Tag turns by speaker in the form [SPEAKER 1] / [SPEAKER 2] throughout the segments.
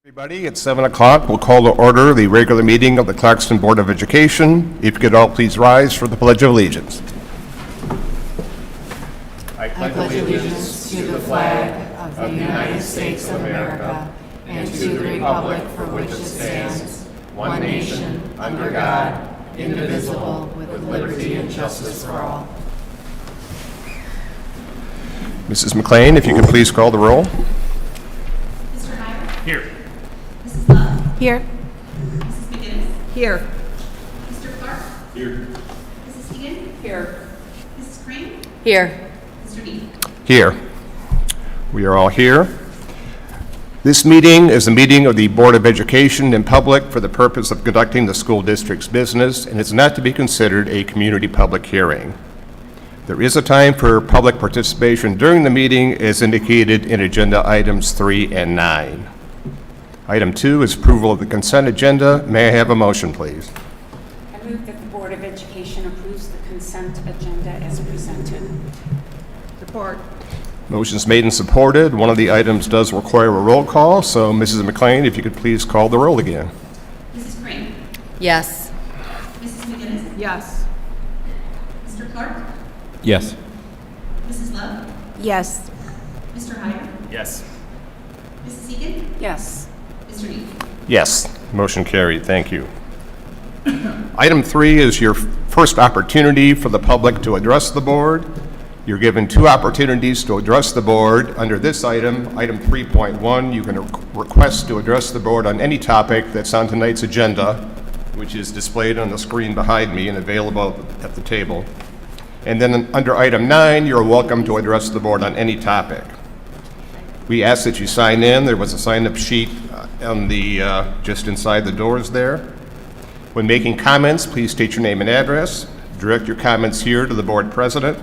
[SPEAKER 1] Everybody, it's 7 o'clock. We'll call to order the regular meeting of the Clarkston Board of Education. If you could all please rise for the Pledge of Allegiance.
[SPEAKER 2] I pledge allegiance to the flag of the United States of America and to the republic for which it stands, one nation, under God, indivisible, with liberty and justice for all.
[SPEAKER 1] Mrs. McLean, if you could please call the roll.
[SPEAKER 3] Mr. Hyder?
[SPEAKER 1] Here.
[SPEAKER 3] Mrs. Love?
[SPEAKER 2] Here.
[SPEAKER 3] Mrs. McGinnis?
[SPEAKER 2] Here.
[SPEAKER 3] Mr. Clark?
[SPEAKER 1] Here.
[SPEAKER 3] Mrs. Egan?
[SPEAKER 2] Here.
[SPEAKER 3] Mrs. Crane?
[SPEAKER 2] Here.
[SPEAKER 3] Mr. Dean?
[SPEAKER 1] Here. We are all here. This meeting is a meeting of the Board of Education in public for the purpose of conducting the school district's business, and is not to be considered a community public hearing. There is a time for public participation during the meeting as indicated in agenda items 3 and 9. Item 2 is approval of the consent agenda. May I have a motion, please?
[SPEAKER 4] I move that the Board of Education approves the consent agenda as presented.
[SPEAKER 2] Support.
[SPEAKER 1] Motion's made and supported. One of the items does require a roll call, so Mrs. McLean, if you could please call the roll again.
[SPEAKER 3] Mrs. Crane?
[SPEAKER 2] Yes.
[SPEAKER 3] Mrs. McGinnis?
[SPEAKER 2] Yes.
[SPEAKER 3] Mr. Clark?
[SPEAKER 5] Yes.
[SPEAKER 3] Mrs. Love?
[SPEAKER 2] Yes.
[SPEAKER 3] Mr. Hyder?
[SPEAKER 5] Yes.
[SPEAKER 3] Mrs. Egan?
[SPEAKER 4] Yes.
[SPEAKER 3] Mr. Dean?
[SPEAKER 1] Yes, motion carried. Thank you. Item 3 is your first opportunity for the public to address the board. You're given 2 opportunities to address the board. Under this item, item 3.1, you can request to address the board on any topic that's on tonight's agenda, which is displayed on the screen behind me and available at the table. And then under item 9, you're welcome to address the board on any topic. We ask that you sign in. There was a sign-up sheet on the just inside the doors there. When making comments, please state your name and address. Direct your comments here to the board president.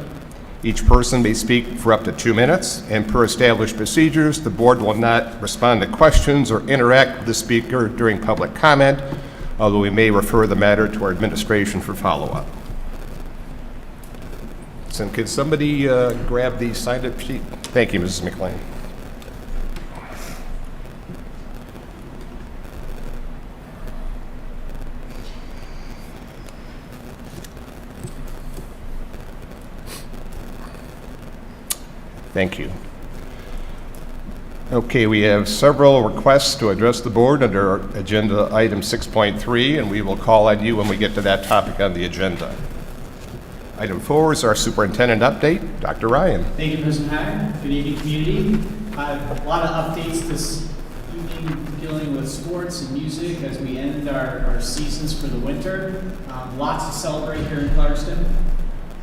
[SPEAKER 1] Each person may speak for up to 2 minutes, and per established procedures, the board will not respond to questions or interact with the speaker during public comment, although we may refer the matter to our administration for follow-up. So could somebody grab the sign-up sheet? Thank you, Mrs. McLean. Thank you. Okay, we have several requests to address the board under agenda item 6.3, and we will call on you when we get to that topic on the agenda. Item 4 is our superintendent update. Dr. Ryan.
[SPEAKER 6] Thank you, President Hyder. Good evening, community. A lot of updates this evening dealing with sports and music as we end our seasons for the winter. Lots to celebrate here in Clarkston.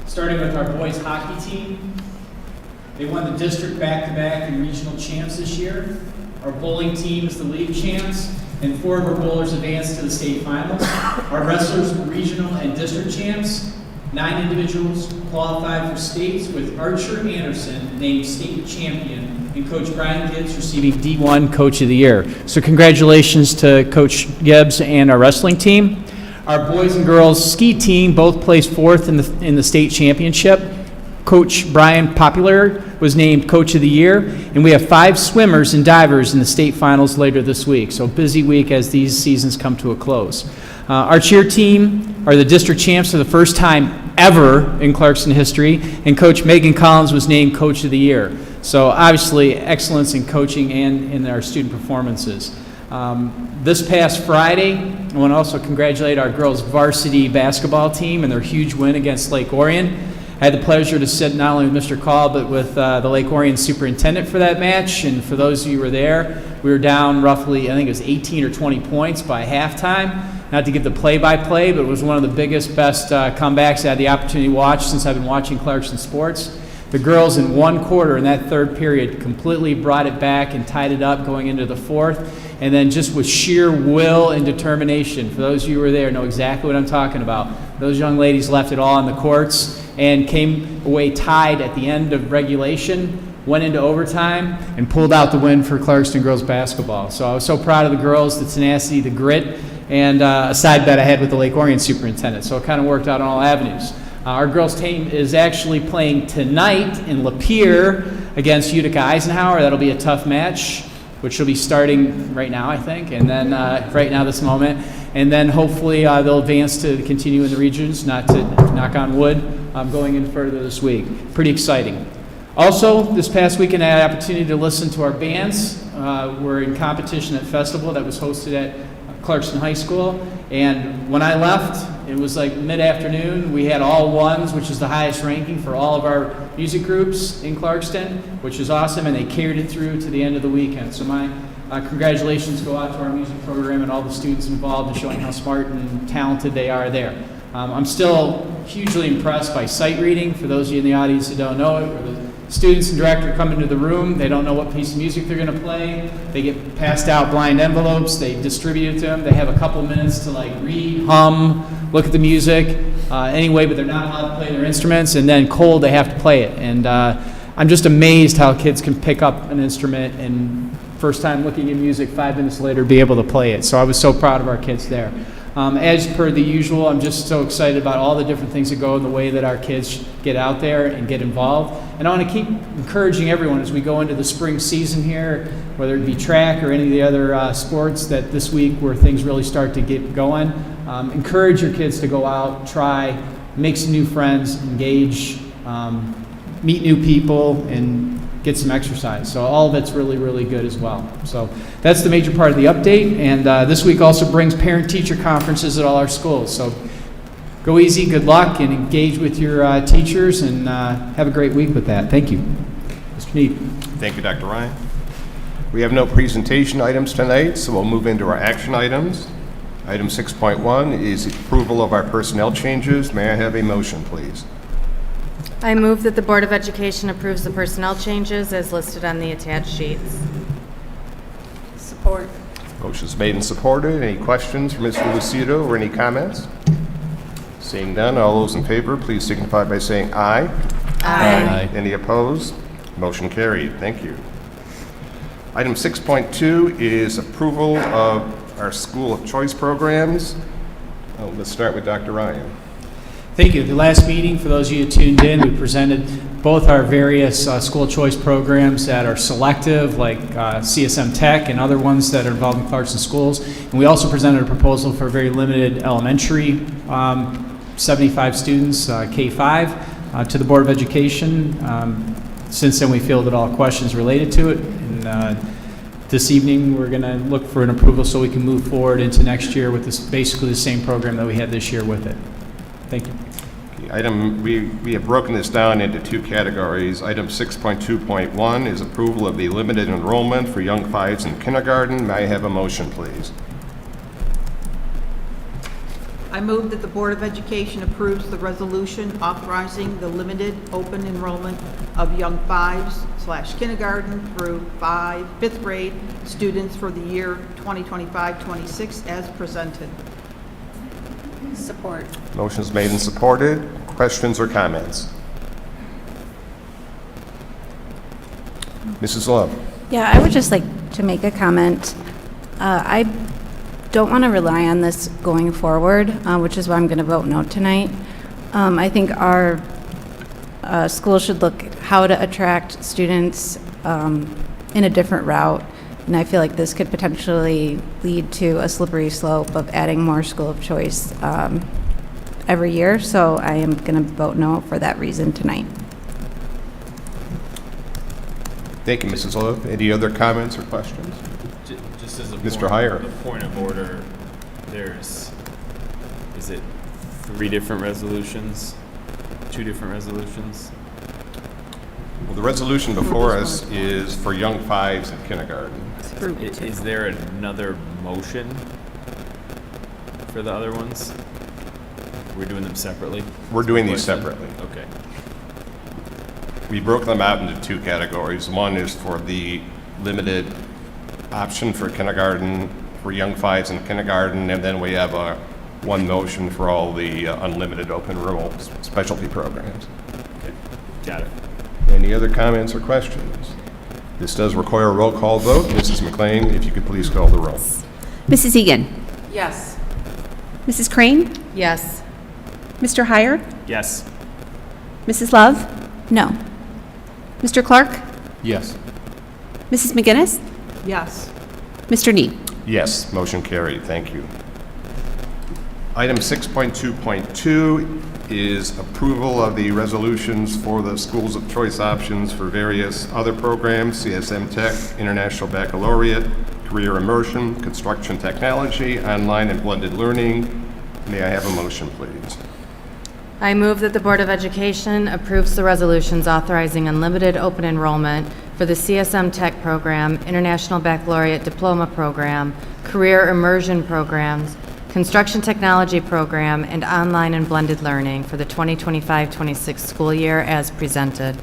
[SPEAKER 6] Starting with our boys hockey team. They won the district back-to-back and regional champs this year. Our bowling team is the league champs, and 4 of our bowlers advanced to the state finals. Our wrestlers were regional and district champs. 9 individuals qualified for states, with Archer Anderson named state champion and Coach Brian Gibbs receiving D1 Coach of the Year. So congratulations to Coach Gibbs and our wrestling team. Our boys and girls ski team both placed 4th in the state championship. Coach Brian Popular was named Coach of the Year, and we have 5 swimmers and divers in the state finals later this week. So busy week as these seasons come to a close. Our cheer team are the district champs for the first time ever in Clarkston history, and Coach Megan Collins was named Coach of the Year. So obviously excellence in coaching and in our student performances. This past Friday, I want to also congratulate our girls varsity basketball team and their huge win against Lake Orion. I had the pleasure to sit not only with Mr. Call, but with the Lake Orion superintendent for that match. And for those of you who were there, we were down roughly, I think it was 18 or 20 points by halftime. Not to give the play-by-play, but it was one of the biggest, best comebacks I had the opportunity to watch since I've been watching Clarkston sports. The girls in 1 quarter in that 3rd period completely brought it back and tied it up going into the 4th. And then just with sheer will and determination, for those of you who were there know exactly what I'm talking about. Those young ladies left it all on the courts and came away tied at the end of regulation, went into overtime, and pulled out the win for Clarkston girls basketball. So I was so proud of the girls, the tenacity, the grit, and a side bet I had with the Lake Orion superintendent. So it kind of worked out on all avenues. Our girls team is actually playing tonight in Lapeer against Utica Eisenhower. That'll be a tough match. which will be starting right now, I think, and then right now, this moment. And then hopefully they'll advance to continue in the regions, not to knock on wood, going in further this week. Pretty exciting. Also, this past weekend, I had the opportunity to listen to our bands. We're in competition at festival that was hosted at Clarkston High School. And when I left, it was like mid-afternoon. We had all ones, which is the highest ranking for all of our music groups in Clarkston, which is awesome. And they carried it through to the end of the weekend. So my congratulations go out to our music program and all the students involved in showing how smart and talented they are there. I'm still hugely impressed by sight reading. For those of you in the audience who don't know it, where the students and director come into the room, they don't know what piece of music they're going to play. They get passed out blind envelopes. They distribute it to them. They have a couple minutes to like read, hum, look at the music anyway, but they're not allowed to play their instruments. And then cold, they have to play it. And I'm just amazed how kids can pick up an instrument and first time looking at music, 5 minutes later, be able to play it. So I was so proud of our kids there. As per the usual, I'm just so excited about all the different things that go in the way that our kids get out there and get involved. And I want to keep encouraging everyone as we go into the spring season here, whether it be track or any of the other sports, that this week where things really start to get going, encourage your kids to go out, try, make some new friends, engage, meet new people, and get some exercise. So all of it's really, really good as well. So that's the major part of the update. And this week also brings parent-teacher conferences at all our schools. So go easy, good luck, and engage with your teachers, and have a great week with that. Thank you. Mr. Need.
[SPEAKER 1] Thank you, Dr. Ryan. We have no presentation items tonight, so we'll move into our action items. Item 6.1 is approval of our personnel changes. May I have a motion, please?
[SPEAKER 2] I move that the Board of Education approves the personnel changes as listed on the attached sheets.
[SPEAKER 4] Support.
[SPEAKER 1] Motion's made and supported. Any questions for Mr. Lucido or any comments? Seeing none, all those in favor, please signify by saying aye.
[SPEAKER 2] Aye.
[SPEAKER 1] Any opposed? Motion carried. Thank you. Item 6.2 is approval of our school of choice programs. Let's start with Dr. Ryan.
[SPEAKER 6] Thank you. At the last meeting, for those of you who tuned in, we presented both our various school choice programs that are selective, like CSM Tech and other ones that are involved in Clarkston schools. And we also presented a proposal for a very limited elementary, 75 students, K-5, to the Board of Education. Since then, we fielded all questions related to it. And this evening, we're going to look for an approval so we can move forward into next year with this, basically the same program that we had this year with it. Thank you.
[SPEAKER 1] We have broken this down into two categories. Item 6.2.1 is approval of the limited enrollment for young fives in kindergarten. May I have a motion, please?
[SPEAKER 5] I move that the Board of Education approves the resolution authorizing the limited open enrollment of young fives/kindergarten through fifth grade students for the year 2025-26 as presented.
[SPEAKER 4] Support.
[SPEAKER 1] Motion's made and supported. Questions or comments? Mrs. Love.
[SPEAKER 7] Yeah, I would just like to make a comment. I don't want to rely on this going forward, which is why I'm going to vote no tonight. I think our school should look at how to attract students in a different route. And I feel like this could potentially lead to a slippery slope of adding more school of choice every year. So I am going to vote no for that reason tonight.
[SPEAKER 1] Thank you, Mrs. Love. Any other comments or questions?
[SPEAKER 8] Just as a
[SPEAKER 1] Mr. Heyer.
[SPEAKER 8] point of order, is it 3 different resolutions? 2 different resolutions?
[SPEAKER 1] Well, the resolution before us is for young fives in kindergarten.
[SPEAKER 8] Is there another motion for the other ones? We're doing them separately?
[SPEAKER 1] We're doing these
[SPEAKER 8] Question?
[SPEAKER 1] separately.
[SPEAKER 8] Okay.
[SPEAKER 1] We broke them out into two categories. One is for the limited option for kindergarten, for young fives in kindergarten, and then we have one motion for all the unlimited open enroll specialty programs.
[SPEAKER 8] Okay. Got it.
[SPEAKER 1] Any other comments or questions? This does require a roll call vote. Mrs. McLean, if you could please call the roll.
[SPEAKER 9] Mrs. Egan.
[SPEAKER 4] Yes.
[SPEAKER 9] Mrs. Crane.
[SPEAKER 2] Yes.
[SPEAKER 9] Mr. Heyer.
[SPEAKER 8] Yes.
[SPEAKER 9] Mrs. Love.
[SPEAKER 7] No.
[SPEAKER 9] Mr. Clark.
[SPEAKER 8] Yes.
[SPEAKER 9] Mrs. McGinnis.
[SPEAKER 5] Yes.
[SPEAKER 9] Mr. Nee?
[SPEAKER 1] Yes, motion carried. Thank you. Item 6.2.2 is approval of the resolutions for the schools of choice options for various other programs, CSM Tech, International Baccalaureate, Career Immersion, Construction Technology, Online and Blended Learning. May I have a motion, please?
[SPEAKER 2] I move that the Board of Education approves the resolutions authorizing unlimited open enrollment for the CSM Tech program, International Baccalaureate Diploma program, Career Immersion programs, Construction Technology program, and Online and Blended Learning for the 2025-26 school year as presented.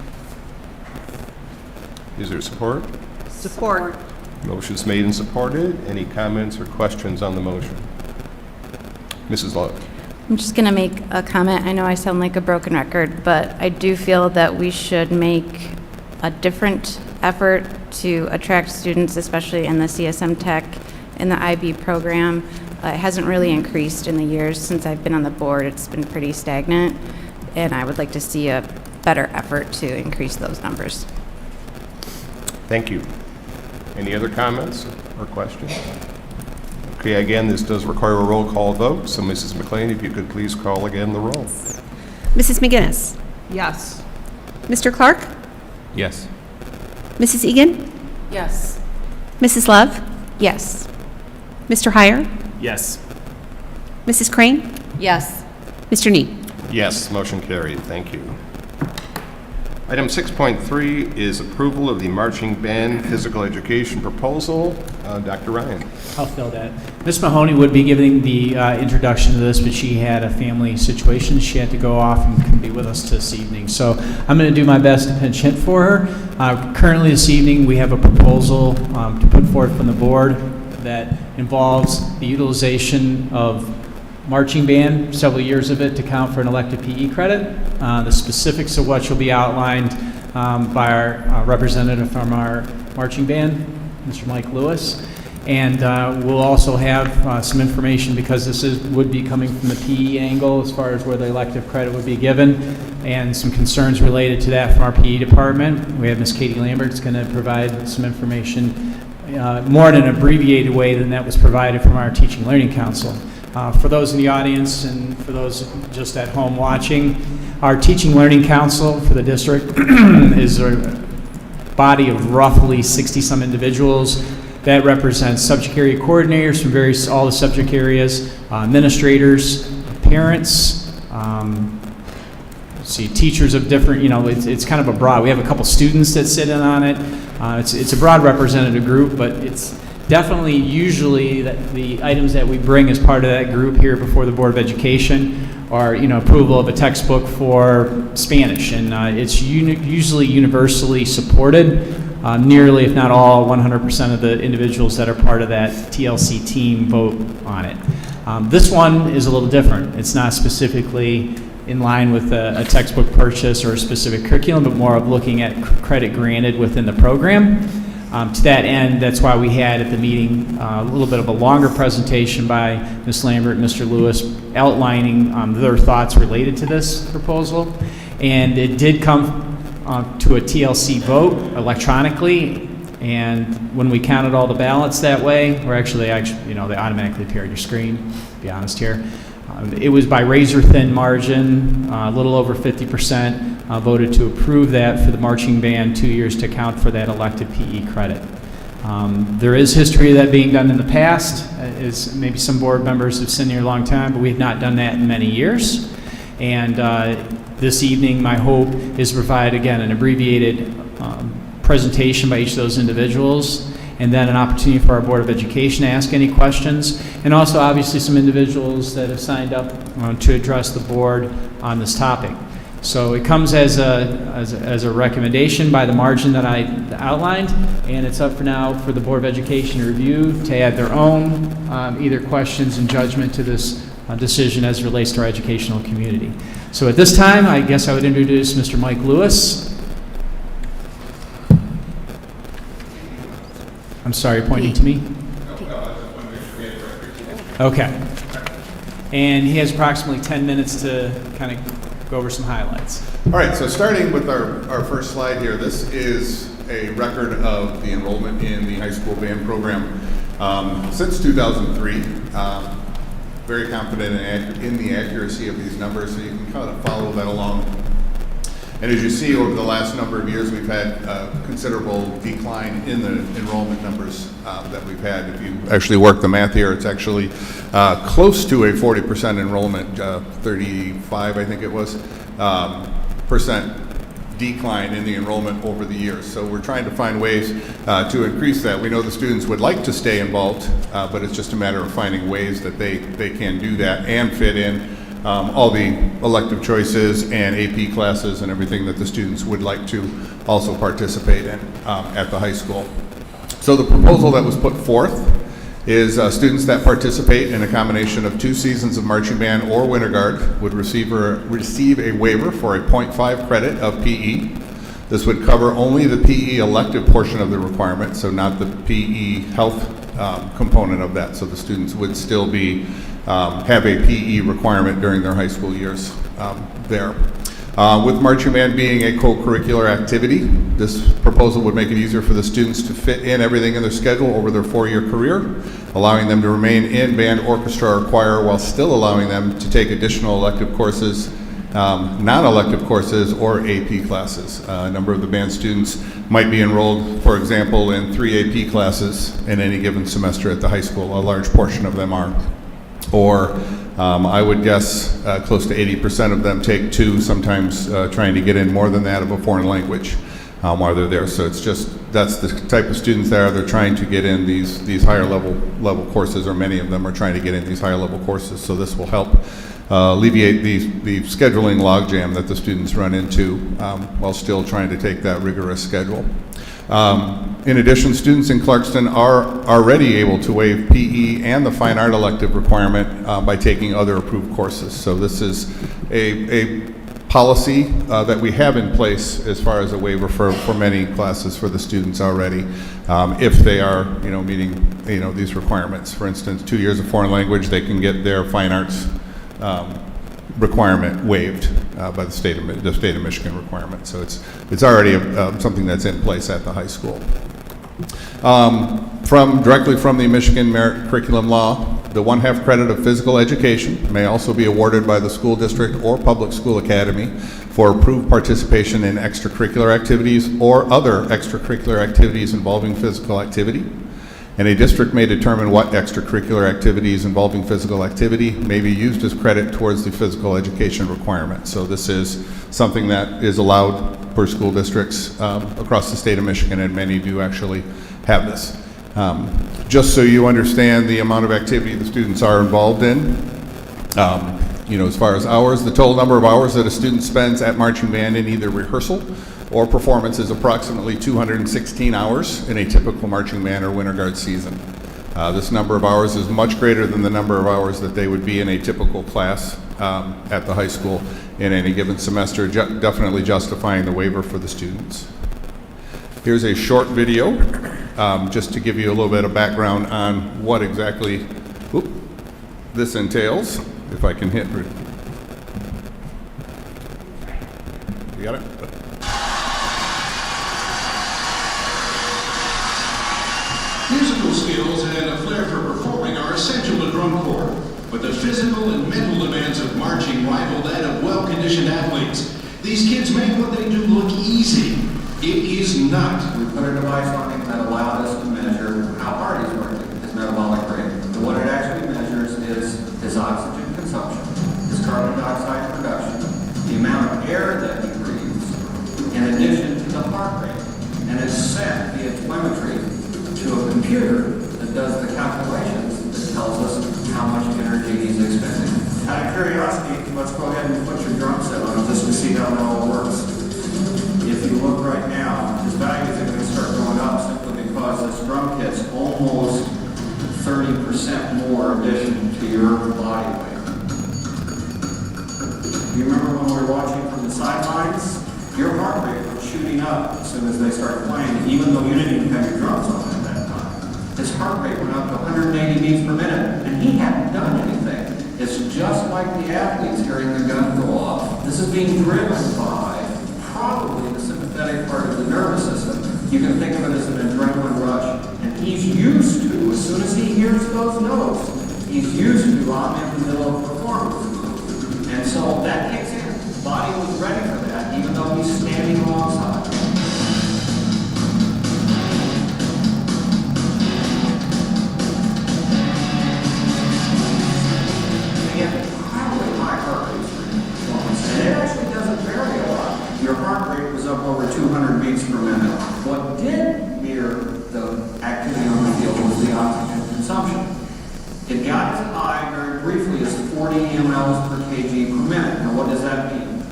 [SPEAKER 1] Is there support?
[SPEAKER 5] Support.
[SPEAKER 1] Motion's made and supported. Any comments or questions on the motion? Mrs. Love?
[SPEAKER 7] I'm just going to make a comment. I know I sound like a broken record, but I do feel that we should make a different effort to attract students, especially in the CSM Tech and the IB program. It hasn't really increased in the years since I've been on the board. It's been pretty stagnant, and I would like to see a better effort to increase those numbers.
[SPEAKER 1] Thank you. Any other comments or questions? Okay, again, this does require a roll call vote, so Mrs. McLean, if you could please call again the roll.
[SPEAKER 9] Mrs. McGinnis?
[SPEAKER 5] Yes.
[SPEAKER 9] Mr. Clark?
[SPEAKER 8] Yes.
[SPEAKER 9] Mrs. Egan?
[SPEAKER 2] Yes.
[SPEAKER 9] Mrs. Love?
[SPEAKER 7] Yes.
[SPEAKER 9] Mr. Heyer?
[SPEAKER 8] Yes.
[SPEAKER 9] Mrs. Crane?
[SPEAKER 2] Yes.
[SPEAKER 9] Mr. Nee?
[SPEAKER 1] Yes, motion carried. Thank you. Item 6.3 is approval of the marching band physical education proposal. Dr. Ryan.
[SPEAKER 6] I'll fill that. Ms. Mahoney would be giving the introduction to this, but she had a family situation. She had to go off and couldn't be with us this evening. So I'm going to do my best to pinch hit for her. Currently this evening, we have a proposal to put forward from the board that involves the utilization of marching band, several years of it, to count for an elective PE credit. The specifics of which will be outlined by our representative from our marching band, Mr. Mike Lewis. And we'll also have some information, because this would be coming from the PE angle as far as where the elective credit would be given, and some concerns related to that from our PE department. We have Ms. Katie Lambert's going to provide some information more in an abbreviated way than that was provided from our Teaching Learning Council. For those in the audience and for those just at home watching, our Teaching Learning Council for the district is a body of roughly 60-some individuals that represents subject area coordinators from all the subject areas, administrators, parents, teachers of different, it's kind of a broad. We have a couple students that sit in on it. It's a broad representative group, but it's definitely usually that the items that we bring as part of that group here before the Board of Education are, approval of a textbook for Spanish, and it's usually universally supported. Nearly, if not all, 100% of the individuals that are part of that TLC team vote on it. This one is a little different. It's not specifically in line with a textbook purchase or a specific curriculum, but more of looking at credit granted within the program. To that end, that's why we had at the meeting a little bit of a longer presentation by Ms. Lambert and Mr. Lewis outlining their thoughts related to this proposal. And it did come to a TLC vote electronically, and when we counted all the ballots that way, or actually, they automatically appear on your screen, to be honest here. It was by razor-thin margin, a little over 50%, voted to approve that for the marching band 2 years to account for that elective PE credit. There is history of that being done in the past, as maybe some board members have seen here a long time, but we have not done that in many years. And this evening, my hope is to provide, again, an abbreviated presentation by each of those individuals, and then an opportunity for our Board of Education to ask any questions, and also obviously some individuals that have signed up to address the board on this topic. So it comes as a recommendation by the margin that I outlined, and it's up for now for the Board of Education to review, to add their own either questions and judgment to this decision as it relates to our educational community. So at this time, I guess I would introduce Mr. Mike Lewis. I'm sorry, pointing to me? Okay. And he has approximately 10 minutes to go over some highlights.
[SPEAKER 10] All right, so starting with our first slide here, this is a record of the enrollment in the high school band program since 2003. Very confident in the accuracy of these numbers, so you can kind of follow that along. And as you see, over the last number of years, we've had a considerable decline in the enrollment numbers that we've had. If you actually work the math here, it's actually close to a 40% enrollment, 35, I think it was, percent decline in the enrollment over the years. So we're trying to find ways to increase that. We know the students would like to stay involved, but it's just a matter of finding ways that they can do that and fit in all the elective choices and AP classes and everything that the students would like to also participate in at the high school. So the proposal that was put forth is students that participate in a combination of 2 seasons of marching band or winter guard would receive a waiver for a 0.5 credit of PE. This would cover only the PE elective portion of the requirement, so not the PE health component of that. So the students would still be have a PE requirement during their high school years there. With marching band being a co-curricular activity, this proposal would make it easier for the students to fit in everything in their schedule over their 4-year career, allowing them to remain in band, orchestra, or choir while still allowing them to take additional elective courses, non-elective courses, or AP classes. A number of the band students might be enrolled, for example, in 3 AP classes in any given semester at the high school. A large portion of them are. Or I would guess close to 80% of them take 2, sometimes trying to get in more than that of a foreign language while they're there. So it's just, that's the type of students they're trying to get in these higher level courses, or many of them are trying to get in these higher level courses. So this will help alleviate the scheduling logjam that the students run into while still trying to take that rigorous schedule. In addition, students in Clarkston are already able to waive PE and the fine art elective requirement by taking other approved courses. So this is a policy that we have in place as far as a waiver for many classes for the students already, if they are meeting these requirements. For instance, 2 years of foreign language, they can get their fine arts requirement waived by the state of Michigan requirement. So it's already something that's in place at the high school. Directly from the Michigan Merit Curriculum Law, the 1/2 credit of physical education may also be awarded by the school district or public school academy for approved participation in extracurricular activities or other extracurricular activities involving physical activity. And a district may determine what extracurricular activities involving physical activity may be used as credit towards the physical education requirement. So this is something that is allowed for school districts across the state of Michigan, and many do actually have this. Just so you understand the amount of activity the students are involved in, as far as hours, the total number of hours that a student spends at marching band in either rehearsal or performance is approximately 216 hours in a typical marching band or winter guard season. This number of hours is much greater than the number of hours that they would be in a typical class at the high school in any given semester, definitely justifying the waiver for the students. Here's a short video just to give you a little bit of background on what exactly this entails. If I can hit. You got it?
[SPEAKER 11] Musical skills and a flair for performing are essential to drum corps, but the physical and mental demands of marching rival that of well-conditioned athletes. These kids make what they do look easy. It is not.
[SPEAKER 12] We put a device on him that allowed us to measure how hard he's working, his metabolic rate. And what it actually measures is his oxygen consumption, his carbon dioxide production, the amount of air that he breathes, in addition to the heart rate. And it's sent via telemetry to a computer that does the calculations that tells us how much energy he's expending. Out of curiosity, let's go ahead and put your drum set on just to see how it all works. If you look right now, his values are going to start going up simply because this drum kit's almost 30% more addition to your body weight. You remember when we were watching from the sidelines? Your heart rate was shooting up as soon as they started playing, even though you didn't even have your drums on at that time. His heart rate went up to 180 beats per minute, and he hadn't done anything. It's just like the athletes hearing the gun go off. This is being driven by probably the sympathetic part of the nervous system. You can think of it as an adrenaline rush. And he's used to, as soon as he hears those notes, he's used to, I'm in the middle of performance. And so that kicks in. His body was ready for that, even though he's standing alongside. And it actually doesn't vary a lot. Your heart rate was up over 200 beats per minute. What did mirror the activity on the field was the oxygen consumption. It got as high very briefly as 40 mLs per kg per minute. Now what does that mean?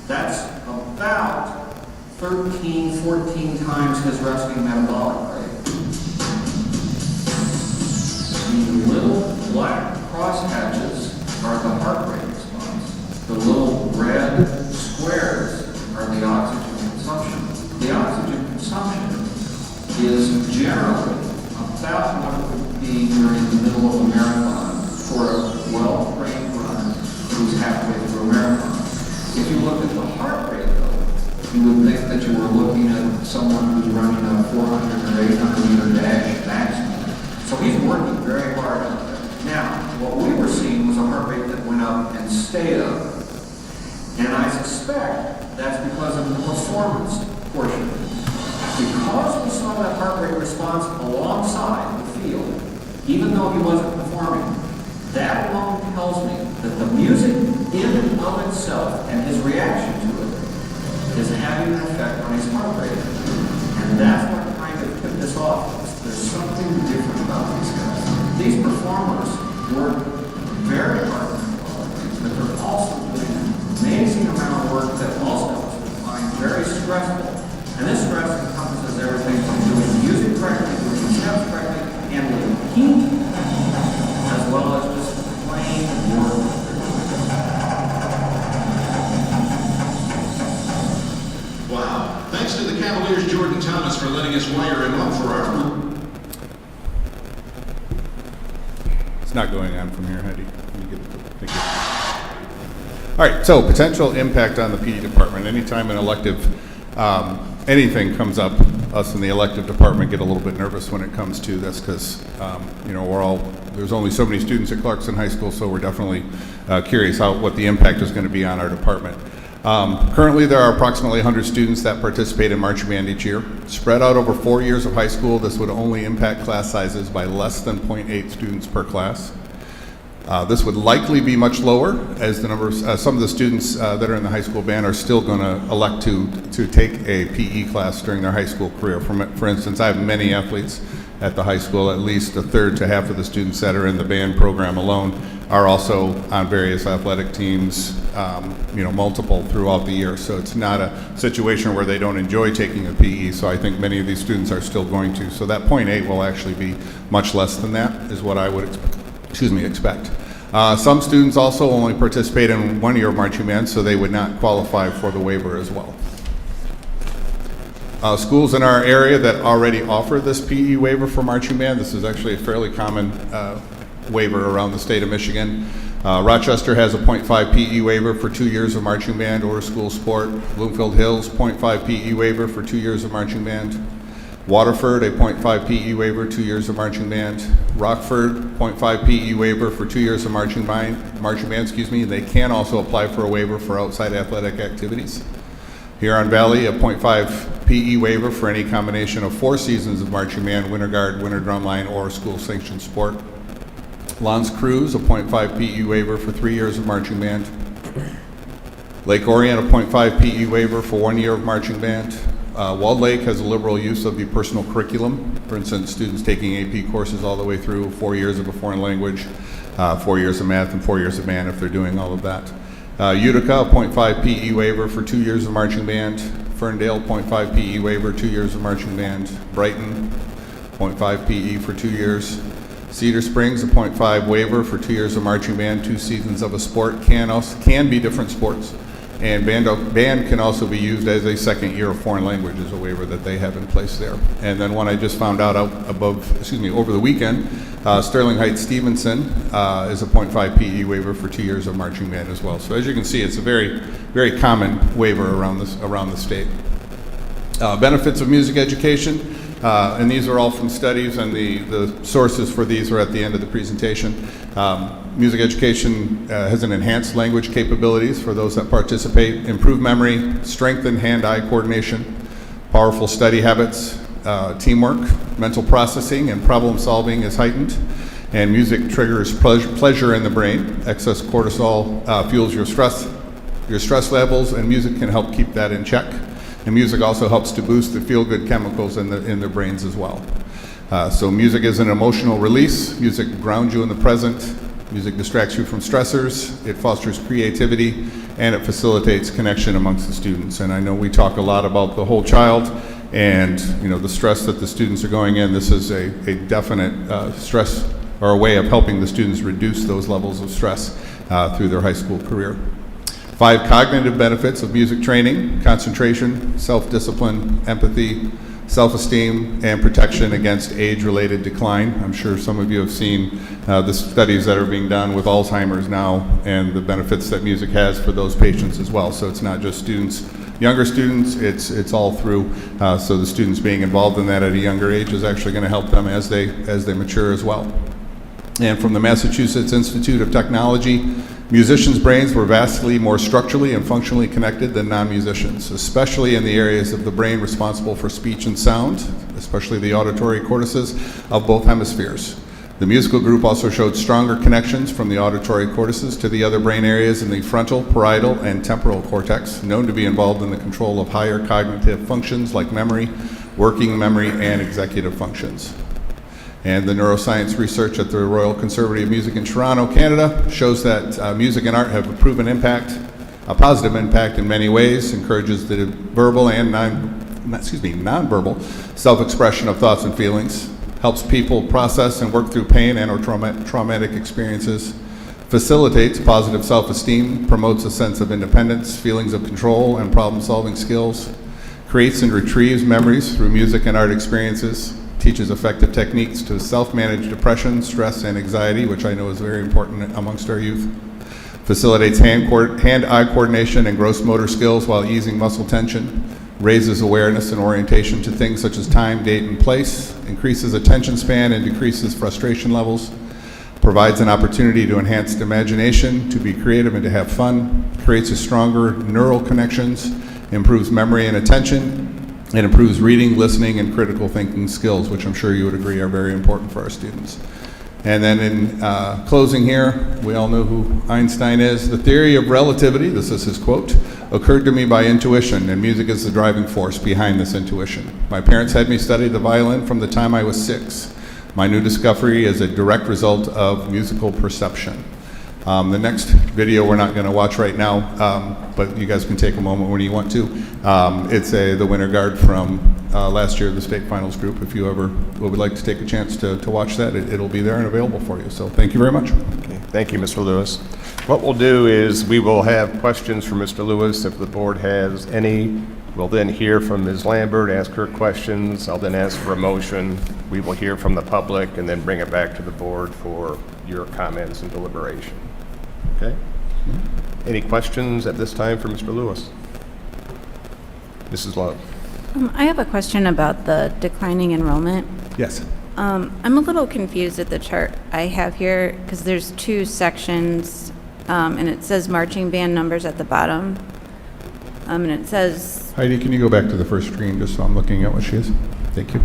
[SPEAKER 12] That's about 13, 14 times his resting metabolic rate. The little black crosshatches are the heart rate response. The little red squares are the oxygen consumption. The oxygen consumption is generally about what it would be during the middle of a marathon for a well-trained runner who's halfway through a marathon. If you look at the heart rate, though, you would think that you were looking at someone who's running a 400 or 800 meter dash maximum. So he's working very hard out there. Now, what we were seeing was a heart rate that went up and stayed up. And I suspect that's because of the performance portion. Because we saw that heart rate response alongside the field, even though he wasn't performing, that alone tells me that the music in and of itself and his reaction to it is having an effect on his heart rate. And that's what kind of tipped us off. There's something different about these guys. These performers work very hard, but they're also doing an amazing amount of work that most of us would find very stressful. And this stress encompasses everything from doing music correctly, doing steps correctly, handling heat, as well as just plain work.
[SPEAKER 11] Wow. Thanks to the Cavaliers' Jordan Thomas for letting us wire him up for our...
[SPEAKER 10] It's not going on from here, Heidi. Thank you. All right, so potential impact on the PD department. Anytime an elective, anything comes up, us in the elective department get a little bit nervous when it comes to this because, there's only so many students at Clarkston High School, so we're definitely curious what the impact is going to be on our department. Currently, there are approximately 100 students that participate in marching band each year. Spread out over 4 years of high school, this would only impact class sizes by less than 0.8 students per class. This would likely be much lower as the numbers, some of the students that are in the high school band are still going to elect to take a PE class during their high school career. For instance, I have many athletes at the high school, at least a third to half of the students that are in the band program alone are also on various athletic teams, multiple throughout the year. So it's not a situation where they don't enjoy taking a PE. So I think many of these students are still going to. So that 0.8 will actually be much less than that is what I would expect. Some students also only participate in 1 year of marching band, so they would not qualify for the waiver as well. Schools in our area that already offer this PE waiver for marching band, this is actually a fairly common waiver around the state of Michigan. Rochester has a 0.5 PE waiver for 2 years of marching band or school sport. Bloomfield Hills, 0.5 PE waiver for 2 years of marching band. Waterford, a 0.5 PE waiver, 2 years of marching band. Rockford, 0.5 PE waiver for 2 years of marching band. They can also apply for a waiver for outside athletic activities. Huron Valley, a 0.5 PE waiver for any combination of 4 seasons of marching band, winter guard, winter drumline, or school-sanctioned sport. L'Anse Creuse, a 0.5 PE waiver for 3 years of marching band. Lake Orion, a 0.5 PE waiver for 1 year of marching band. Walled Lake has a liberal use of the personal curriculum. For instance, students taking AP courses all the way through 4 years of a foreign language, 4 years of math, and 4 years of band if they're doing all of that. Utica, a 0.5 PE waiver for 2 years of marching band. Ferndale, 0.5 PE waiver, 2 years of marching band. Brighton, 0.5 PE for 2 years. Cedar Springs, a 0.5 waiver for 2 years of marching band, 2 seasons of a sport, can be different sports. And band can also be used as a second year of foreign language as a waiver that they have in place there. And then one I just found out over the weekend, Sterling Heights Stevenson is a 0.5 PE waiver for 2 years of marching band as well. So as you can see, it's a very, very common waiver around the state. Benefits of music education, and these are all from studies, and the sources for these are at the end of the presentation. Music education has an enhanced language capabilities for those that participate, improved memory, strengthened hand-eye coordination, powerful study habits, teamwork, mental processing, and problem solving is heightened. And music triggers pleasure in the brain. Excess cortisol fuels your stress levels, and music can help keep that in check. And music also helps to boost the feel-good chemicals in their brains as well. So music is an emotional release. Music grounds you in the present. Music distracts you from stressors. It fosters creativity, and it facilitates connection amongst the students. And I know we talk a lot about the whole child and the stress that the students are going in. This is a definite stress or a way of helping the students reduce those levels of stress through their high school career. 5 cognitive benefits of music training: concentration, self-discipline, empathy, self-esteem, and protection against age-related decline. I'm sure some of you have seen the studies that are being done with Alzheimer's now and the benefits that music has for those patients as well. So it's not just students, younger students, it's all through. So the students being involved in that at a younger age is actually going to help them as they mature as well. And from the Massachusetts Institute of Technology, musicians' brains were vastly more structurally and functionally connected than non-musicians, especially in the areas of the brain responsible for speech and sound, especially the auditory cortices of both hemispheres. The musical group also showed stronger connections from the auditory cortices to the other brain areas in the frontal, parietal, and temporal cortex, known to be involved in the control of higher cognitive functions like memory, working memory, and executive functions. And the neuroscience research at the Royal Conservative Music in Toronto, Canada, shows that music and art have a proven impact, a positive impact in many ways, encourages the verbal and nonverbal self-expression of thoughts and feelings, helps people process and work through pain and or traumatic experiences, facilitates positive self-esteem, promotes a sense of independence, feelings of control, and problem-solving skills, creates and retrieves memories through music and art experiences, teaches effective techniques to self-manage depression, stress, and anxiety, which I know is very important amongst our youth, facilitates hand-eye coordination and gross motor skills while easing muscle tension, raises awareness and orientation to things such as time, date, and place, increases attention span and decreases frustration levels, provides an opportunity to enhance imagination, to be creative and to have fun, creates a stronger neural connections, improves memory and attention, and improves reading, listening, and critical thinking skills, which I'm sure you would agree are very important for our students. And then in closing here, we all know who Einstein is. The theory of relativity, this is his quote, occurred to me by intuition, and music is the driving force behind this intuition. My parents had me study the violin from the time I was 6. My new discovery is a direct result of musical perception. The next video we're not going to watch right now, but you guys can take a moment when you want to. It's the winter guard from last year, the state finals group. If you ever would like to take a chance to watch that, it'll be there and available for you. So thank you very much.
[SPEAKER 1] Okay. Thank you, Mr. Lewis. What we'll do is we will have questions for Mr. Lewis. If the board has any, we'll then hear from Ms. Lambert, ask her questions. I'll then ask for a motion. We will hear from the public and then bring it back to the board for your comments and deliberation. Okay? Any questions at this time for Mr. Lewis? Mrs. Love.
[SPEAKER 7] I have a question about the declining enrollment.
[SPEAKER 10] Yes.
[SPEAKER 7] I'm a little confused at the chart I have here because there's 2 sections, and it says marching band numbers at the bottom, and it says...
[SPEAKER 10] Heidi, can you go back to the first screen just so I'm looking at what she is? Thank you.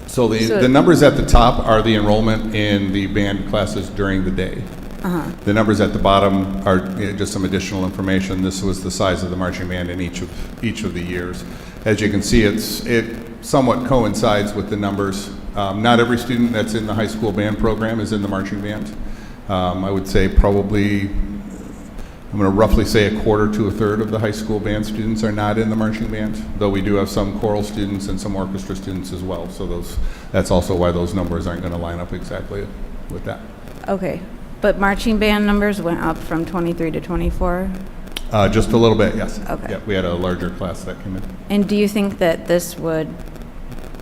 [SPEAKER 10] So the numbers at the top are the enrollment in the band classes during the day. The numbers at the bottom are just some additional information. This was the size of the marching band in each of the years. As you can see, it somewhat coincides with the numbers. Not every student that's in the high school band program is in the marching band. I would say probably, I'm going to roughly say a quarter to a third of the high school band students are not in the marching band, though we do have some choral students and some orchestra students as well. So that's also why those numbers aren't going to line up exactly with that.
[SPEAKER 7] Okay, but marching band numbers went up from 23 to 24?
[SPEAKER 10] Just a little bit, yes.
[SPEAKER 7] Okay.
[SPEAKER 10] Yeah, we had a larger class that came in.
[SPEAKER 7] And do you think that this would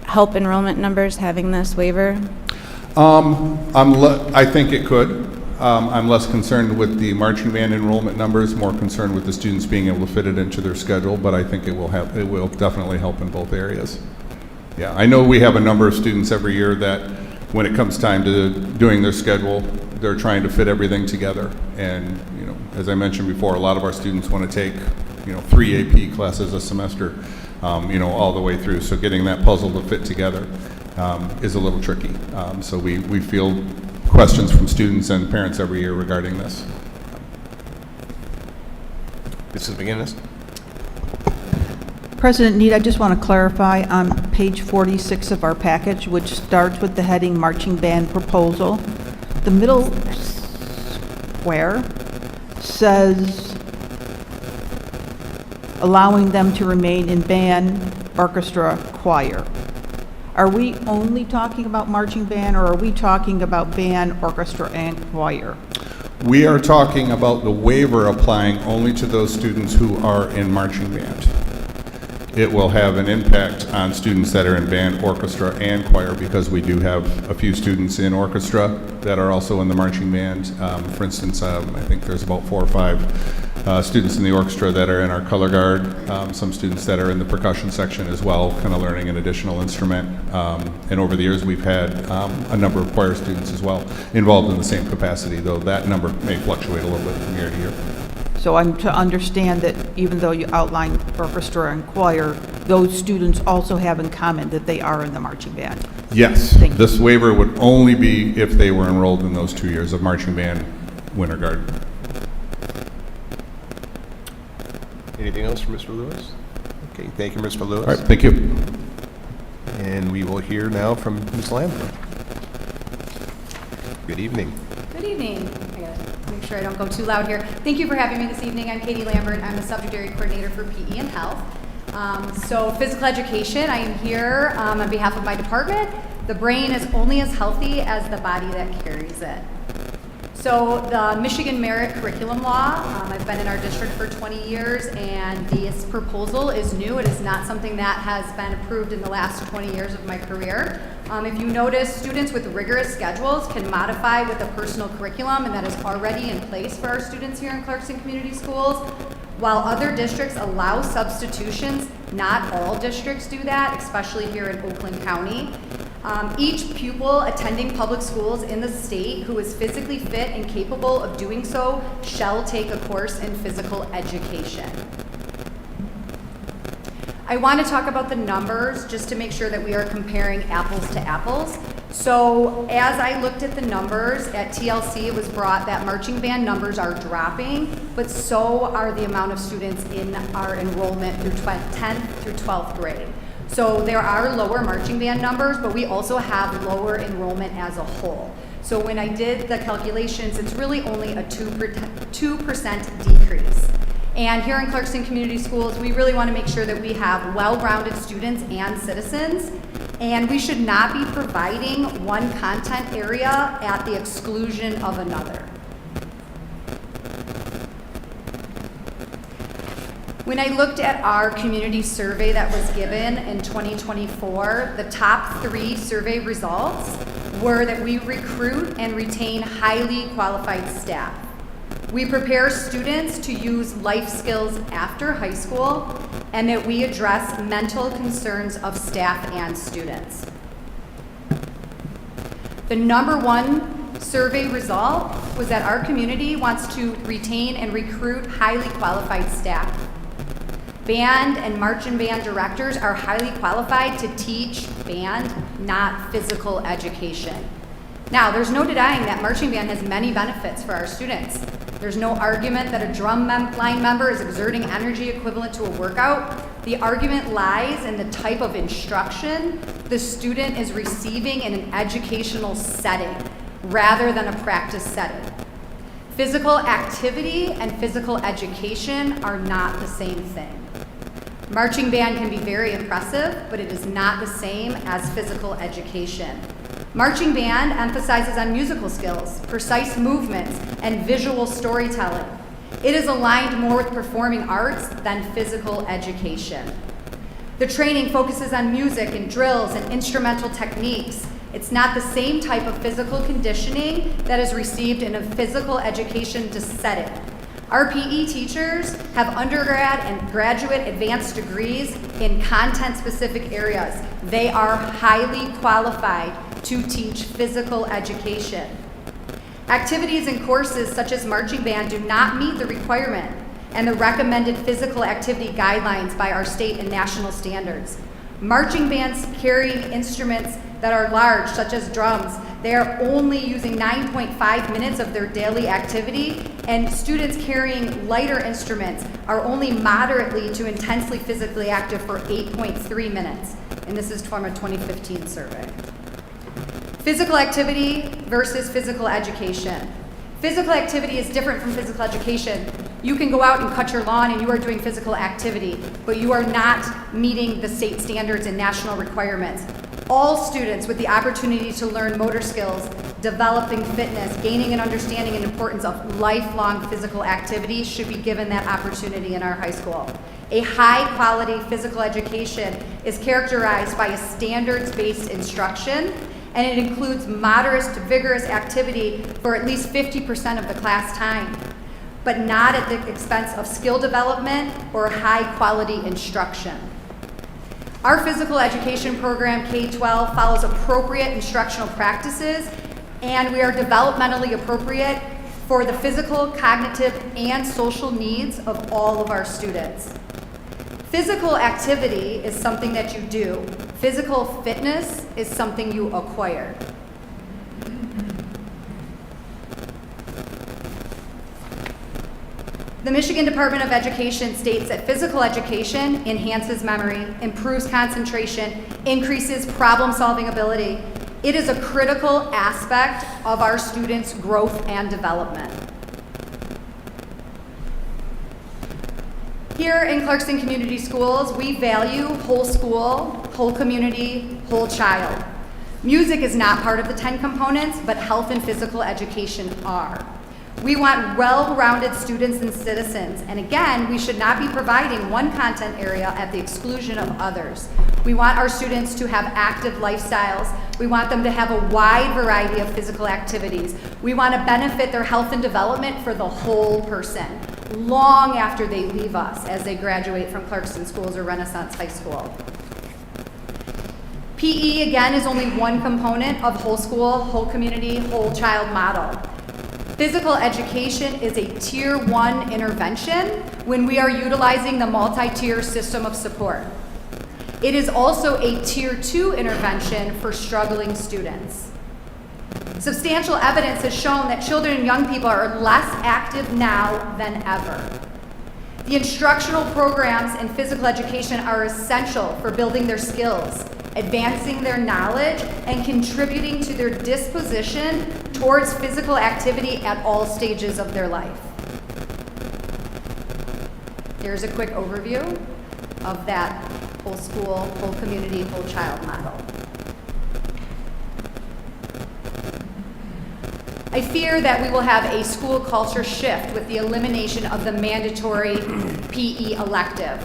[SPEAKER 7] help enrollment numbers, having this waiver?
[SPEAKER 10] I think it could. I'm less concerned with the marching band enrollment numbers, more concerned with the students being able to fit it into their schedule, but I think it will definitely help in both areas. Yeah, I know we have a number of students every year that when it comes time to doing their schedule, they're trying to fit everything together. And, you know, as I mentioned before, a lot of our students want to take, 3 AP classes a semester, all the way through. So getting that puzzle to fit together is a little tricky. So we field questions from students and parents every year regarding this.
[SPEAKER 1] Mrs. McGinnis?
[SPEAKER 5] President Need, I just want to clarify on page 46 of our package, which starts with the heading Marching Band Proposal. The middle square says allowing them to remain in band, orchestra, choir. Are we only talking about marching band, or are we talking about band, orchestra, and choir?
[SPEAKER 10] We are talking about the waiver applying only to those students who are in marching band. It will have an impact on students that are in band, orchestra, and choir, because we do have a few students in orchestra that are also in the marching band. For instance, I think there's about 4 or 5 students in the orchestra that are in our color guard, some students that are in the percussion section as well, kind of learning an additional instrument. And over the years, we've had a number of choir students as well involved in the same capacity, though that number may fluctuate a little bit from year to year.
[SPEAKER 5] So I'm to understand that even though you outline orchestra and choir, those students also have in common that they are in the marching band?
[SPEAKER 10] Yes.
[SPEAKER 5] Thank you.
[SPEAKER 10] This waiver would only be if they were enrolled in those 2 years of marching band, winter guard.
[SPEAKER 1] Anything else from Mr. Lewis? Okay, thank you, Mr. Lewis.
[SPEAKER 10] All right, thank you.
[SPEAKER 1] And we will hear now from Ms. Lambert. Good evening.
[SPEAKER 13] Good evening. I gotta make sure I don't go too loud here. Thank you for having me this evening. I'm Katie Lambert. I'm the subject area coordinator for PE and Health. So physical education, I am here on behalf of my department. The brain is only as healthy as the body that carries it. So the Michigan Merit Curriculum Law, I've been in our district for 20 years, and this proposal is new. It is not something that has been approved in the last 20 years of my career. If you notice, students with rigorous schedules can modify with a personal curriculum, and that is already in place for our students here in Clarkston Community Schools. While other districts allow substitutions, not all districts do that, especially here in Oakland County. Each pupil attending public schools in the state who is physically fit and capable of doing so shall take a course in physical education. I want to talk about the numbers just to make sure that we are comparing apples to apples. So as I looked at the numbers at TLC, it was brought that marching band numbers are dropping, but so are the amount of students in our enrollment through 10th through 12th grade. So there are lower marching band numbers, but we also have lower enrollment as a whole. So when I did the calculations, it's really only a 2% decrease. And here in Clarkston Community Schools, we really want to make sure that we have well-rounded students and citizens, and we should not be providing one content area at the exclusion of another. When I looked at our community survey that was given in 2024, the top 3 survey results were that we recruit and retain highly qualified staff. We prepare students to use life skills after high school, and that we address mental concerns of staff and students. The number 1 survey result was that our community wants to retain and recruit highly qualified staff. Band and marching band directors are highly qualified to teach band, not physical education. Now, there's no denying that marching band has many benefits for our students. There's no argument that a drum line member is exerting energy equivalent to a workout. The argument lies in the type of instruction the student is receiving in an educational setting rather than a practice setting. Physical activity and physical education are not the same thing. Marching band can be very impressive, but it is not the same as physical education. Marching band emphasizes on musical skills, precise movements, and visual storytelling. It is aligned more with performing arts than physical education. The training focuses on music and drills and instrumental techniques. It's not the same type of physical conditioning that is received in a physical education setting. Our PE teachers have undergrad and graduate advanced degrees in content-specific areas. They are highly qualified to teach physical education. Activities and courses such as marching band do not meet the requirement and the recommended physical activity guidelines by our state and national standards. Marching bands carry instruments that are large, such as drums. They are only using 9.5 minutes of their daily activity, and students carrying lighter instruments are only moderately to intensely physically active for 8.3 minutes. And this is from a 2015 survey. Physical activity versus physical education. Physical activity is different from physical education. You can go out and cut your lawn and you are doing physical activity, but you are not meeting the state standards and national requirements. All students with the opportunity to learn motor skills, developing fitness, gaining an understanding and importance of lifelong physical activity should be given that opportunity in our high school. A high-quality physical education is characterized by a standards-based instruction, and it includes moderate to vigorous activity for at least 50% of the class time, but not at the expense of skill development or high-quality instruction. Our physical education program, K-12, follows appropriate instructional practices, and we are developmentally appropriate for the physical, cognitive, and social needs of all of our students. Physical activity is something that you do. Physical fitness is something you acquire. The Michigan Department of Education states that physical education enhances memory, improves concentration, increases problem-solving ability. It is a critical aspect of our students' growth and development. Here in Clarkston Community Schools, we value whole school, whole community, whole child. Music is not part of the 10 components, but health and physical education are. We want well-rounded students and citizens, and again, we should not be providing one content area at the exclusion of others. We want our students to have active lifestyles. We want them to have a wide variety of physical activities. We want to benefit their health and development for the whole person, long after they leave us as they graduate from Clarkston Schools or Renaissance High School. PE, again, is only one component of whole school, whole community, whole child model. Physical education is a Tier 1 intervention when we are utilizing the multi-tier system of support. It is also a Tier 2 intervention for struggling students. Substantial evidence has shown that children and young people are less active now than ever. The instructional programs in physical education are essential for building their skills, advancing their knowledge, and contributing to their disposition towards physical activity at all stages of their life. Here's a quick overview of that whole school, whole community, whole child model. I fear that we will have a school culture shift with the elimination of the mandatory PE elective.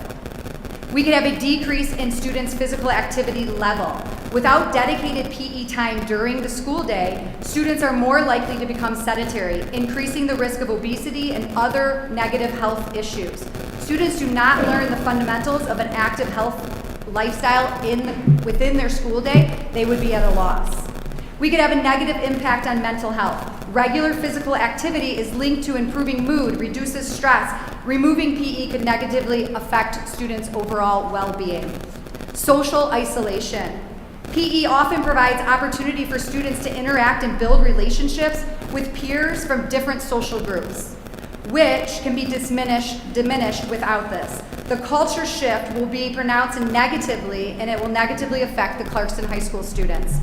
[SPEAKER 13] We could have a decrease in students' physical activity level. Without dedicated PE time during the school day, students are more likely to become sedentary, increasing the risk of obesity and other negative health issues. Students do not learn the fundamentals of an active health lifestyle within their school day, they would be at a loss. We could have a negative impact on mental health. Regular physical activity is linked to improving mood, reduces stress. Removing PE could negatively affect students' overall well-being. Social isolation. PE often provides opportunity for students to interact and build relationships with peers from different social groups, which can be diminished without this. The culture shift will be pronounced negatively, and it will negatively affect the Clarkston High School students.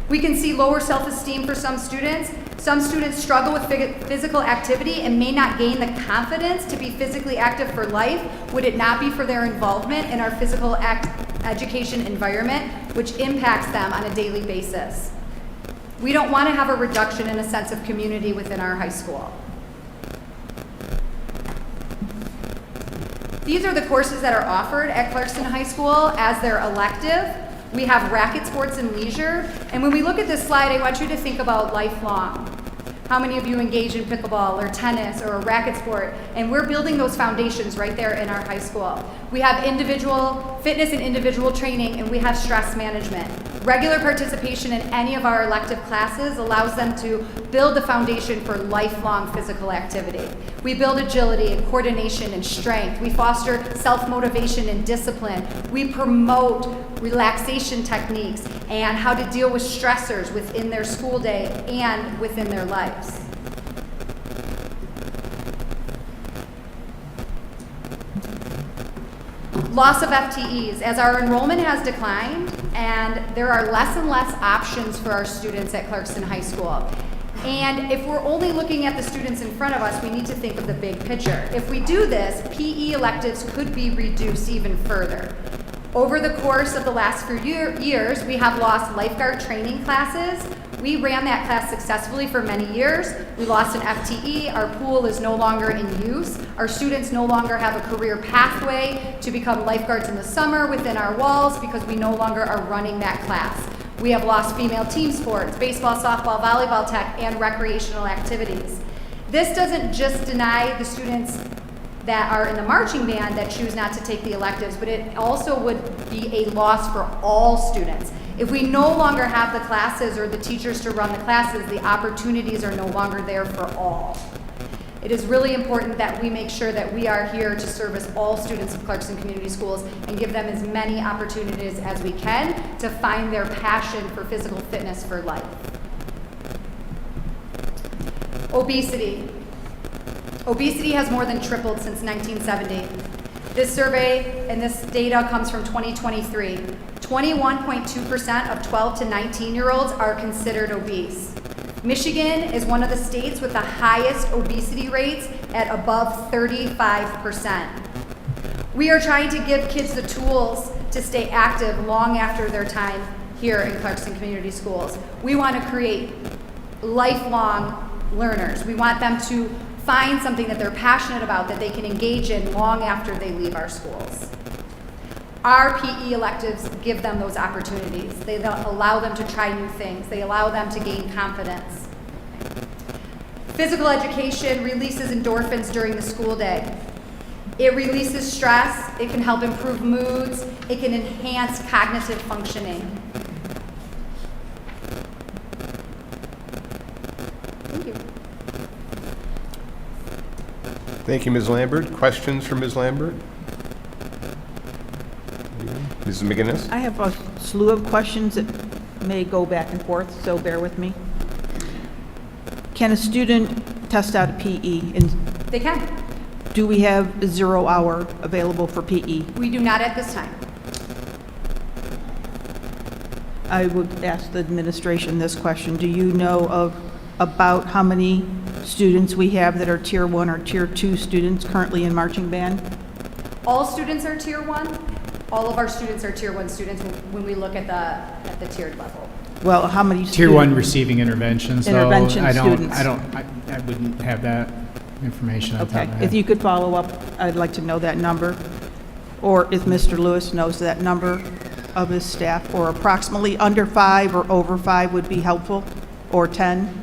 [SPEAKER 13] We can see lower self-esteem for some students. Some students struggle with physical activity and may not gain the confidence to be physically active for life would it not be for their involvement in our physical education environment, which impacts them on a daily basis. We don't want to have a reduction in a sense of community within our high school. These are the courses that are offered at Clarkston High School as their elective. We have racket sports and leisure. And when we look at this slide, I want you to think about lifelong. How many of you engage in pickleball or tennis or a racket sport? And we're building those foundations right there in our high school. We have individual fitness and individual training, and we have stress management. Regular participation in any of our elective classes allows them to build the foundation for lifelong physical activity. We build agility and coordination and strength. We foster self-motivation and discipline. We promote relaxation techniques and how to deal with stressors within their school day and within their lives. Loss of FTEs. As our enrollment has declined and there are less and less options for our students at Clarkston High School. And if we're only looking at the students in front of us, we need to think of the big picture. If we do this, PE electives could be reduced even further. Over the course of the last few years, we have lost lifeguard training classes. We ran that class successfully for many years. We lost an FTE. Our pool is no longer in use. Our students no longer have a career pathway to become lifeguards in the summer within our walls because we no longer are running that class. We have lost female team sports, baseball, softball, volleyball tech, and recreational activities. This doesn't just deny the students that are in the marching band that choose not to take the electives, but it also would be a loss for all students. If we no longer have the classes or the teachers to run the classes, the opportunities are no longer there for all. It is really important that we make sure that we are here to service all students of Clarkston Community Schools and give them as many opportunities as we can to find their passion for physical fitness for life. Obesity. Obesity has more than tripled since 1970. This survey and this data comes from 2023. 21.2% of 12 to 19-year-olds are considered obese. Michigan is one of the states with the highest obesity rates at above 35%. We are trying to give kids the tools to stay active long after their time here in Clarkston Community Schools. We want to create lifelong learners. We want them to find something that they're passionate about that they can engage in long after they leave our schools. Our PE electives give them those opportunities. They allow them to try new things. They allow them to gain confidence. Physical education releases endorphins during the school day. It releases stress. It can help improve moods. It can enhance cognitive functioning. Thank you.
[SPEAKER 1] Thank you, Ms. Lambert. Questions for Ms. Lambert? Mrs. McGinnis?
[SPEAKER 5] I have a slew of questions that may go back and forth, so bear with me. Can a student test out a PE? And
[SPEAKER 13] They can.
[SPEAKER 5] do we have a 0 hour available for PE?
[SPEAKER 13] We do not at this time.
[SPEAKER 5] I would ask the administration this question. Do you know of about how many students we have that are Tier 1 or Tier 2 students currently in marching band?
[SPEAKER 13] All students are Tier 1. All of our students are Tier 1 students when we look at the tiered level.
[SPEAKER 5] Well, how many students?
[SPEAKER 6] Tier 1 receiving interventions, though.
[SPEAKER 5] Intervention
[SPEAKER 6] I
[SPEAKER 5] students.
[SPEAKER 6] I wouldn't have that information on top
[SPEAKER 5] Okay,
[SPEAKER 6] of my head.
[SPEAKER 5] if you could follow up, I'd like to know that number. Or if Mr. Lewis knows that number of his staff, or approximately under 5 or over 5 would be helpful, or 10.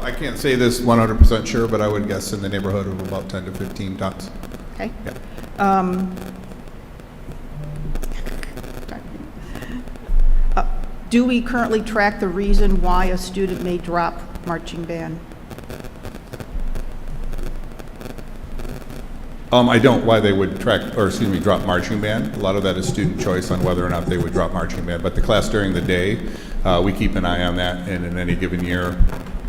[SPEAKER 10] I can't say this 100% sure, but I would guess in the neighborhood of about 10 to 15 tops.
[SPEAKER 5] Okay.
[SPEAKER 10] Yeah.
[SPEAKER 5] Do we currently track the reason why a student may drop marching band?
[SPEAKER 10] I don't, why they would drop marching band. A lot of that is student choice on whether or not they would drop marching band. But the class during the day, we keep an eye on that, and in any given year,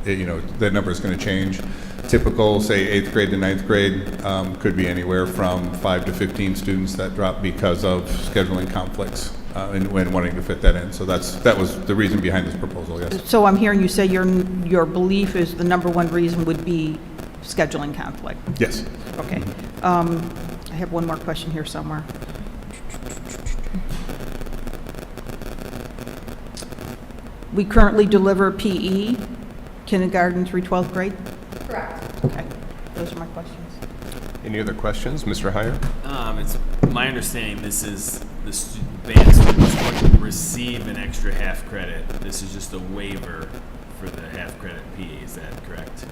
[SPEAKER 10] that number is going to change. Typical, say, 8th grade to 9th grade, could be anywhere from 5 to 15 students that drop because of scheduling conflicts and when wanting to fit that in. So that was the reason behind this proposal, yes.
[SPEAKER 5] So I'm hearing you say your belief is the number one reason would be scheduling conflict.
[SPEAKER 10] Yes.
[SPEAKER 5] Okay. I have one more question here somewhere. We currently deliver PE, kindergarten through 12th grade?
[SPEAKER 13] Correct.
[SPEAKER 5] Okay, those are my questions.
[SPEAKER 1] Any other questions? Mr. Heyer?
[SPEAKER 8] It's my understanding this is the band students would receive an extra half credit. This is just a waiver for the half credit PE. Is that correct?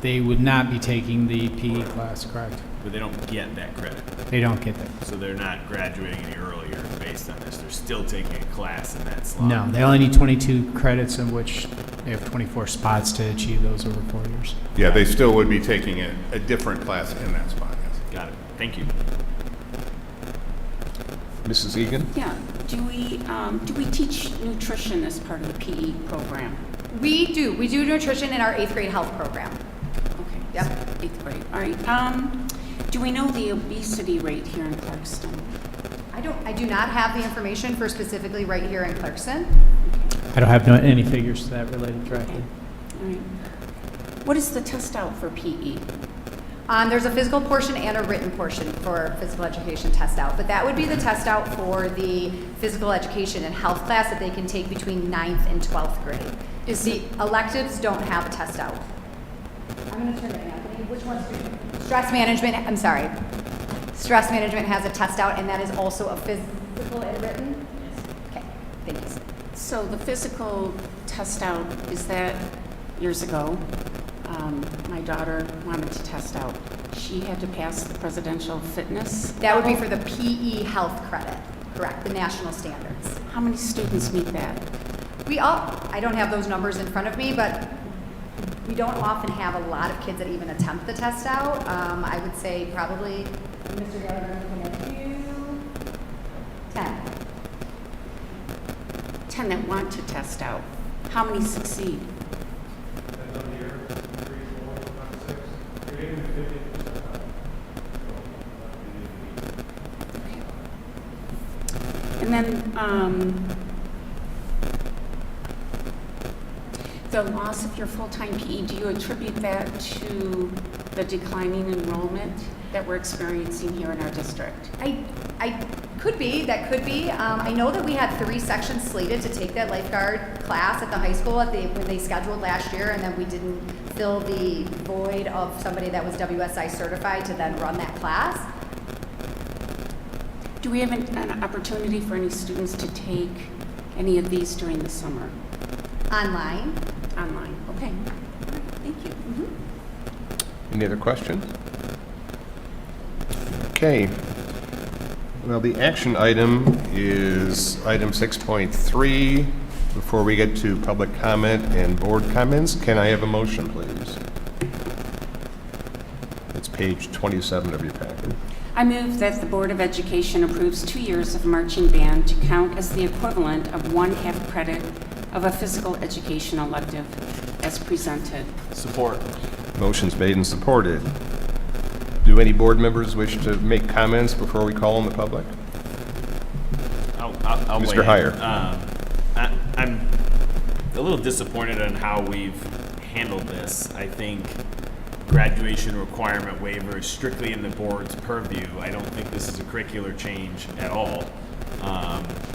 [SPEAKER 6] They would not be taking the PE class, correct?
[SPEAKER 8] But they don't get that credit.
[SPEAKER 6] They don't get that.
[SPEAKER 8] So they're not graduating any earlier based on this. They're still taking a class in that slot.
[SPEAKER 6] No, they only need 22 credits, in which they have 24 spots to achieve those over 4 years.
[SPEAKER 10] Yeah, they still would be taking a different class in that spot, yes.
[SPEAKER 8] Got it. Thank you.
[SPEAKER 1] Mrs. Egan?
[SPEAKER 4] Yeah, do we teach nutrition as part of the PE program?
[SPEAKER 13] We do nutrition in our 8th grade health program.
[SPEAKER 4] Okay.
[SPEAKER 13] Yep.
[SPEAKER 4] 8th grade, all right. Do we know the obesity rate here in Clarkston?
[SPEAKER 13] I do not have the information for specifically right here in Clarkston.
[SPEAKER 6] I don't have any figures to that related directly.
[SPEAKER 4] All right. What is the test out for PE?
[SPEAKER 13] There's a physical portion and a written portion for physical education test out, but that would be the test out for the physical education and health class that they can take between 9th and 12th grade. The electives don't have a test out. I'm going to turn to Anthony. Which one's stress management? I'm sorry. Stress management has a test out, and that is also a physical and written? Yes. Okay, thank you.
[SPEAKER 4] So the physical test out, is that years ago? My daughter wanted to test out. She had to pass the presidential fitness.
[SPEAKER 13] That would be for the PE health credit, correct, the national standards.
[SPEAKER 4] How many students meet that?
[SPEAKER 13] I don't have those numbers in front of me, but we don't often have a lot of kids that even attempt the test out. I would say probably, Mr. Gallagher, I'm looking at you, 10.
[SPEAKER 4] 10 that want to test out. How many succeed? And then the loss of your full-time PE, do you attribute that to the declining enrollment that we're experiencing here in our district?
[SPEAKER 13] I could be, that could be. I know that we had 3 sections slated to take that lifeguard class at the high school when they scheduled last year, and then we didn't fill the void of somebody that was WSI certified to then run that class.
[SPEAKER 4] Do we have an opportunity for any students to take any of these during the summer?
[SPEAKER 13] Online.
[SPEAKER 4] Online, okay. Thank you. Mm-hmm.
[SPEAKER 1] Any other questions? Okay. Well, the action item is item 6.3. Before we get to public comment and board comments, can I have a motion, please? It's page 27 of your packet.
[SPEAKER 4] I move that the Board of Education approves 2 years of marching band to count as the equivalent of 1 half credit of a physical education elective as presented.
[SPEAKER 8] Support.
[SPEAKER 1] Motion's made and supported. Do any board members wish to make comments before we call on the public?
[SPEAKER 8] I'll
[SPEAKER 1] Mr.
[SPEAKER 8] weigh in.
[SPEAKER 1] Heyer.
[SPEAKER 8] I'm a little disappointed in how we've handled this. I think graduation requirement waiver is strictly in the board's purview. I don't think this is a curricular change at all.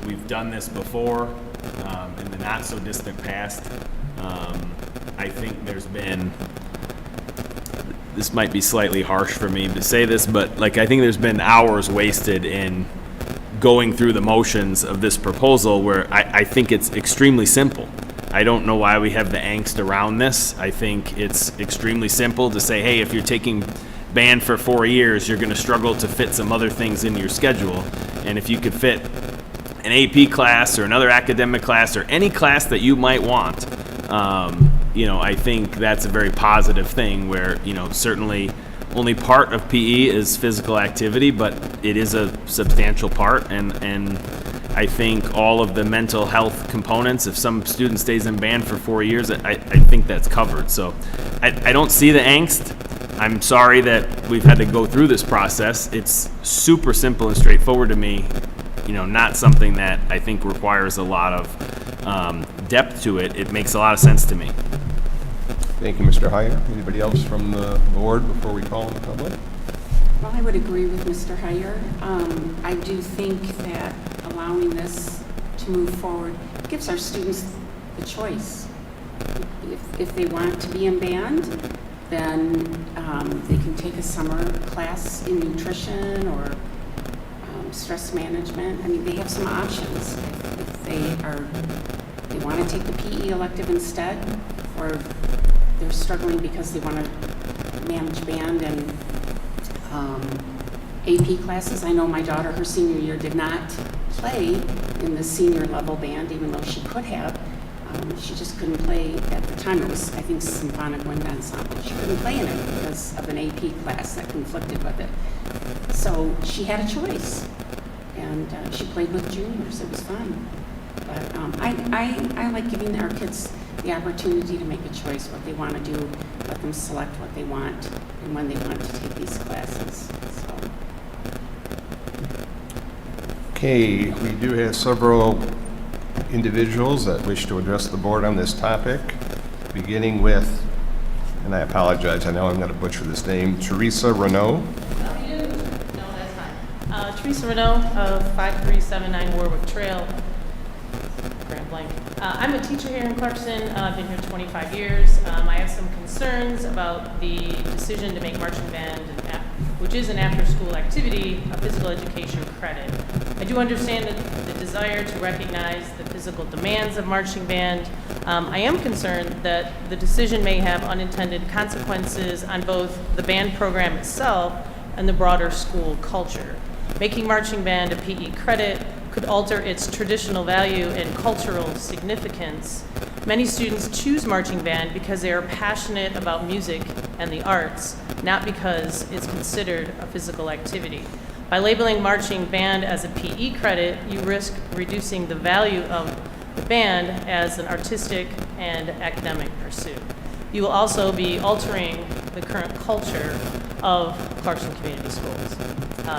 [SPEAKER 8] We've done this before in the not so distant past. I think there's been, this might be slightly harsh for me to say this, but I think there's been hours wasted in going through the motions of this proposal where I think it's extremely simple. I don't know why we have the angst around this. I think it's extremely simple to say, hey, if you're taking band for 4 years, you're going to struggle to fit some other things in your schedule. And if you could fit an AP class or another academic class or any class that you might want, I think that's a very positive thing where, certainly only part of PE is physical activity, but it is a substantial part. And I think all of the mental health components, if some student stays in band for 4 years, I think that's covered. So I don't see the angst. I'm sorry that we've had to go through this process. It's super simple and straightforward to me, not something that I think requires a lot of depth to it. It makes a lot of sense to me.
[SPEAKER 1] Thank you, Mr. Heyer. Anybody else from the board before we call on the public?
[SPEAKER 4] Well, I would agree with Mr. Heyer. I do think that allowing this to move forward gives our students the choice. If they want to be in band, then they can take a summer class in nutrition or stress management. I mean, they have some options if they want to take the PE elective instead, or they're struggling because they want to manage band and AP classes. I know my daughter, her senior year, did not play in the senior level band, even though she could have. She just couldn't play at the time. It was, I think, symphonic wind ensemble. She couldn't play in it because of an AP class that conflicted with it. So she had a choice, and she played with juniors. It was fun. But I like giving our kids the opportunity to make a choice what they want to do, let them select what they want and when they want to take these classes. So.
[SPEAKER 1] Okay, we do have several individuals that wish to address the board on this topic, beginning with, and I apologize, I know I'm going to butcher this name, Teresa Renault.
[SPEAKER 14] No, that's fine. Teresa Renault of 5379 Warwick Trail, Grand Blanc. I'm a teacher here in Clarkston. I've been here 25 years. I have some concerns about the decision to make marching band, which is an after-school activity, a physical education credit. I do understand the desire to recognize the physical demands of marching band. I am concerned that the decision may have unintended consequences on both the band program itself and the broader school culture. Making marching band a PE credit could alter its traditional value and cultural significance. Many students choose marching band because they are passionate about music and the arts, not because it's considered a physical activity. By labeling marching band as a PE credit, you risk reducing the value of the band as an artistic and academic pursuit. You will also be altering the current culture of Clarkston Community Schools.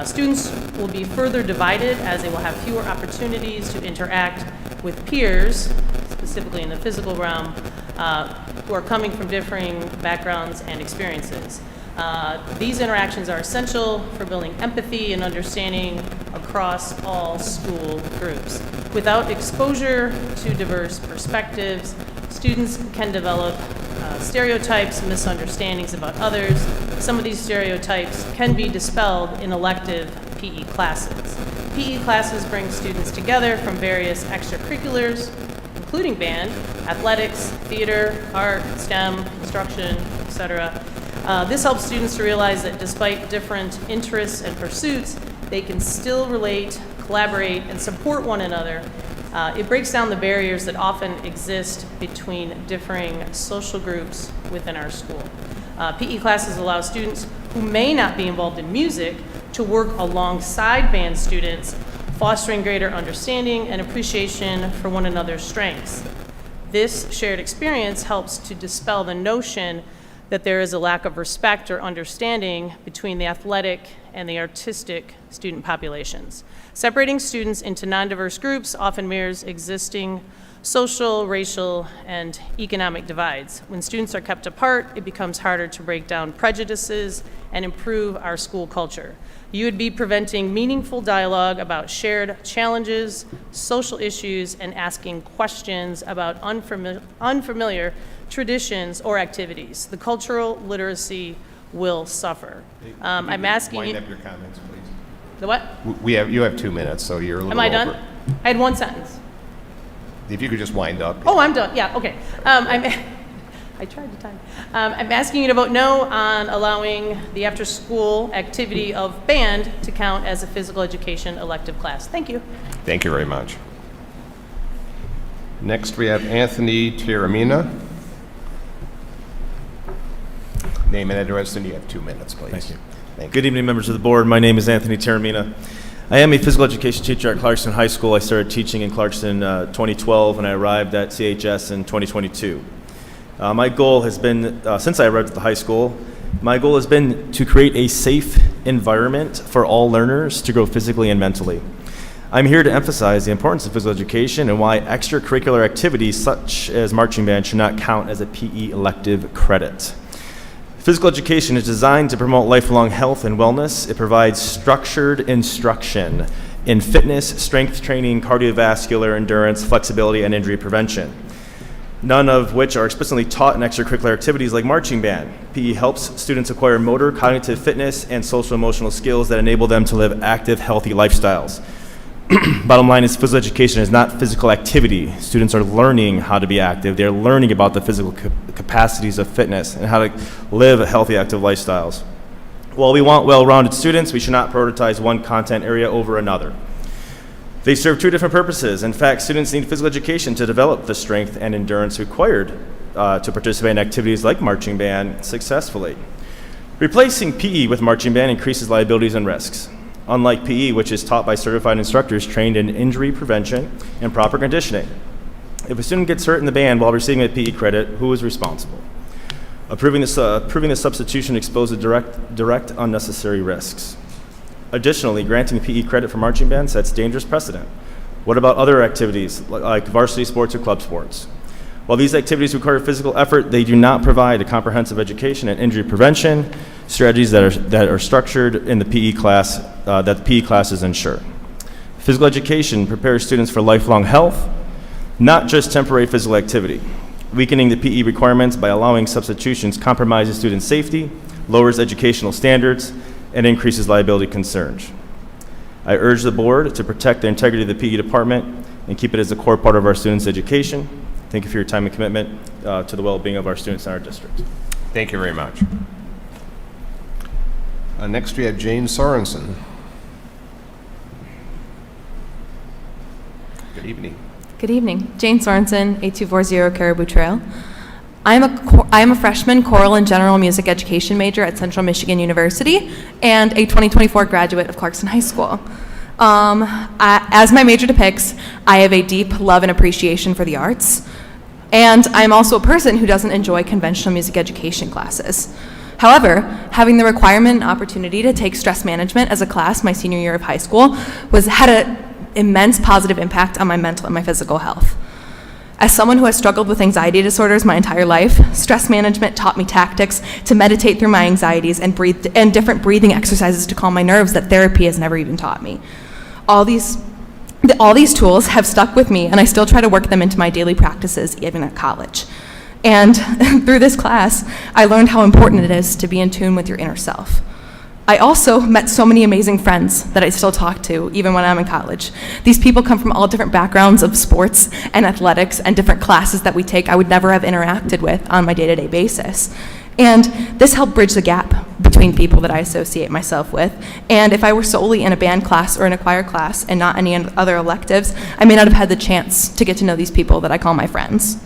[SPEAKER 14] Students will be further divided as they will have fewer opportunities to interact with peers, specifically in the physical realm, who are coming from differing backgrounds and experiences. These interactions are essential for building empathy and understanding across all school groups. Without exposure to diverse perspectives, students can develop stereotypes and misunderstandings about others. Some of these stereotypes can be dispelled in elective PE classes. PE classes bring students together from various extracurriculars, including band, athletics, theater, art, STEM, construction, etc. This helps students to realize that despite different interests and pursuits, they can still relate, collaborate, and support one another. It breaks down the barriers that often exist between differing social groups within our school. PE classes allow students who may not be involved in music to work alongside band students, fostering greater understanding and appreciation for one another's strengths. This shared experience helps to dispel the notion that there is a lack of respect or understanding between the athletic and the artistic student populations. Separating students into non-diverse groups often mirrors existing social, racial, and economic divides. When students are kept apart, it becomes harder to break down prejudices and improve our school culture. You would be preventing meaningful dialogue about shared challenges, social issues, and asking questions about unfamiliar traditions or activities. The cultural literacy will suffer. I'm asking
[SPEAKER 1] wind
[SPEAKER 14] you.
[SPEAKER 1] up your comments, please.
[SPEAKER 14] The what?
[SPEAKER 1] You have 2 minutes, so you're a little
[SPEAKER 14] Am I done?
[SPEAKER 1] over.
[SPEAKER 14] I had one sentence.
[SPEAKER 1] If you could just wind up.
[SPEAKER 14] Oh, I'm done. Yeah, okay. I tried to time. I'm asking you to vote no on allowing the after-school activity of band to count as a physical education elective class. Thank you.
[SPEAKER 1] Thank you very much. Next, we have Anthony Tiramina. Name and address, and you have 2 minutes, please.
[SPEAKER 15] Thank you.
[SPEAKER 1] Thank you.
[SPEAKER 15] Good evening, members of the board. My name is Anthony Tiramina. I am a physical education teacher at Clarkston High School. I started teaching in Clarkston 2012, and I arrived at CHS in 2022. My goal has been, since I arrived at the high school, my goal has been to create a safe environment for all learners to grow physically and mentally. I'm here to emphasize the importance of physical education and why extracurricular activities such as marching band should not count as a PE elective credit. Physical education is designed to promote lifelong health and wellness. It provides structured instruction in fitness, strength training, cardiovascular endurance, flexibility, and injury prevention. none of which are explicitly taught in extracurricular activities like marching band. PE helps students acquire motor, cognitive fitness, and social emotional skills that enable them to live active, healthy lifestyles. Bottom line is physical education is not physical activity. Students are learning how to be active. They're learning about the physical capacities of fitness and how to live healthy, active lifestyles. While we want well-rounded students, we should not prioritize one content area over another. They serve two different purposes. In fact, students need physical education to develop the strength and endurance required to participate in activities like marching band successfully. Replacing PE with marching band increases liabilities and risks. Unlike PE, which is taught by certified instructors trained in injury prevention and proper conditioning. If a student gets hurt in the band while receiving a PE credit, who is responsible? Approving the substitution exposes direct unnecessary risks. Additionally, granting PE credit for marching band sets dangerous precedent. What about other activities like varsity sports or club sports? While these activities require physical effort, they do not provide a comprehensive education in injury prevention strategies that are structured in the PE class that the PE classes ensure. Physical education prepares students for lifelong health, not just temporary physical activity. Weakening the PE requirements by allowing substitutions compromises student safety, lowers educational standards, and increases liability concerns. I urge the board to protect the integrity of the PE department and keep it as a core part of our students' education. Thank you for your time and commitment to the well-being of our students in our district.
[SPEAKER 1] Thank you very much. Next, we have Jane Sorensen. Good evening.
[SPEAKER 16] Good evening. Jane Sorensen, 8240 Caribou Trail. I am a freshman choral and general music education major at Central Michigan University and a 2024 graduate of Clarkston High School. As my major depicts, I have a deep love and appreciation for the arts, and I'm also a person who doesn't enjoy conventional music education classes. However, having the requirement and opportunity to take stress management as a class my senior year of high school had an immense positive impact on my mental and my physical health. As someone who has struggled with anxiety disorders my entire life, stress management taught me tactics to meditate through my anxieties and different breathing exercises to calm my nerves that therapy has never even taught me. All these tools have stuck with me, and I still try to work them into my daily practices, even at college. And through this class, I learned how important it is to be in tune with your inner self. I also met so many amazing friends that I still talk to, even when I'm in college. These people come from all different backgrounds of sports and athletics and different classes that we take I would never have interacted with on my day-to-day basis. And this helped bridge the gap between people that I associate myself with. And if I were solely in a band class or in a choir class and not any other electives, I may not have had the chance to get to know these people that I call my friends.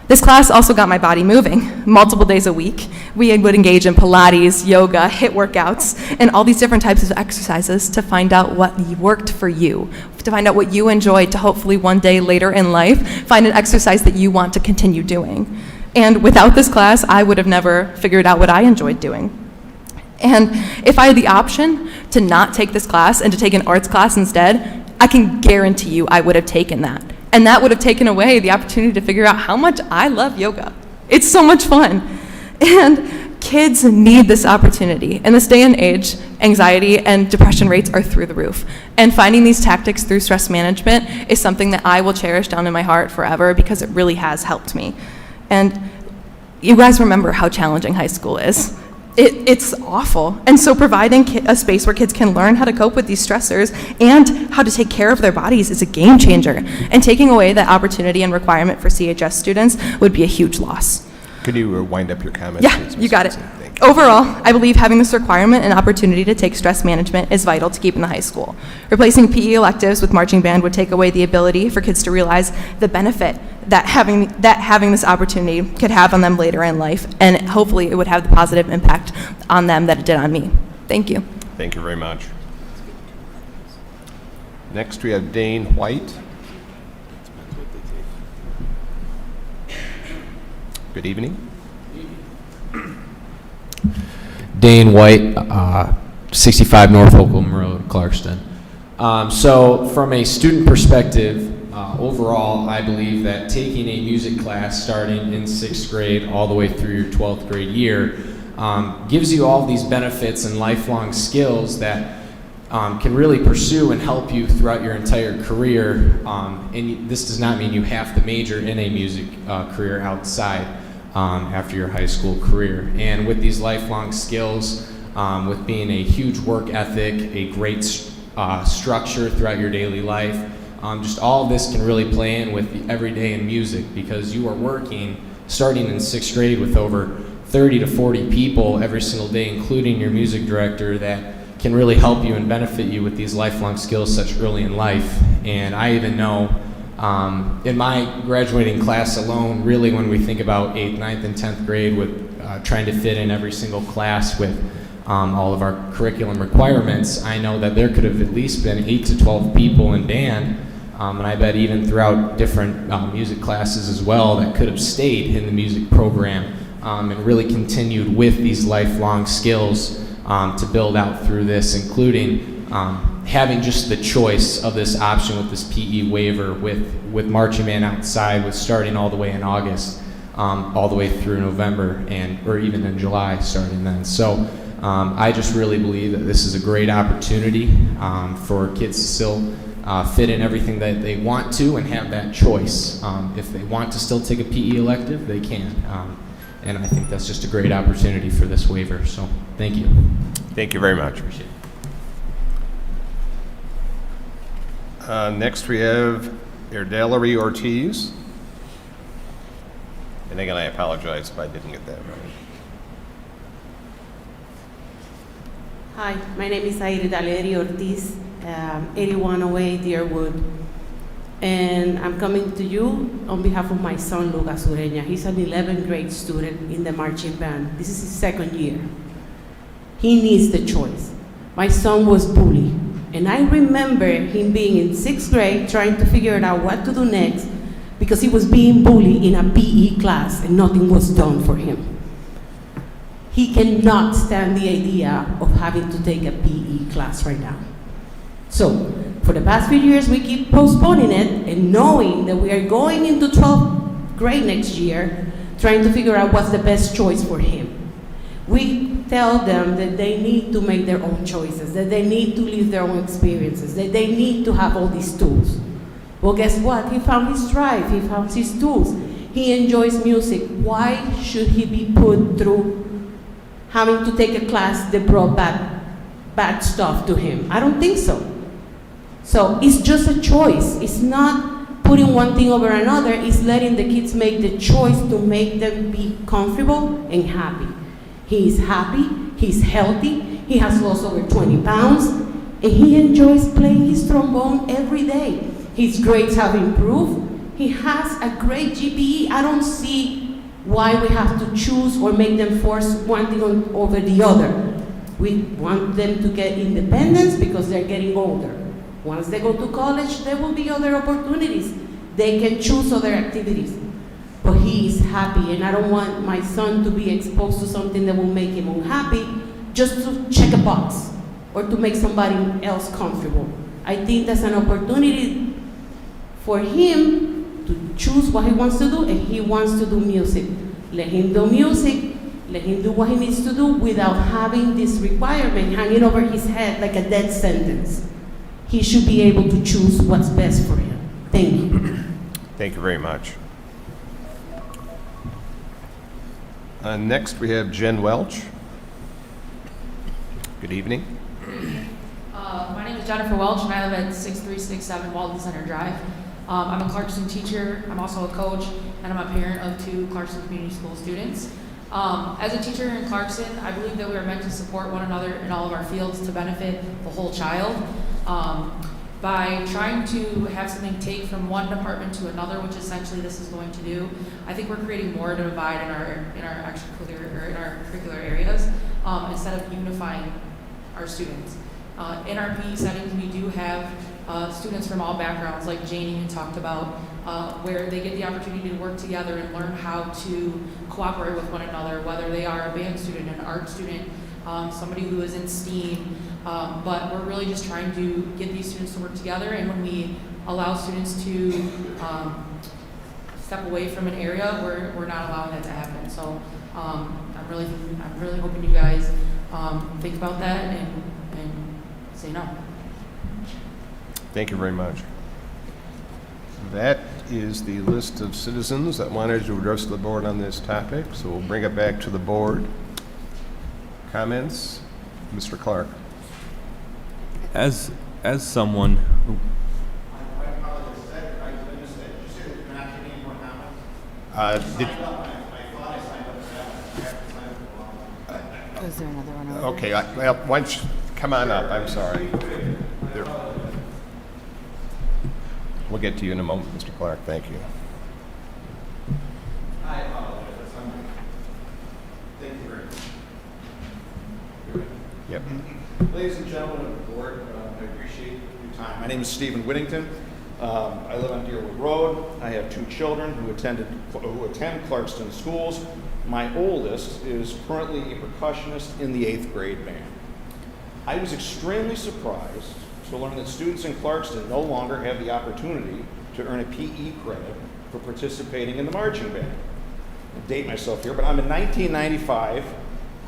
[SPEAKER 16] This class also got my body moving multiple days a week. We would engage in Pilates, yoga, HIIT workouts, and all these different types of exercises to find out what worked for you, to find out what you enjoyed, to hopefully one day later in life find an exercise that you want to continue doing. And without this class, I would have never figured out what I enjoyed doing. And if I had the option to not take this class and to take an arts class instead, I can guarantee you I would have taken that. And that would have taken away the opportunity to figure out how much I love yoga. It's so much fun. And kids need this opportunity. In this day and age, anxiety and depression rates are through the roof. And finding these tactics through stress management is something that I will cherish down in my heart forever because it really has helped me. And you guys remember how challenging high school is. It's awful. And so providing a space where kids can learn how to cope with these stressors and how to take care of their bodies is a game changer. And taking away that opportunity and requirement for CHS students would be a huge loss.
[SPEAKER 1] Could you wind up your comments?
[SPEAKER 16] Yeah,
[SPEAKER 1] please,
[SPEAKER 16] you got it.
[SPEAKER 1] Thank you.
[SPEAKER 16] Overall, I believe having this requirement and opportunity to take stress management is vital to keep in the high school. Replacing PE electives with marching band would take away the ability for kids to realize the benefit that having this opportunity could have on them later in life, and hopefully it would have the positive impact on them that it did on me. Thank you.
[SPEAKER 1] Thank you very much. Next, we have Dane White. Good evening.
[SPEAKER 17] Dane White, 65 North Holcomb Road, Clarkston. So from a student perspective, overall, I believe that taking a music class starting in 6th grade all the way through your 12th grade year gives you all these benefits and lifelong skills that can really pursue and help you throughout your entire career. This does not mean you have to major in a music career outside after your high school career. And with these lifelong skills, with being a huge work ethic, a great structure throughout your daily life, just all of this can really play in with the everyday in music, because you are working starting in 6th grade with over 30 to 40 people every single day, including your music director, that can really help you and benefit you with these lifelong skills such early in life. And I even know in my graduating class alone, really when we think about 8th, 9th, and 10th grade with trying to fit in every single class with all of our curriculum requirements, I know that there could have at least been 8 to 12 people in band, and I bet even throughout different music classes as well, that could have stayed in the music program and really continued with these lifelong skills to build out through this, including having just the choice of this option with this PE waiver, with marching band outside, with starting all the way in August, all the way through November, or even in July starting then. So I just really believe that this is a great opportunity for kids to still fit in everything that they want to and have that choice. If they want to still take a PE elective, they can. And I think that's just a great opportunity for this waiver. So thank you.
[SPEAKER 1] Thank you very much.
[SPEAKER 17] Appreciate it.
[SPEAKER 1] Next, we have Erdelery Ortiz. And again, I apologize if I didn't get that right.
[SPEAKER 18] Hi, my name is Erdelery Ortiz, 8108 Deerwood. And I'm coming to you on behalf of my son, Lucas Ureña. He's an 11th grade student in the marching band. This is his 2nd year. He needs the choice. My son was bullied, and I remember him being in 6th grade trying to figure out what to do next because he was being bullied in a PE class and nothing was done for him. He cannot stand the idea of having to take a PE class right now. So, for the past few years, we keep postponing it and knowing that we are going into 12th grade next year, trying to figure out what's the best choice for him. We tell them that they need to make their own choices, that they need to live their own experiences, that they need to have all these tools. Well, guess what? He found his drive, he found his tools. He enjoys music. Why should he be put through having to take a class that brought bad stuff to him? I don't think so. So it's just a choice. It's not putting one thing over another. It's letting the kids make the choice to make them be comfortable and happy. He is happy, he's healthy, he has lost over 20 pounds, and he enjoys playing his trombone every day. His grades have improved. He has a great GPE. I don't see why we have to choose or make them force one thing over the other. We want them to get independence because they're getting older. Once they go to college, there will be other opportunities. They can choose other activities. But he is happy, and I don't want my son to be exposed to something that will make him unhappy just to check a box or to make somebody else comfortable. I think that's an opportunity for him to choose what he wants to do, and he wants to do music. Let him do music, let him do what he needs to do without having this requirement hanging over his head like a death sentence. He should be able to choose what's best for him. Thank you.
[SPEAKER 1] Thank you very much. Next, we have Jen Welch. Good evening.
[SPEAKER 19] My name is Jennifer Welch, and I live at 6367 Walden Center Drive. I'm a Clarkston teacher, I'm also a coach, and I'm a parent of 2 Clarkston Community School students. As a teacher in Clarkston, I believe that we are meant to support one another in all of our fields to benefit the whole child. By trying to have something take from one department to another, which essentially this is going to do, I think we're creating more of a divide in our extracurricular or in our curricular areas instead of unifying our students. In our PE settings, we do have students from all backgrounds, like Janie had talked about, where they get the opportunity to work together and learn how to cooperate with one another, whether they are a band student, an art student, somebody who is in STEAM, but we're really just trying to get these students to work together, and when we allow students to step away from an area, we're not allowing that to happen. So I'm really hoping you guys think about that and say no.
[SPEAKER 1] Thank you very much. That is the list of citizens that wanted to address the board on this topic, so we'll bring it back to the board. Comments? Mr. Clark.
[SPEAKER 20] As someone who
[SPEAKER 1] Did,
[SPEAKER 2] Is there another one over
[SPEAKER 1] okay, well, why don't you come on up? I'm sorry. There. We'll get to you in a moment, Mr. Clark. Thank you.
[SPEAKER 21] I apologize. Thank you very much.
[SPEAKER 1] Yep.
[SPEAKER 21] Ladies and gentlemen of the board, I appreciate your time. My name is Stephen Whittington. I live on Deerwood Road. I have 2 children who attend Clarkston schools. My oldest is currently a percussionist in the 8th grade band. I was extremely surprised to learn that students in Clarkston no longer have the opportunity to earn a PE credit for participating in the marching band. I'll date myself here, but I'm a 1995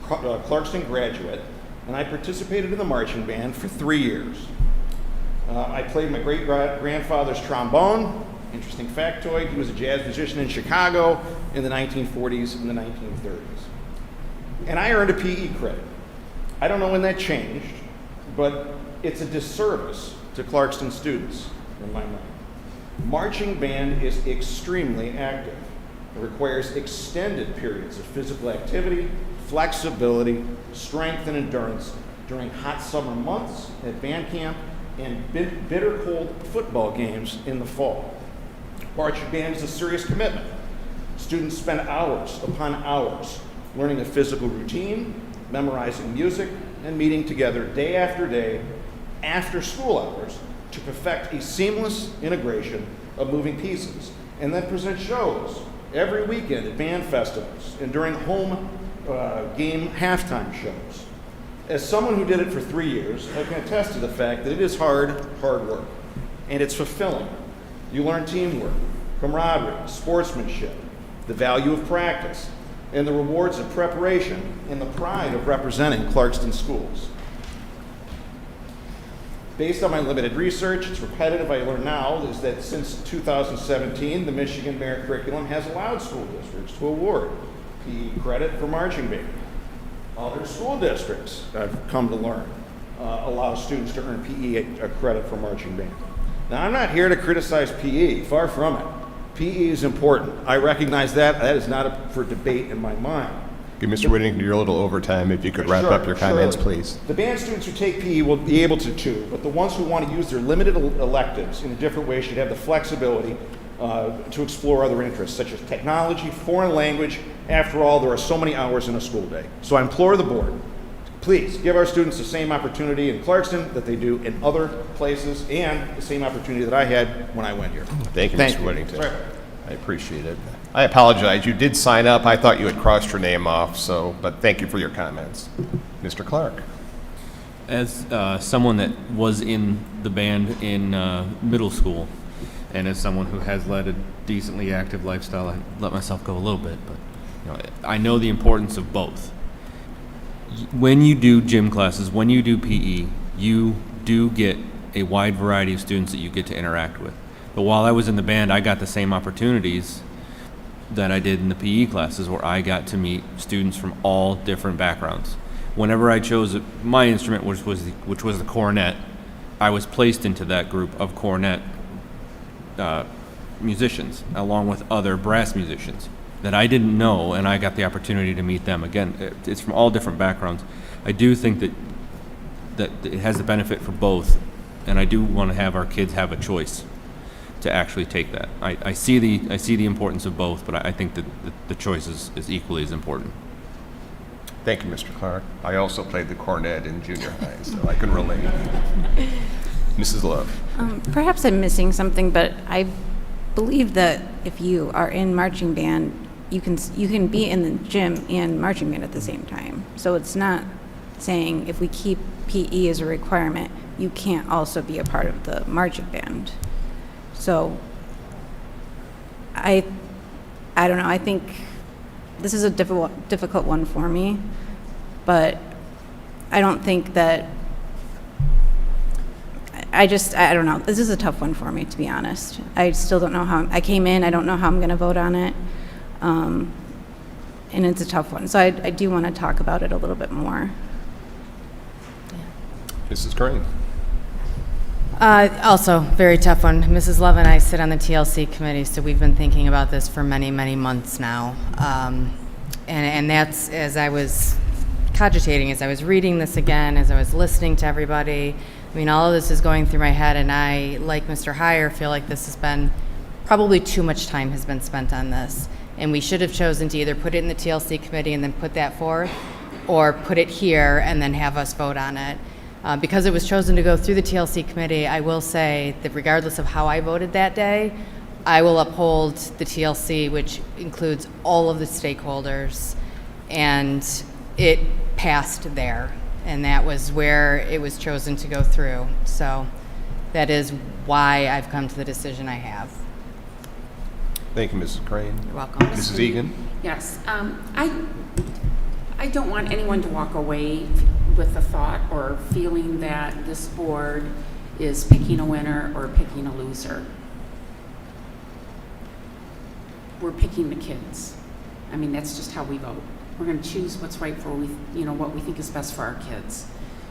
[SPEAKER 21] Clarkston graduate, and I participated in the marching band for 3 years. I played my great-grandfather's trombone. Interesting factoid, he was a jazz musician in Chicago in the 1940s and the 1930s. And I earned a PE credit. I don't know when that changed, but it's a disservice to Clarkston students, in my mind. Marching band is extremely active. It requires extended periods of physical activity, flexibility, strength, and endurance during hot summer months at band camp and bitter cold football games in the fall. Marching band is a serious commitment. Students spend hours upon hours learning a physical routine, memorizing music, and meeting together day after day after school hours to perfect a seamless integration of moving pieces, and then present shows every weekend at band festivals and during home game halftime shows. As someone who did it for 3 years, I can attest to the fact that it is hard work, and it's fulfilling. You learn teamwork, camaraderie, sportsmanship, the value of practice, and the rewards of preparation and the pride of representing Clarkston schools. Based on my limited research, it's repetitive, I learn now, is that since 2017, the Michigan Merit Curriculum has allowed school districts to award PE credit for marching band. Other school districts, I've come to learn, allow students to earn PE credit for marching band. Now, I'm not here to criticize PE, far from it. PE is important. I recognize that. That is not up for debate in my mind.
[SPEAKER 1] Give Mr. Whittington your little overtime if you could wrap up your comments, please.
[SPEAKER 21] The band students who take PE will be able to too, but the ones who want to use their limited electives in a different way should have the flexibility to explore other interests, such as technology, foreign language. After all, there are so many hours in a school day. So I implore the board, please give our students the same opportunity in Clarkston that they do in other places and the same opportunity that I had when I went here.
[SPEAKER 1] Thank you, Mr. Whittington. Sorry. I appreciate it. I apologize. You did sign up. I thought you had crossed your name off, but thank you for your comments. Mr. Clark.
[SPEAKER 20] As someone that was in the band in middle school, and as someone who has led a decently active lifestyle, I let myself go a little bit, but I know the importance of both. When you do gym classes, when you do PE, you do get a wide variety of students that you get to interact with. But while I was in the band, I got the same opportunities that I did in the PE classes, where I got to meet students from all different backgrounds. Whenever I chose my instrument, which was the cornet, I was placed into that group of cornet musicians, along with other brass musicians that I didn't know, and I got the opportunity to meet them. Again, it's from all different backgrounds. I do think that it has the benefit for both, and I do want to have our kids have a choice to actually take that. I see the importance of both, but I think that the choice is equally as important.
[SPEAKER 1] Thank you, Mr. Clark. I also played the cornet in junior high, so I can relate. Mrs. Love.
[SPEAKER 7] Perhaps I'm missing something, but I believe that if you are in marching band, you can be in the gym and marching band at the same time. So it's not saying if we keep PE as a requirement, you can't also be a part of the marching band. So I don't know. I think this is a difficult one for me, but I don't think that I don't know. This is a tough one for me, to be honest. I still don't know how, I came in, I don't know how I'm going to vote on it. And it's a tough one. So I do want to talk about it a little bit more.
[SPEAKER 1] Mrs. Crane.
[SPEAKER 2] Also, very tough one. Mrs. Love and I sit on the TLC committee, so we've been thinking about this for many, many months now. And that's, as I was cogitating, as I was reading this again, as I was listening to everybody, I mean, all of this is going through my head, and I, like Mr. Heyer, feel like this has been, probably too much time has been spent on this. And we should have chosen to either put it in the TLC committee and then put that forth, or put it here and then have us vote on it. Because it was chosen to go through the TLC committee, I will say that regardless of how I voted that day, I will uphold the TLC, which includes all of the stakeholders, and it passed there, and that was where it was chosen to go through. So that is why I've come to the decision I have.
[SPEAKER 1] Thank you, Mrs. Crane.
[SPEAKER 2] You're welcome.
[SPEAKER 1] Mrs. Egan.
[SPEAKER 4] Yes, I don't want anyone to walk away with the thought or feeling that this board is picking a winner or picking a loser. We're picking the kids. I mean, that's just how we vote. We're going to choose what's right for what we think is best for our kids.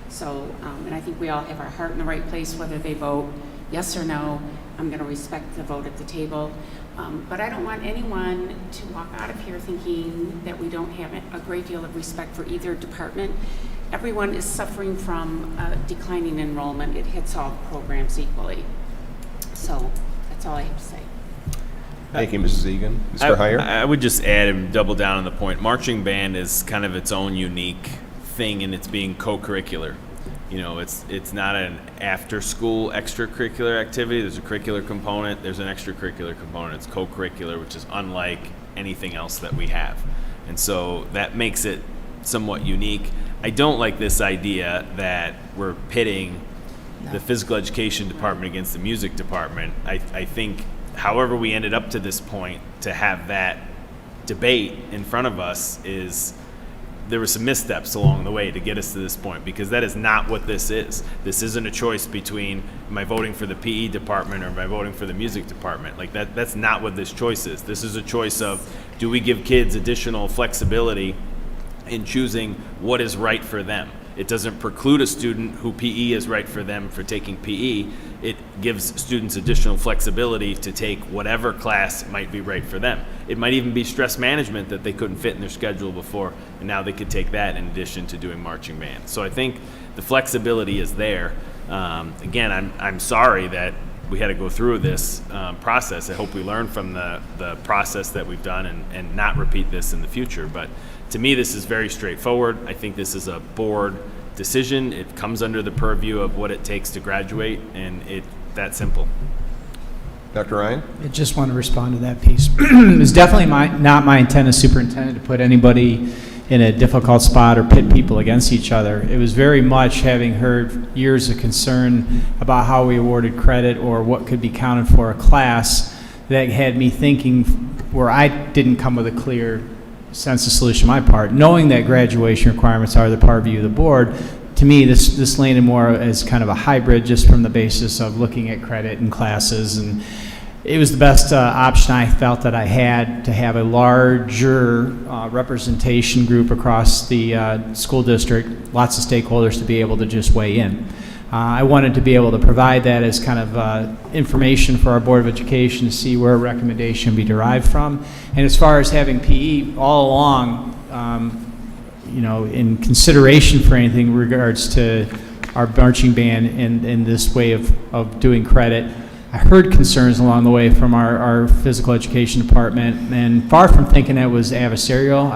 [SPEAKER 4] So, and I think we all have our heart in the right place, whether they vote yes or no. I'm going to respect the vote at the table. But I don't want anyone to walk out of here thinking that we don't have a great deal of respect for either department. Everyone is suffering from declining enrollment. It hits all programs equally. So that's all I have to say.
[SPEAKER 1] Thank you, Mrs. Egan. Mr. Heyer?
[SPEAKER 8] I would just add and double down on the point. Marching band is kind of its own unique thing, and it's being co-curricular. You know, it's not an after-school extracurricular activity. There's a curricular component. There's an extracurricular component. It's co-curricular, which is unlike anything else that we have. And so that makes it somewhat unique. I don't like this idea that we're pitting the physical education department against the music department. I think however we ended up to this point to have that debate in front of us is there were some missteps along the way to get us to this point, because that is not what this is. This isn't a choice between am I voting for the PE department or am I voting for the music department. Like that's not what this choice is. This is a choice of, do we give kids additional flexibility in choosing what is right for them? It doesn't preclude a student who PE is right for them for taking PE. It gives students additional flexibility to take whatever class might be right for them. It might even be stress management that they couldn't fit in their schedule before, and now they could take that in addition to doing marching band. So I think the flexibility is there. Again, I'm sorry that we had to go through this process. I hope we learn from the process that we've done and not repeat this in the future. But to me, this is very straightforward. I think this is a board decision. It comes under the purview of what it takes to graduate, and it's that simple.
[SPEAKER 1] Dr. Ryan?
[SPEAKER 3] I just want to respond to that piece. It's definitely not my intent as superintendent to put anybody in a difficult spot or pit people against each other. It was very much having heard years of concern about how we awarded credit or what could be counted for a class that had me thinking where I didn't come with a clear sense of solution on my part. Knowing that graduation requirements are the purview of the board, to me, this landed more as kind of a hybrid just from the basis of looking at credit and classes, and it was the best option I felt that I had to have a larger representation group across the school district, lots of stakeholders to be able to just weigh in. I wanted to be able to provide that as kind of information for our Board of Education to see where a recommendation be derived from. And as far as having PE all along, in consideration for anything in regards to our marching band and this way of doing credit, I heard concerns along the way from our physical education department, and far from thinking it was adversarial,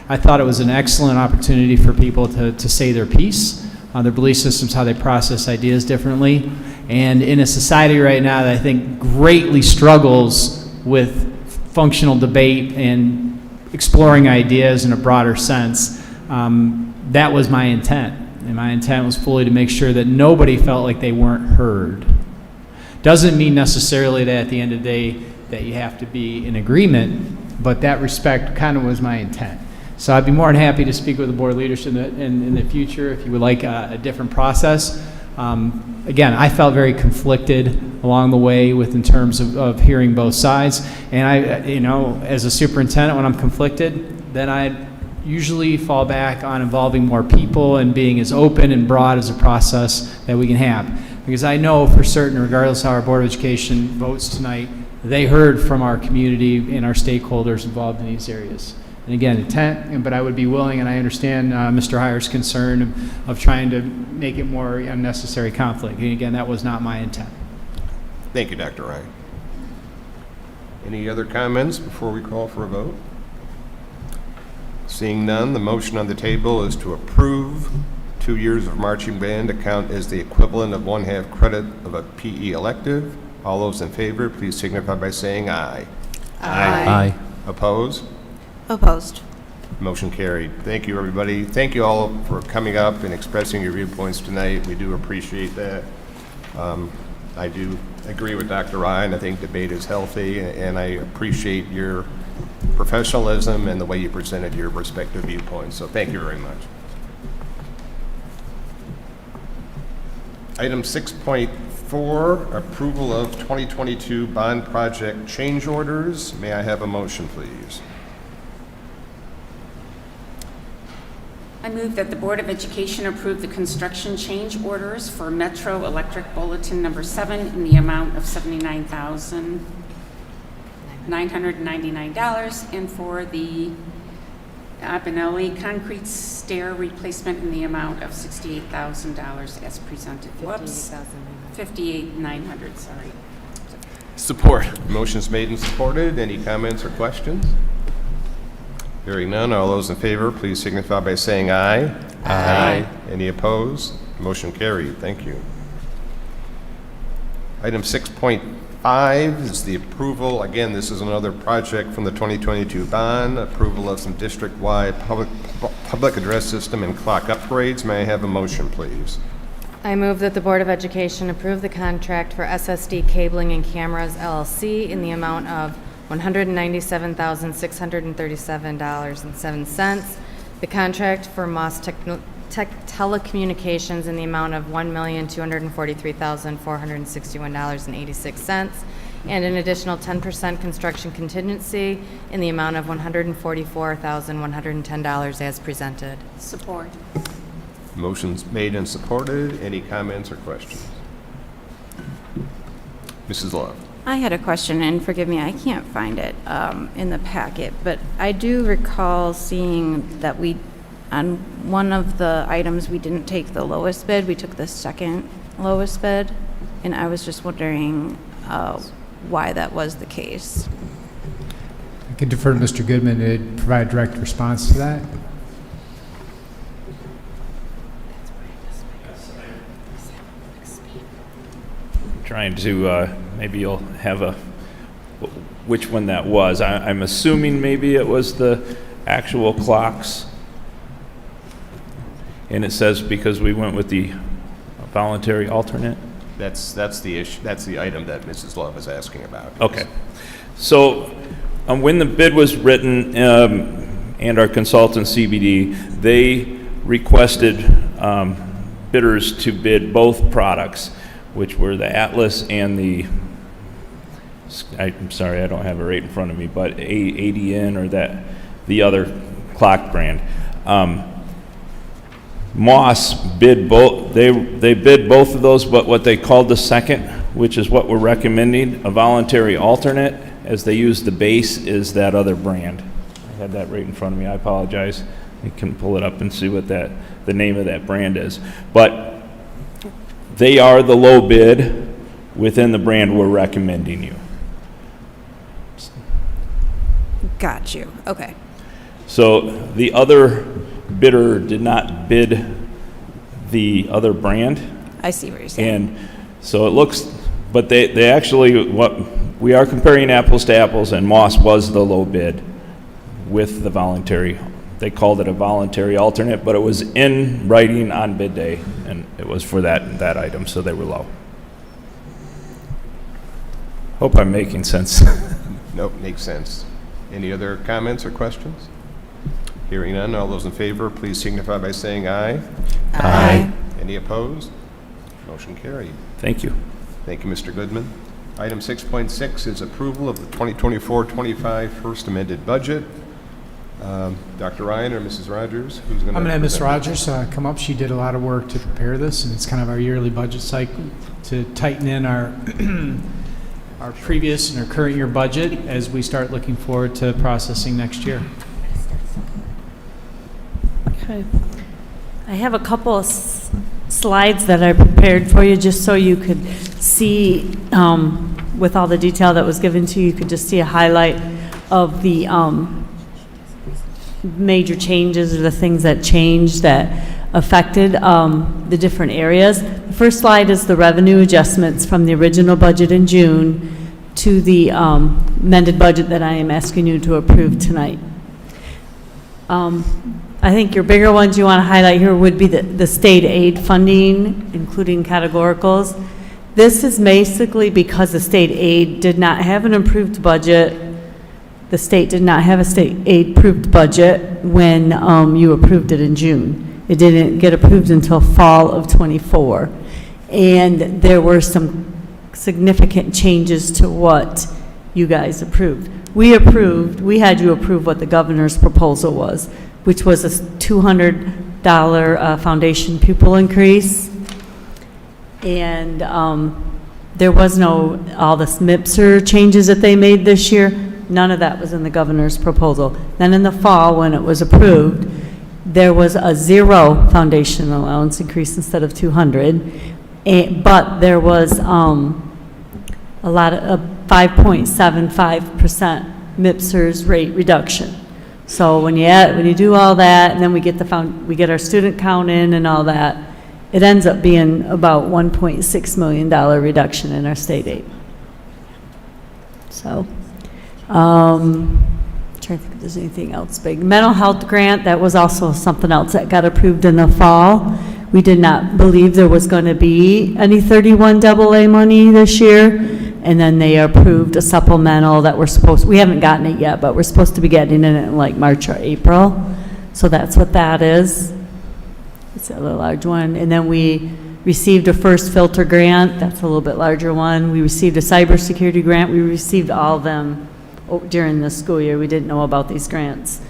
[SPEAKER 3] I thought it was an excellent opportunity for people to say their piece on their belief systems, how they process ideas differently. And in a society right now that I think greatly struggles with functional debate and exploring ideas in a broader sense, that was my intent. And my intent was fully to make sure that nobody felt like they weren't heard. Doesn't mean necessarily that at the end of the day that you have to be in agreement, but that respect kind of was my intent. So I'd be more than happy to speak with the board leadership in the future if you would like a different process. again, I felt very conflicted along the way in terms of hearing both sides. And I, as a superintendent, when I'm conflicted, then I usually fall back on involving more people and being as open and broad as a process that we can have. Because I know for certain, regardless how our Board of Education votes tonight, they heard from our community and our stakeholders involved in these areas. And again, intent, but I would be willing, and I understand Mr. Heyer's concern of trying to make it more unnecessary conflict. And again, that was not my intent.
[SPEAKER 1] Thank you, Dr. Ryan. Any other comments before we call for a vote? Seeing none, the motion on the table is to approve 2 years of marching band to count as the equivalent of 1/2 credit of a PE elective. All those in favor, please signify by saying aye.
[SPEAKER 17] Aye.
[SPEAKER 1] Opposed?
[SPEAKER 2] Opposed.
[SPEAKER 1] Motion carried. Thank you, everybody. Thank you all for coming up and expressing your viewpoints tonight. We do appreciate that. I do agree with Dr. Ryan. I think debate is healthy, and I appreciate your professionalism and the way you presented your respective viewpoints. So thank you very much. Item 6.4, approval of 2022 bond project change orders. May I have a motion, please?
[SPEAKER 4] I move that the Board of Education approve the construction change orders for Metro Electric Bulletin Number 7 in the amount of $79,999 and for the Abinelli concrete stair replacement in the amount of $68,000 as presented. Whoops. $58,900, sorry.
[SPEAKER 8] Support.
[SPEAKER 1] Motion's made and supported. Any comments or questions? Hearing none, all those in favor, please signify by saying aye. Aye. Any opposed? Motion carried. Thank you. Item 6.5 is the approval, again, this is another project from the 2022 bond, approval of some district-wide public address system and clock upgrades. May I have a motion, please?
[SPEAKER 9] I move that the Board of Education approve the contract for SSD Cabling and Cameras LLC in the amount of $197,637.07. The contract for Moss Telecommunications in the amount of $1,243,461.86, and an additional 10% construction contingency in the amount of $144,110 as presented.
[SPEAKER 4] Support.
[SPEAKER 1] Motion's made and supported. Any comments or questions? Mrs. Love.
[SPEAKER 7] I had a question, and forgive me, I can't find it in the packet, but I do recall seeing that on one of the items, we didn't take the lowest bid, we took the second lowest bid, and I was just wondering why that was the case.
[SPEAKER 3] I can defer to Mr. Goodman to provide a direct response to that.
[SPEAKER 22] Trying to, maybe you'll have which one that was. I'm assuming maybe it was the actual clocks. And it says because we went with the voluntary alternate?
[SPEAKER 1] That's the issue. That's the item that Mrs. Love is asking about.
[SPEAKER 22] Okay. So when the bid was written, and our consultant CBD, they requested bidders to bid both products, which were the Atlas and I'm sorry, I don't have it right in front of me, but ADN or the other clock brand. Moss bid both. They bid both of those, but what they called the second, which is what we're recommending, a voluntary alternate, as they use the base, is that other brand. I had that right in front of me. I apologize. You can pull it up and see what the name of that brand is. But they are the low bid within the brand we're recommending you.
[SPEAKER 7] Got you. Okay.
[SPEAKER 22] So the other bidder did not bid the other brand.
[SPEAKER 7] I see what you're saying.
[SPEAKER 22] And so it looks, but they actually, we are comparing apples to apples, and Moss was the low bid with the voluntary. They called it a voluntary alternate, but it was in writing on bid day, and it was for that item, so they were low. Hope I'm making sense.
[SPEAKER 1] Nope, makes sense. Any other comments or questions? Hearing none, all those in favor, please signify by saying aye.
[SPEAKER 7] Aye.
[SPEAKER 1] Any opposed? Motion carried.
[SPEAKER 22] Thank you.
[SPEAKER 1] Thank you, Mr. Goodman. Item 6.6 is approval of the 2024-25 first amended budget. Dr. Ryan or Mrs. Rogers? Who's going to?
[SPEAKER 3] I'm going to have Ms. Rogers come up. She did a lot of work to prepare this, and it's kind of our yearly budget cycle to tighten in our our previous and our current year budget as we start looking forward to processing next year.
[SPEAKER 11] Okay. I have a couple of slides that I prepared for you just so you could see, with all the detail that was given to you, you could just see a highlight of the major changes or the things that changed that affected the different areas. The first slide is the revenue adjustments from the original budget in June to the amended budget that I am asking you to approve tonight. I think your bigger ones you want to highlight here would be the state aid funding, including categoricals. This is basically because the state aid did not have an approved budget. The state did not have a state aid approved budget when you approved it in June. It didn't get approved until fall of '24. And there were some significant changes to what you guys approved. We had you approve what the governor's proposal was, which was a $200 foundation pupil increase. And there was no, all this MIPSR changes that they made this year, none of that was in the governor's proposal. Then in the fall, when it was approved, there was a 0 foundation allowance increase instead of 200, but there was a lot of 5.75% MIPSR's rate reduction. So when you do all that, and then we get our student count in and all that, it ends up being about $1.6 million reduction in our state aid. So, trying to think if there's anything else big. Mental health grant, that was also something else that got approved in the fall. We did not believe there was going to be any 31 AA money this year, and then they approved a supplemental that we haven't gotten it yet, but we're supposed to be getting it in like March or April. So that's what that is. It's a little large one. And then we received a first filter grant. That's a little bit larger one. We received a cybersecurity grant. We received all of them during the school year. We didn't know about these grants.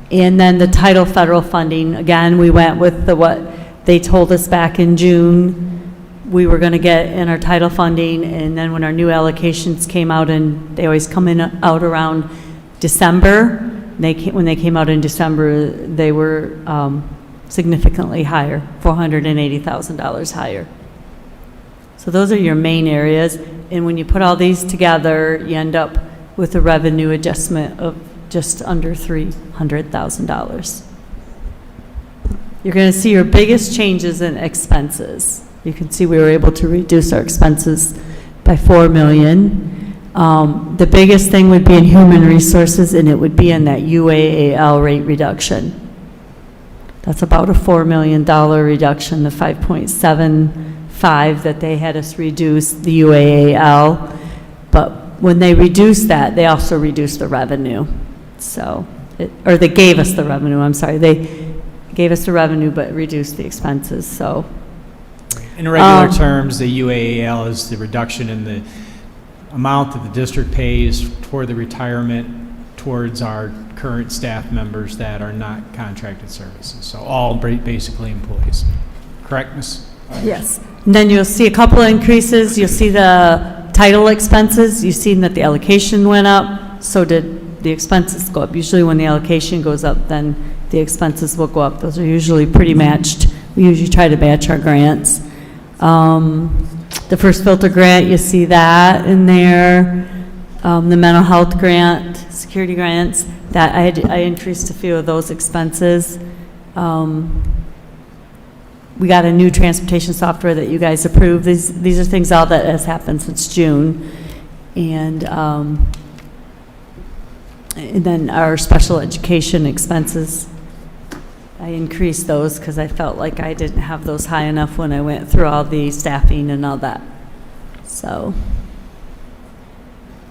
[SPEAKER 11] And then the title federal funding, again, we went with what they told us back in June we were going to get in our title funding, and then when our new allocations came out, and they always come out around December, when they came out in December, they were significantly higher, $480,000 higher. So those are your main areas, and when you put all these together, you end up with a revenue adjustment of just under $300,000. You're going to see your biggest changes in expenses. You can see we were able to reduce our expenses by $4 million. The biggest thing would be in human resources, and it would be in that UAAL rate reduction. That's about a $4 million reduction, the 5.75 that they had us reduce the UAAL. But when they reduced that, they also reduced the revenue. So, or they gave us the revenue, I'm sorry. They gave us the revenue but reduced the expenses, so.
[SPEAKER 3] In regular terms, the UAAL is the reduction in the amount that the district pays toward the retirement towards our current staff members that are not contracted services. So all basically employees. Correct, Ms.?
[SPEAKER 11] Yes. And then you'll see a couple of increases. You'll see the title expenses. You've seen that the allocation went up. So did the expenses go up. Usually when the allocation goes up, then the expenses will go up. Those are usually pretty matched. We usually try to match our grants. The first filter grant, you see that in there. The mental health grant, security grants, that I increased a few of those expenses. We got a new transportation software that you guys approved. These are things all that has happened since June. And then our special education expenses, I increased those because I felt like I didn't have those high enough when I went through all the staffing and all that. So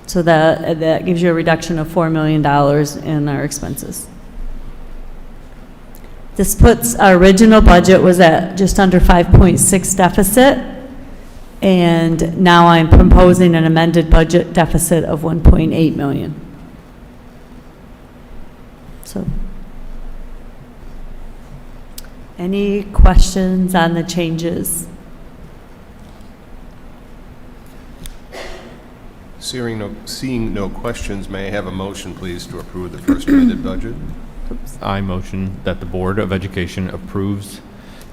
[SPEAKER 11] that gives you a reduction of $4 million in our expenses. This puts, our original budget was at just under 5.6 deficit, and now I'm proposing an amended budget deficit of 1.8 million. So, any questions on the changes?
[SPEAKER 1] Seeing no questions, may I have a motion, please, to approve the first amended budget?
[SPEAKER 20] I motion that the Board of Education approves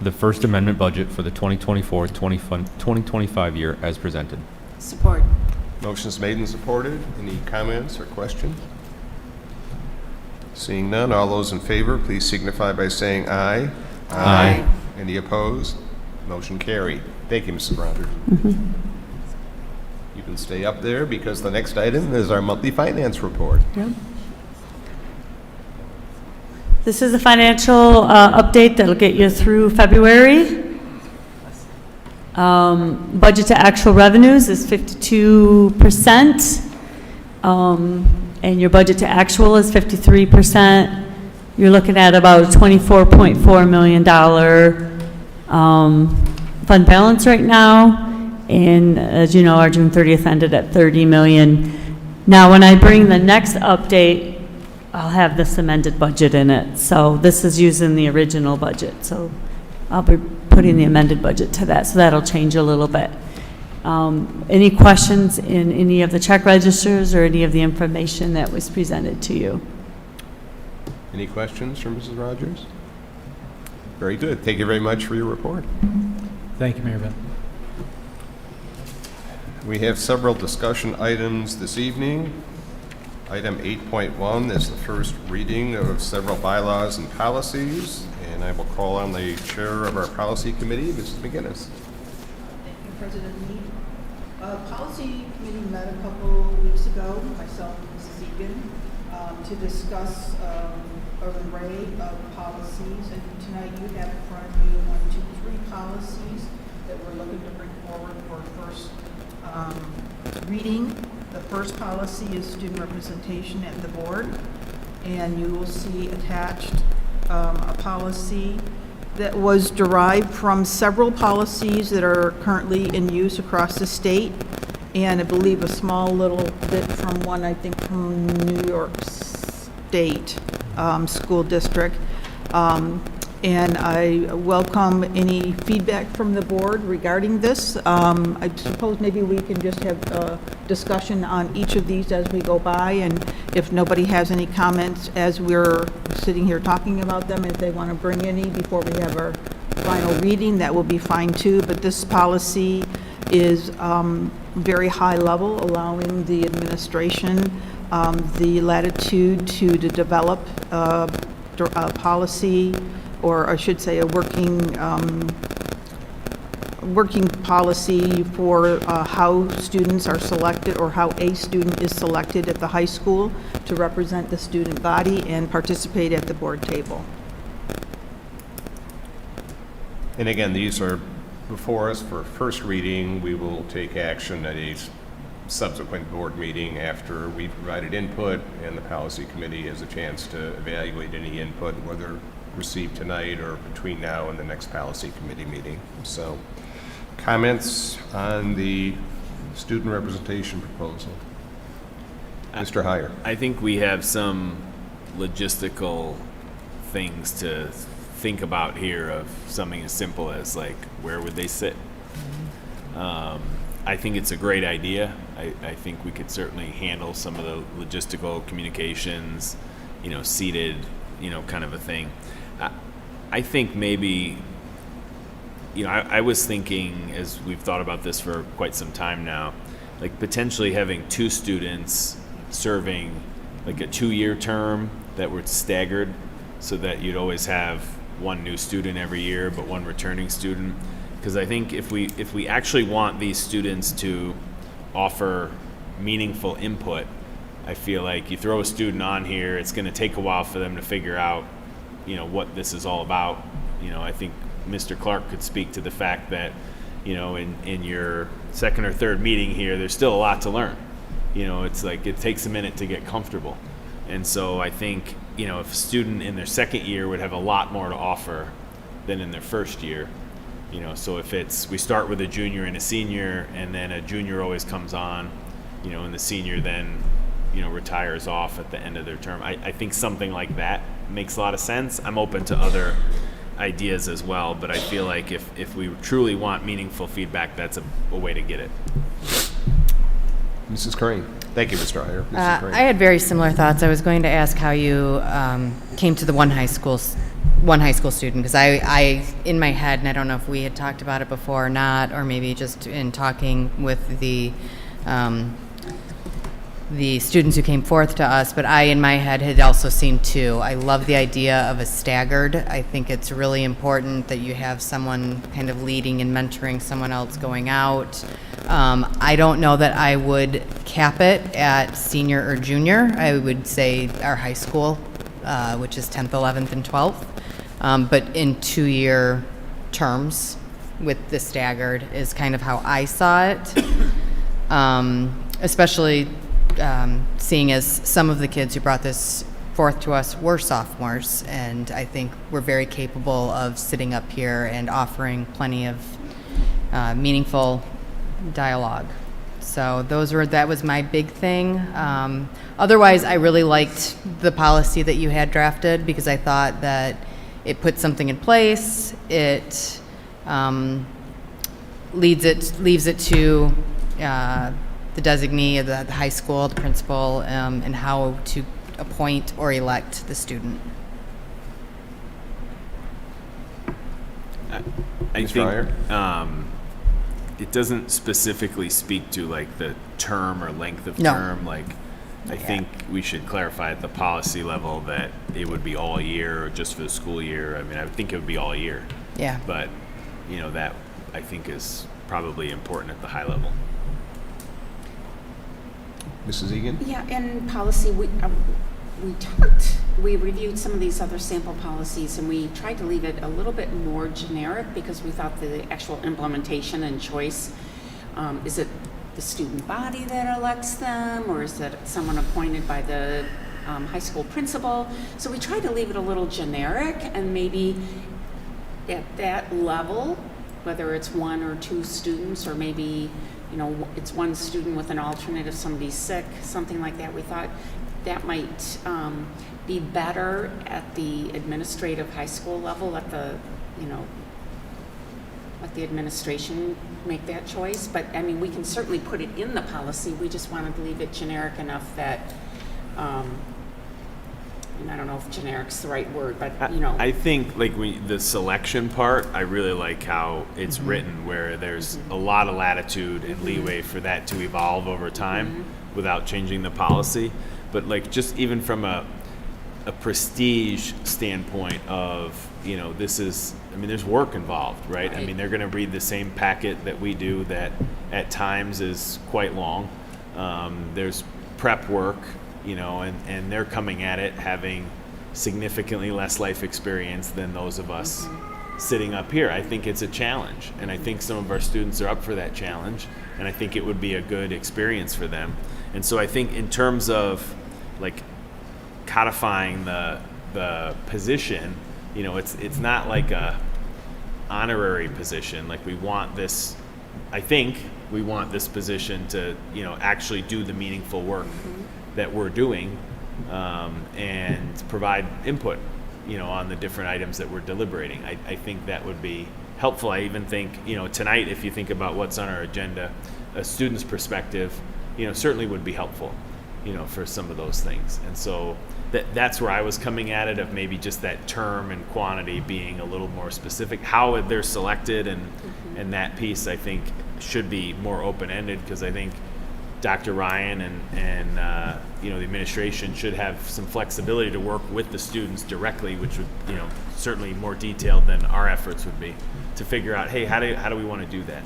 [SPEAKER 20] the First Amendment budget for the 2024-2025 year as presented.
[SPEAKER 4] Support.
[SPEAKER 1] Motion's made and supported. Any comments or questions? Seeing none, all those in favor, please signify by saying aye.
[SPEAKER 20] Aye.
[SPEAKER 1] Any opposed? Motion carried. Thank you, Mrs. Rogers. You can stay up there because the next item is our monthly finance report.
[SPEAKER 11] Yep. This is a financial update that'll get you through February. Budget to actual revenues is 52%, and your budget to actual is 53%. You're looking at about a $24.4 million fund balance right now, and as you know, our June 30th ended at 30 million. Now, when I bring the next update, I'll have this amended budget in it. So this is using the original budget. So I'll be putting the amended budget to that. So that'll change a little bit. Any questions in any of the check registers or any of the information that was presented to you?
[SPEAKER 1] Any questions from Mrs. Rogers? Very good. Thank you very much for your report.
[SPEAKER 3] Thank you, Mayor Bell.
[SPEAKER 1] We have several discussion items this evening. Item 8.1 is the first reading of several bylaws and policies, and I will call on the chair of our policy committee, Mrs. McGinnis.
[SPEAKER 5] Thank you, President Lee. Policy committee met a couple weeks ago, myself and Mrs. Egan, to discuss an array of policies, and tonight you have in front of you 1, 2, 3 policies that we're looking to bring forward for first reading. The first policy is student representation at the board, and you will see attached a policy that was derived from several policies that are currently in use across the state, and I believe a small little bit from one, I think, from New York State School District. And I welcome any feedback from the board regarding this. I suppose maybe we can just have a discussion on each of these as we go by, and if nobody has any comments as we're sitting here talking about them, if they want to bring any before we have our final reading, that will be fine too. But this policy is very high level, allowing the administration the latitude to develop a policy, or I should say a working policy for how students are selected, or how a student is selected at the high school to represent the student body and participate at the board table.
[SPEAKER 1] And again, these are before us for first reading. We will take action at a subsequent board meeting after we provided input and the policy committee has a chance to evaluate any input, whether received tonight or between now and the next policy committee meeting. So, comments on the student representation proposal? Mr. Heyer.
[SPEAKER 8] I think we have some logistical things to think about here, of something as simple as, like, where would they sit? I think it's a great idea. I think we could certainly handle some of the logistical communications, seated, kind of a thing. I think maybe, I was thinking, as we've thought about this for quite some time now, like potentially having 2 students serving like a 2-year term that were staggered, so that you'd always have 1 new student every year, but 1 returning student. Because I think if we actually want these students to offer meaningful input, I feel like you throw a student on here, it's going to take a while for them to figure out, what this is all about. I think Mr. Clark could speak to the fact that, in your second or third meeting here, there's still a lot to learn. It's like it takes a minute to get comfortable. And so I think, if a student in their second year would have a lot more to offer than in their first year, so if we start with a junior and a senior, and then a junior always comes on, and the senior then, retires off at the end of their term. I think something like that makes a lot of sense. I'm open to other ideas as well, but I feel like if we truly want meaningful feedback, that's a way to get it.
[SPEAKER 1] Mrs. Crane. Thank you, Mr. Iyer. Mrs. Crane.
[SPEAKER 9] I had very similar thoughts. I was going to ask how you came to the one high school student, because I in my head, and I don't know if we had talked about it before or not, or maybe just in talking with the students who came forth to us, but I, in my head, had also seen 2. I love the idea of a staggered. I think it's really important that you have someone kind of leading and mentoring someone else going out. I don't know that I would cap it at senior or junior. I would say our high school, which is 10th, 11th, and 12th. But in 2-year terms with the staggered is kind of how I saw it. Especially seeing as some of the kids who brought this forth to us were sophomores, and I think we're very capable of sitting up here and offering plenty of meaningful dialogue. So that was my big thing. Otherwise, I really liked the policy that you had drafted, because I thought that it put something in place. It leaves it to the designee of the high school, the principal, and how to appoint or elect the student.
[SPEAKER 8] I think it doesn't specifically speak to like the term or length of term. I think we should clarify at the policy level that it would be all year or just for the school year. I mean, I think it would be all year.
[SPEAKER 9] Yeah.
[SPEAKER 8] But, that I think is probably important at the high level.
[SPEAKER 1] Mrs. Egan?
[SPEAKER 4] Yeah, in policy, we reviewed some of these other sample policies, and we tried to leave it a little bit more generic, because we thought the actual implementation and choice, is it the student body that elects them, or is it someone appointed by the high school principal? So we tried to leave it a little generic, and maybe at that level, whether it's 1 or 2 students, or maybe it's 1 student with an alternate if somebody's sick, something like that. We thought that might be better at the administrative high school level, let the administration make that choice. But I mean, we can certainly put it in the policy. We just wanted to leave it generic enough that, and I don't know if generic's the right word, but
[SPEAKER 8] I think the selection part, I really like how it's written, where there's a lot of latitude and leeway for that to evolve over time without changing the policy. But just even from a prestige standpoint of, there's work involved, right? I mean, they're going to read the same packet that we do that at times is quite long. There's prep work, and they're coming at it having significantly less life experience than those of us sitting up here. I think it's a challenge, and I think some of our students are up for that challenge, and I think it would be a good experience for them. And so I think in terms of codifying the position, it's not like a honorary position. We want this, I think we want this position to, actually do the meaningful work that we're doing, and provide input, on the different items that we're deliberating. I think that would be helpful. I even think, tonight, if you think about what's on our agenda, a student's perspective, certainly would be helpful, for some of those things. And so that's where I was coming at it, of maybe just that term and quantity being a little more specific. How they're selected and that piece, I think, should be more open-ended, because I think Dr. Ryan and the administration should have some flexibility to work with the students directly, which would, certainly more detailed than our efforts would be, to figure out, hey, how do we want to do that?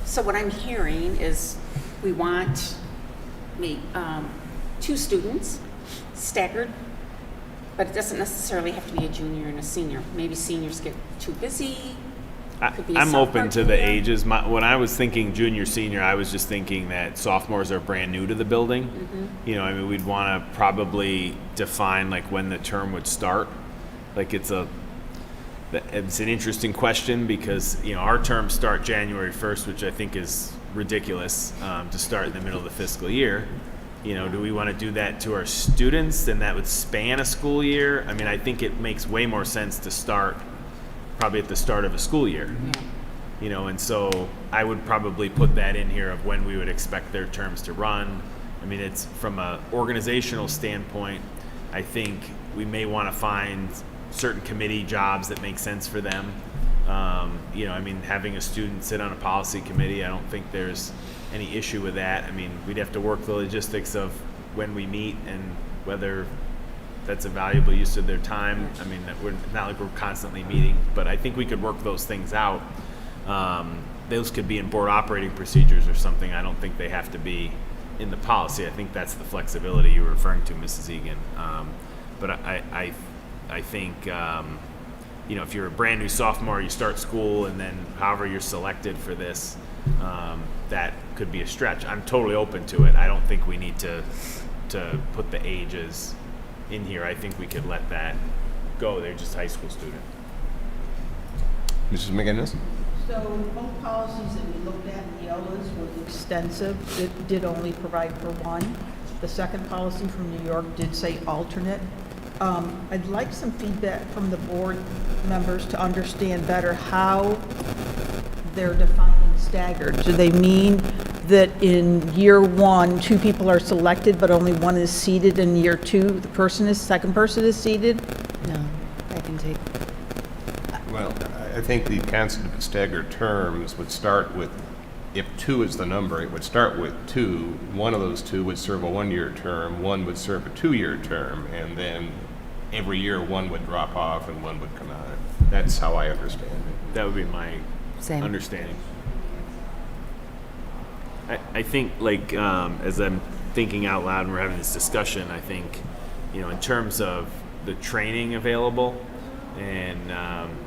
[SPEAKER 4] So what I'm hearing is we want 2 students staggered, but it doesn't necessarily have to be a junior and a senior. Maybe seniors get too busy. Could be a
[SPEAKER 8] I'm open
[SPEAKER 4] sophomore,
[SPEAKER 8] to the
[SPEAKER 4] junior.
[SPEAKER 8] ages. When I was thinking junior, senior, I was just thinking that sophomores are brand new to the building. You know, I mean, we'd want to probably define like when the term would start. Like it's an interesting question because, you know, our terms start January 1st, which I think is ridiculous to start in the middle of the fiscal year. You know, do we want to do that to our students? Then that would span a school year. I mean, I think it makes way more sense to start probably at the start of a school year. You know, and so I would probably put that in here of when we would expect their terms to run. I mean, it's from a organizational standpoint, I think we may want to find certain committee jobs that make sense for them. You know, I mean, having a student sit on a policy committee, I don't think there's any issue with that. I mean, we'd have to work the logistics of when we meet and whether that's a valuable use of their time. I mean, we're not like we're constantly meeting, but I think we could work those things out. Those could be in board operating procedures or something. I don't think they have to be in the policy. I think that's the flexibility you were referring to, Mrs. Egan. But I think, you know, if you're a brand new sophomore, you start school and then however you're selected for this, that could be a stretch. I'm totally open to it. I don't think we need to put the ages in here. I think we could let that go. They're just high school students.
[SPEAKER 1] Mrs. McGinnis?
[SPEAKER 5] So both policies that we looked at, the ELAs, was extensive. It did only provide for one. The second policy from New York did say alternate. I'd like some feedback from the board members to understand better how they're defining staggered. Do they mean that in year one, 2 people are selected, but only 1 is seated, in year 2, the second person is seated?
[SPEAKER 9] No, I can take.
[SPEAKER 1] Well, I think the concept of staggered terms would start with, if 2 is the number, it would start with 2. One of those 2 would serve a 1-year term, 1 would serve a 2-year term, and then every year 1 would drop off and 1 would come on. That's how I understand it.
[SPEAKER 8] That would be my understanding. I think, like, as I'm thinking out loud and we're having this discussion, I think, you know, in terms of the training available, and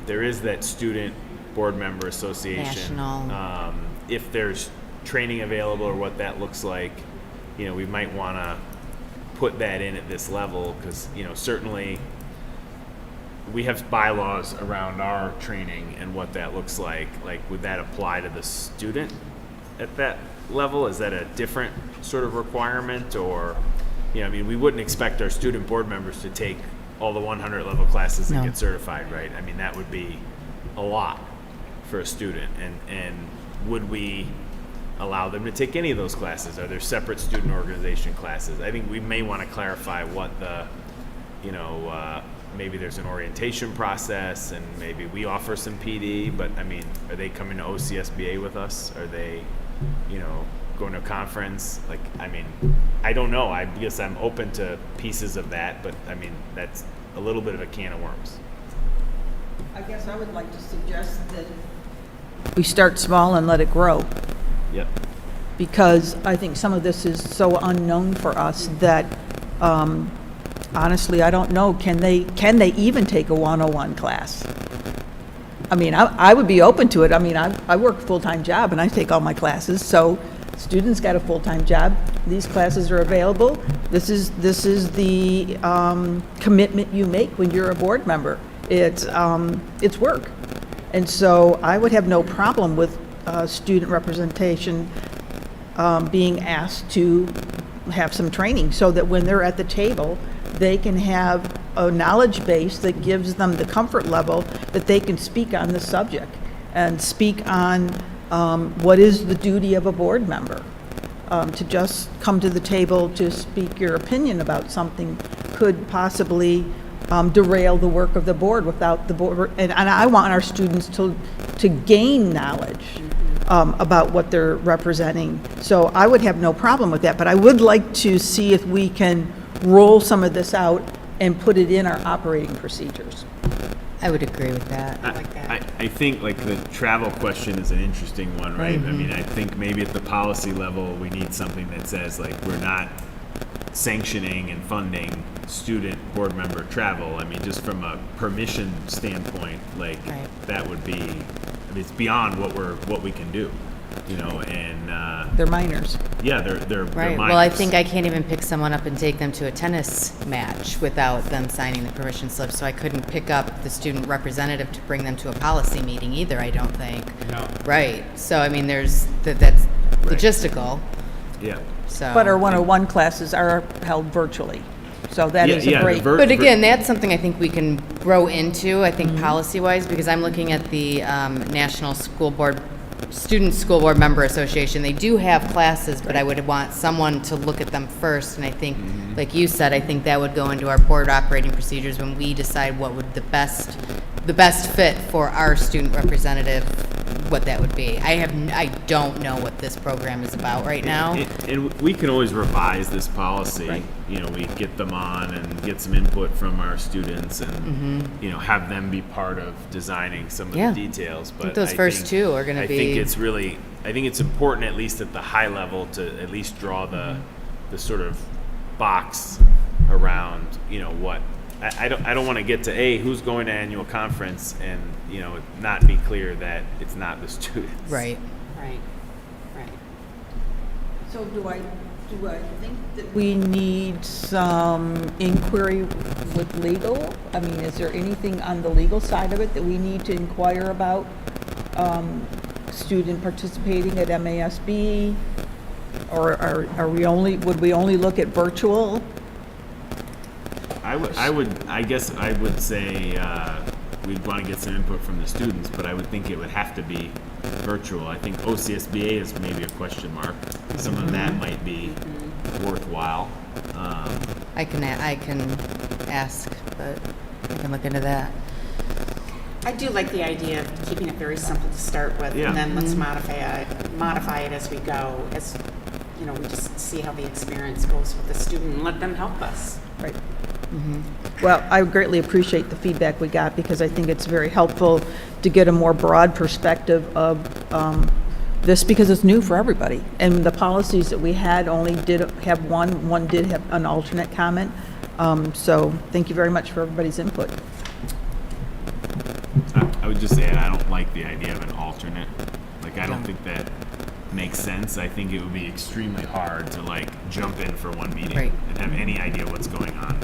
[SPEAKER 8] there is that student board member association.
[SPEAKER 9] National.
[SPEAKER 8] If there's training available or what that looks like, you know, we might want to put that in at this level because, you know, certainly we have bylaws around our training and what that looks like. Like, would that apply to the student at that level? Is that a different sort of requirement? Or, you know, I mean, we wouldn't expect our student board members to take all the 100 level classes and
[SPEAKER 9] No.
[SPEAKER 8] get certified, right? I mean, that would be a lot for a student. And would we allow them to take any of those classes? Are there separate student organization classes? I think we may want to clarify what the, you know, maybe there's an orientation process and maybe we offer some PD, but I mean, are they coming to OCSBA with us? Are they, you know, going to a conference? Like, I mean, I don't know. I guess I'm open to pieces of that, but I mean, that's a little bit of a can of worms.
[SPEAKER 5] I guess I would like to suggest that we start small and let it grow.
[SPEAKER 8] Yep.
[SPEAKER 5] Because I think some of this is so unknown for us that, honestly, I don't know, can they even take a 101 class? I mean, I would be open to it. I mean, I work a full-time job and I take all my classes, so students got a full-time job. These classes are available. This is the commitment you make when you're a board member. It's work. And so I would have no problem with student representation being asked to have some training so that when they're at the table, they can have a knowledge base that gives them the comfort level that they can speak on the subject and speak on what is the duty of a board member. To just come to the table to speak your opinion about something could possibly derail the work of the board without the board. And I want our students to gain knowledge about what they're representing. So I would have no problem with that, but I would like to see if we can roll some of this out and put it in our operating procedures.
[SPEAKER 9] I would agree with that. I like that.
[SPEAKER 8] I think like the travel question is an interesting one, right? I mean, I think maybe at the policy level, we need something that says like we're not sanctioning and funding student board member travel. I mean, just from a permission standpoint, like that would be I mean, it's beyond what we can do, you know, and,
[SPEAKER 5] They're minors.
[SPEAKER 8] yeah, they're
[SPEAKER 9] Right,
[SPEAKER 8] minors.
[SPEAKER 9] well, I think I can't even pick someone up and take them to a tennis match without them signing the permission slip, so I couldn't pick up the student representative to bring them to a policy meeting either, I don't think.
[SPEAKER 3] No.
[SPEAKER 9] Right, so I mean, that's logistical,
[SPEAKER 8] Yeah.
[SPEAKER 9] so.
[SPEAKER 5] But our 101 classes are held virtually, so that is a great.
[SPEAKER 9] But again, that's something I think we can grow into, I
[SPEAKER 5] Mm-hmm.
[SPEAKER 9] think policy-wise, because I'm looking at the National School Board, Student School Board Member Association. They do have classes, but I would want someone to look at them first, and I think, like you said, I think that would go into our board operating procedures when we decide what would the best fit for our student representative, what that would be. I don't know what this program is about right now.
[SPEAKER 8] And we can always revise this policy. You know, we get them on and get some input from our students and, you know, have them be part of designing some of
[SPEAKER 9] Yeah.
[SPEAKER 8] the details.
[SPEAKER 9] I think those first two are gonna
[SPEAKER 8] I think it's important, at least at the high level, to at least draw the sort of box around, you know, what, I don't want to get to, who's going to annual conference and, you know, not be clear that it's not the students.
[SPEAKER 9] Right.
[SPEAKER 4] Right.
[SPEAKER 5] So do I think that we need some inquiry with legal? I mean, is there anything on the legal side of it that we need to inquire about? Student participating at MASB? Or would we only look at virtual?
[SPEAKER 8] I guess I would say we'd want to get some input from the students, but I would think it would have to be virtual. I think OCSBA is maybe a question mark. Some of that might be worthwhile.
[SPEAKER 9] I can ask, but I can look into that.
[SPEAKER 4] I do like the idea of keeping it very simple to start with,
[SPEAKER 8] Yeah.
[SPEAKER 4] and then let's modify it as we go, as, you know, we just see how the experience goes with the student and let them help us.
[SPEAKER 5] Right. Well, I greatly appreciate the feedback we got because I think it's very helpful to get a more broad perspective of this because it's new for everybody. And the policies that we had only did have one did have an alternate comment. So thank you very much for everybody's input.
[SPEAKER 8] I would just say I don't like the idea of an alternate. Like, I don't think that makes sense. I think it would be extremely hard to like jump in for one meeting
[SPEAKER 9] Right.
[SPEAKER 8] and have any idea what's going on.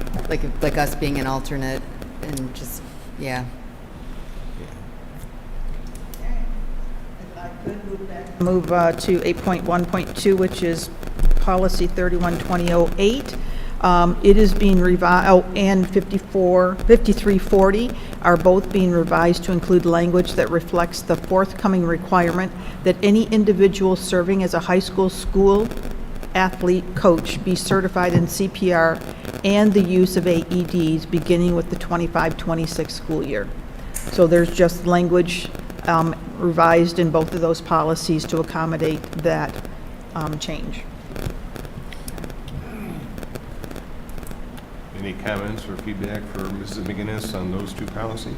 [SPEAKER 9] Like us being an alternate and just, yeah.
[SPEAKER 5] Move to 8.1.2, which is policy 312008. It is being revised, and 5340 are both being revised to include language that reflects the forthcoming requirement that any individual serving as a high school athlete coach be certified in CPR and the use of AEDs beginning with the 25-26 school year. So there's just language revised in both of those policies to accommodate that change.
[SPEAKER 1] Any comments or feedback for Mrs. McGinnis on those two policies?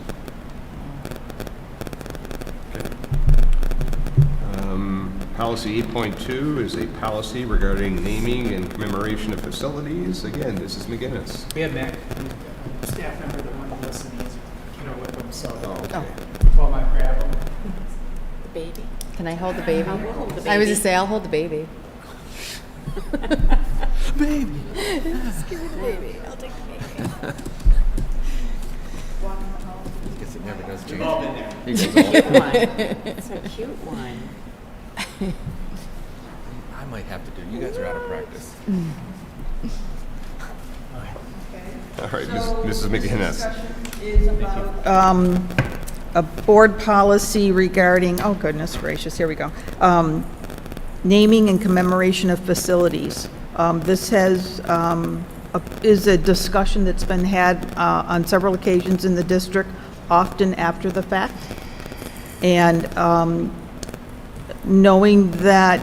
[SPEAKER 1] Okay. Policy 8.2 is a policy regarding naming and commemoration of facilities. Again, Mrs. McGinnis.
[SPEAKER 3] We have Mac, staff member that wanted to listen, he's, with them, so.
[SPEAKER 1] Okay.
[SPEAKER 3] Well, I grab them.
[SPEAKER 4] The baby?
[SPEAKER 9] Can I hold the baby?
[SPEAKER 4] I will hold the
[SPEAKER 9] I was
[SPEAKER 4] baby.
[SPEAKER 9] just say, I'll hold the baby.
[SPEAKER 3] Baby.
[SPEAKER 9] Just give me the baby. I'll take the baby.
[SPEAKER 20] Guess it never does change.
[SPEAKER 3] We've all been there.
[SPEAKER 20] He goes
[SPEAKER 4] Cute
[SPEAKER 20] all-
[SPEAKER 4] one. It's a cute one.
[SPEAKER 20] I might have to do. You guys are out of practice.
[SPEAKER 1] All right, Mrs. McGinnis.
[SPEAKER 5] Is about a board policy regarding, oh goodness gracious, here we go. Naming and commemoration of facilities. This is a discussion that's been had on several occasions in the district, often after the fact. And knowing that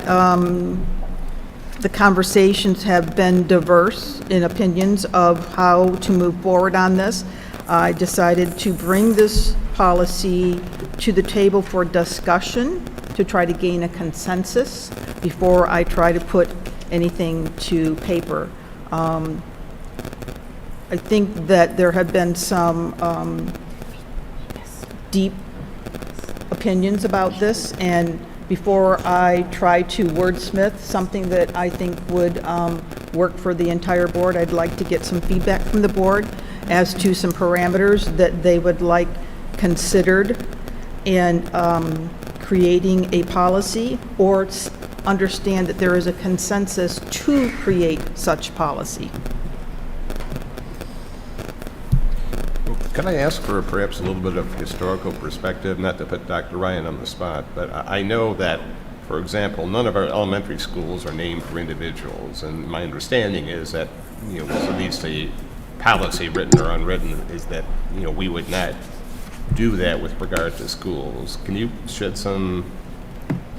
[SPEAKER 5] the conversations have been diverse in opinions of how to move forward on this, I decided to bring this policy to the table for discussion to try to gain a consensus before I try to put anything to paper. I think that there have been some deep opinions about this, and before I try to wordsmith something that I think would work for the entire board, I'd like to get some feedback from the board as to some parameters that they would like considered in creating a policy, or understand that there is a consensus to create such policy.
[SPEAKER 1] Can I ask for perhaps a little bit of historical perspective, not to put Dr. Ryan on the spot, but I know that, for example, none of our elementary schools are named for individuals, and my understanding is that, so at least a policy, written or unwritten, is that, we would not do that with regard to schools. Can you shed some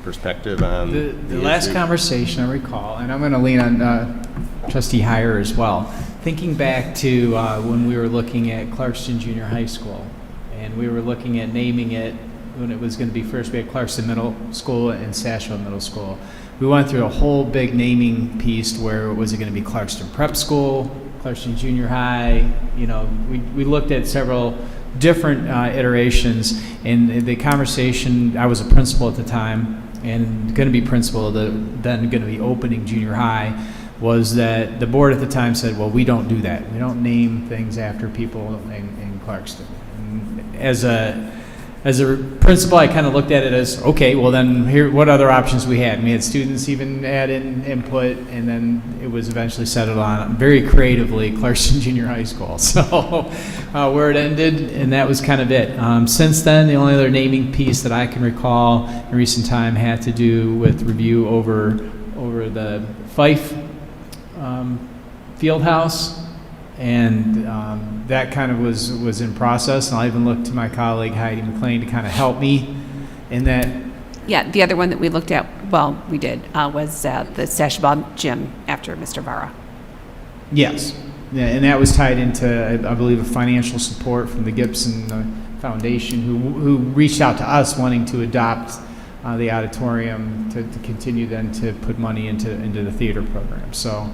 [SPEAKER 1] perspective on
[SPEAKER 3] the last conversation I recall, and I'm going to lean on Trustee Heyer as well, thinking back to when we were looking at Clarkston Junior High School, and we were looking at naming it when it was going to be first. We had Clarkston Middle School and Sasheville Middle School. We went through a whole big naming piece where was it going to be Clarkston Prep School, Clarkston Junior High. We looked at several different iterations, and the conversation, I was a principal at the time and going to be principal, then going to be opening junior high, was that the board at the time said, well, we don't do that. We don't name things after people in Clarkston. And as a principal, I kind of looked at it as, okay, well then here, what other options we had? And we had students even add in input, and then it was eventually settled on very creatively Clarkston Junior High School. So where it ended, and that was kind of it. Since then, the only other naming piece that I can recall in recent time had to do with review over the Fife field house, and that kind of was in process, and I'll even look to my colleague Heidi McLean to kind of help me in that.
[SPEAKER 4] Yeah, the other one that we looked at, we did, was the Sasheville gym after Mr. Vara.
[SPEAKER 3] Yes, yeah, and that was tied into, I believe, a financial support from the Gibson Foundation, who reached out to us wanting to adopt the auditorium to continue then to put money into the theater program. So,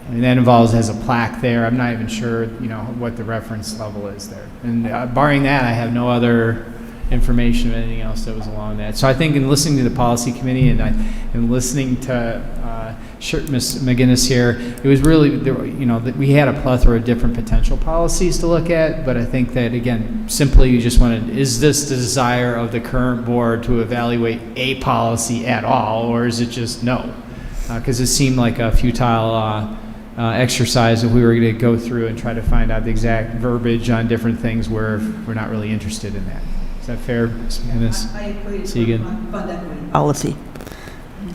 [SPEAKER 3] and that involves, has a plaque there. I'm not even sure, what the reference level is there. And barring that, I have no other information or anything else that was along that. So I think in listening to the policy committee and listening to Ms. McGinnis here, it was really, that we had a plethora of different potential policies to look at. But I think that, again, simply you just wanted, is this the desire of the current board to evaluate a policy at all, or is it just no? Because it seemed like a futile exercise if we were going to go through and try to find out the exact verbiage on different things where we're not really interested in that. Is that fair, Ms.
[SPEAKER 5] I equate it
[SPEAKER 3] Segan?
[SPEAKER 5] with fund equity policy.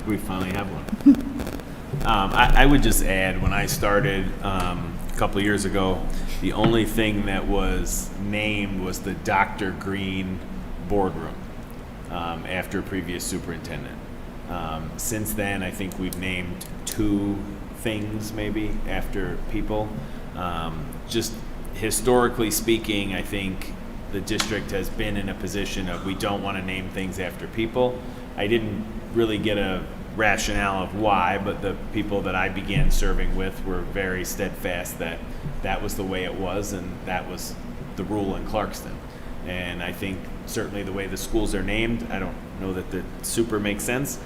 [SPEAKER 8] We finally have one. I would just add, when I started a couple of years ago, the only thing that was named was the Dr. Green boardroom after a previous superintendent. Since then, I think we've named 2 things maybe after people. Just historically speaking, I think the district has been in a position of we don't want to name things after people. I didn't really get a rationale of why, but the people that I began serving with were very steadfast that that was the way it was, and that was the rule in Clarkston. And I think certainly the way the schools are named, I don't know that the super makes sense,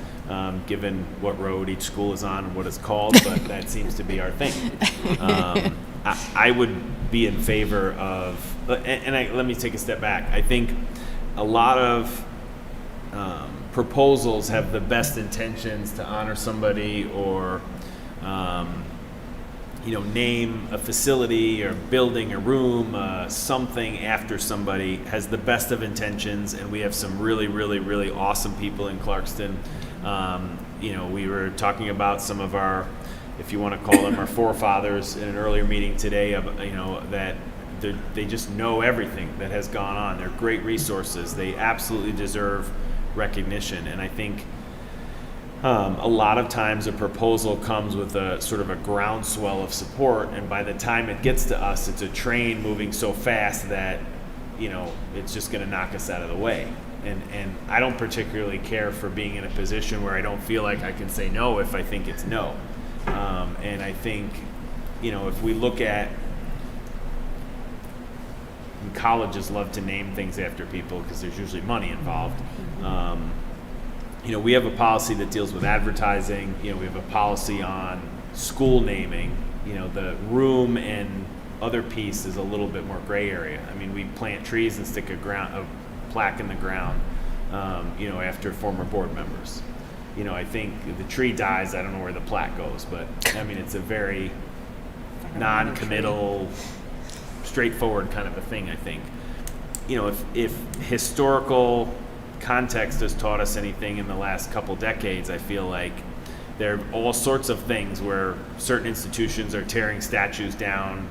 [SPEAKER 8] given what road each school is on and what it's called, but that seems to be our thing. I would be in favor of, let me take a step back. I think a lot of proposals have the best intentions to honor somebody or name a facility or building a room, something after somebody, has the best of intentions, and we have some really, really, really awesome people in Clarkston. We were talking about some of our, if you want to call them our forefathers in an earlier meeting today, that they just know everything that has gone on. They're great resources. They absolutely deserve recognition, and I think a lot of times a proposal comes with a sort of a groundswell of support, and by the time it gets to us, it's a train moving so fast that it's just going to knock us out of the way. And I don't particularly care for being in a position where I don't feel like I can say no if I think it's no. And I think if we look at and colleges love to name things after people because there's usually money involved. We have a policy that deals with advertising. We have a policy on school naming. The room and other piece is a little bit more gray area. I mean, we plant trees and stick a plaque in the ground, after former board members. I think if the tree dies, I don't know where the plaque goes, but I mean, it's a very non-committal, straightforward kind of a thing, I think. If historical context has taught us anything in the last couple decades, I feel like there are all sorts of things where certain institutions are tearing statues down,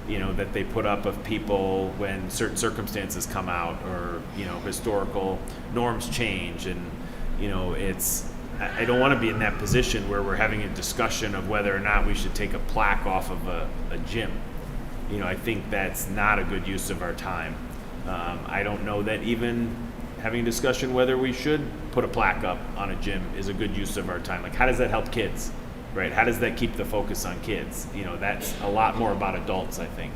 [SPEAKER 8] that they put up of people when certain circumstances come out, or, historical norms change. And, I don't want to be in that position where we're having a discussion of whether or not we should take a plaque off of a gym. I think that's not a good use of our time. I don't know that even having a discussion whether we should put a plaque up on a gym is a good use of our time. Like, how does that help kids, right? How does that keep the focus on kids? That's a lot more about adults, I think.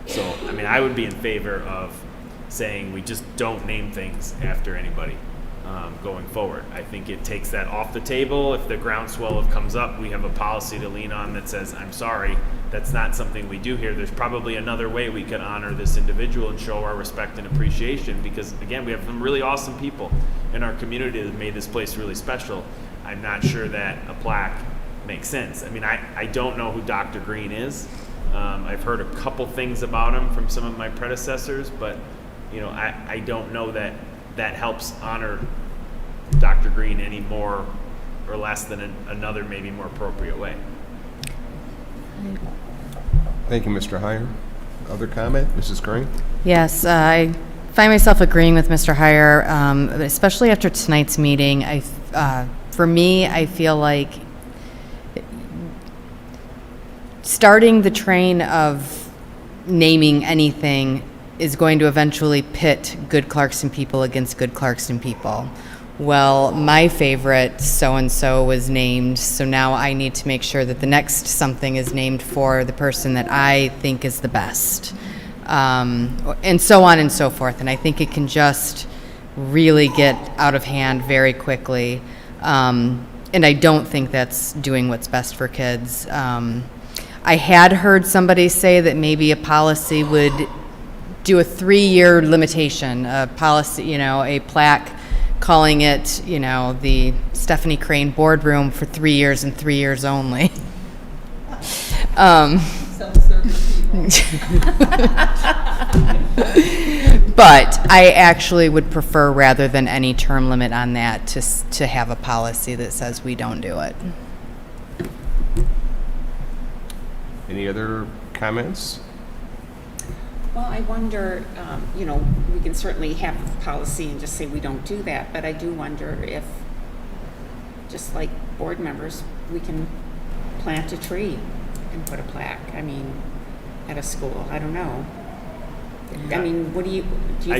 [SPEAKER 8] So, I mean, I would be in favor of saying we just don't name things after anybody going forward. I think it takes that off the table. If the groundswell comes up, we have a policy to lean on that says, I'm sorry, that's not something we do here. There's probably another way we could honor this individual and show our respect and appreciation, because, again, we have some really awesome people in our community that made this place really special. I'm not sure that a plaque makes sense. I mean, I don't know who Dr. Green is. I've heard a couple things about him from some of my predecessors, but, I don't know that helps honor Dr. Green any more or less than another maybe more appropriate way.
[SPEAKER 1] Thank you, Mr. Heyer. Other comment? Mrs. Green?
[SPEAKER 9] Yes, I find myself agreeing with Mr. Heyer, especially after tonight's meeting. For me, I feel like starting the train of naming anything is going to eventually pit good Clarkston people against good Clarkston people. Well, my favorite so-and-so was named, so now I need to make sure that the next something is named for the person that I think is the best, and so on and so forth. And I think it can just really get out of hand very quickly, and I don't think that's doing what's best for kids. I had heard somebody say that maybe a policy would do a 3-year limitation, a policy, a plaque calling it, the Stephanie Crane boardroom for 3 years and 3 years only. But I actually would prefer, rather than any term limit on that, to have a policy that says we don't do it.
[SPEAKER 1] Any other comments?
[SPEAKER 4] Well, I wonder, we can certainly have a policy and just say we don't do that, but I do wonder if, just like board members, we can plant a tree and put a plaque, at a school. I don't know. I mean, do you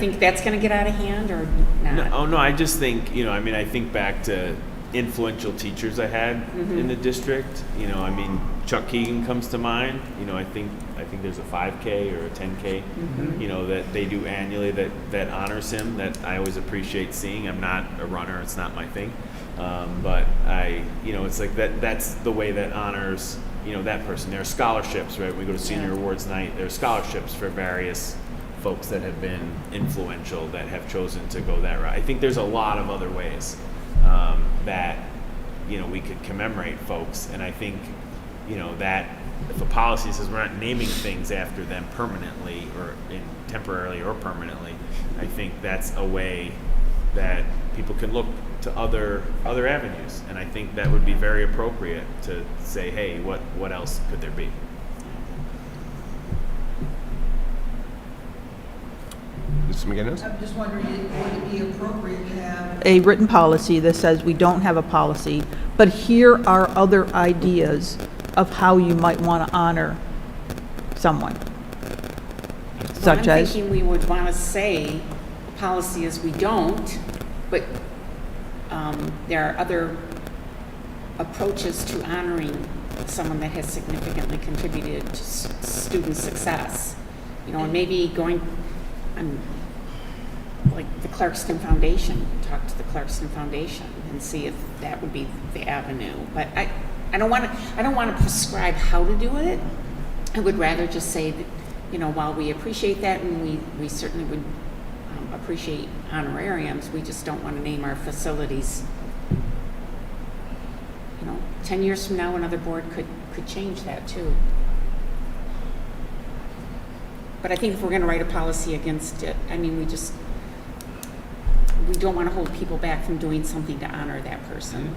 [SPEAKER 4] think that's going to get out of hand or not?
[SPEAKER 8] No, I just think, I think back to influential teachers I had in the district. Chuck Keegan comes to mind. I think there's a 5K or a 10K, that they do annually that honors him, that I always appreciate seeing. I'm not a runner, it's not my thing. But it's like that's the way that honors, that person. There are scholarships, right? We go to senior awards night. There are scholarships for various folks that have been influential, that have chosen to go that route. I think there's a lot of other ways that, we could commemorate folks. And I think, that if a policy says we're not naming things after them permanently or temporarily or permanently, I think that's a way that people can look to other avenues. And I think that would be very appropriate to say, hey, what else could there be?
[SPEAKER 1] Mrs. McGinnis?
[SPEAKER 5] I'm just wondering, would it be appropriate to have a written policy that says we don't have a policy, but here are other ideas of how you might want to honor someone? Such
[SPEAKER 4] I'm
[SPEAKER 5] as?
[SPEAKER 4] thinking we would want to say the policy is we don't, but there are other approaches to honoring someone that has significantly contributed to student success. And maybe going like the Clarkston Foundation, talk to the Clarkston Foundation and see if that would be the avenue. But I don't want to prescribe how to do it. I would rather just say that, while we appreciate that and we certainly would appreciate honorariums, we just don't want to name our facilities. 10 years from now, another board could change that too. But I think if we're going to write a policy against it, we don't want to hold people back from doing something to honor that person.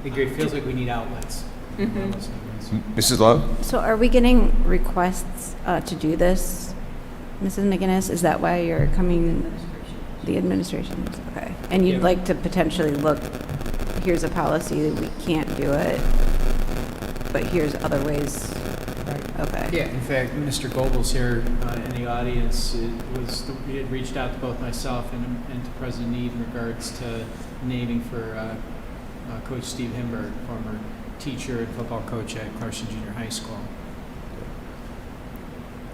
[SPEAKER 3] I agree. It feels like we need outlets.
[SPEAKER 1] Mrs. Love?
[SPEAKER 7] So are we getting requests to do this, Mrs. McGinnis? Is that why you're coming? The administration. Okay. And you'd like to potentially look, here's a policy that we can't do it, but here's other ways. Right. Okay.
[SPEAKER 3] Yeah, in fact, Mr. Goebel's here in the audience. We had reached out to both myself and to President Need in regards to naming for Coach Steve Himberg, former teacher and football coach at Clarkston Junior High School.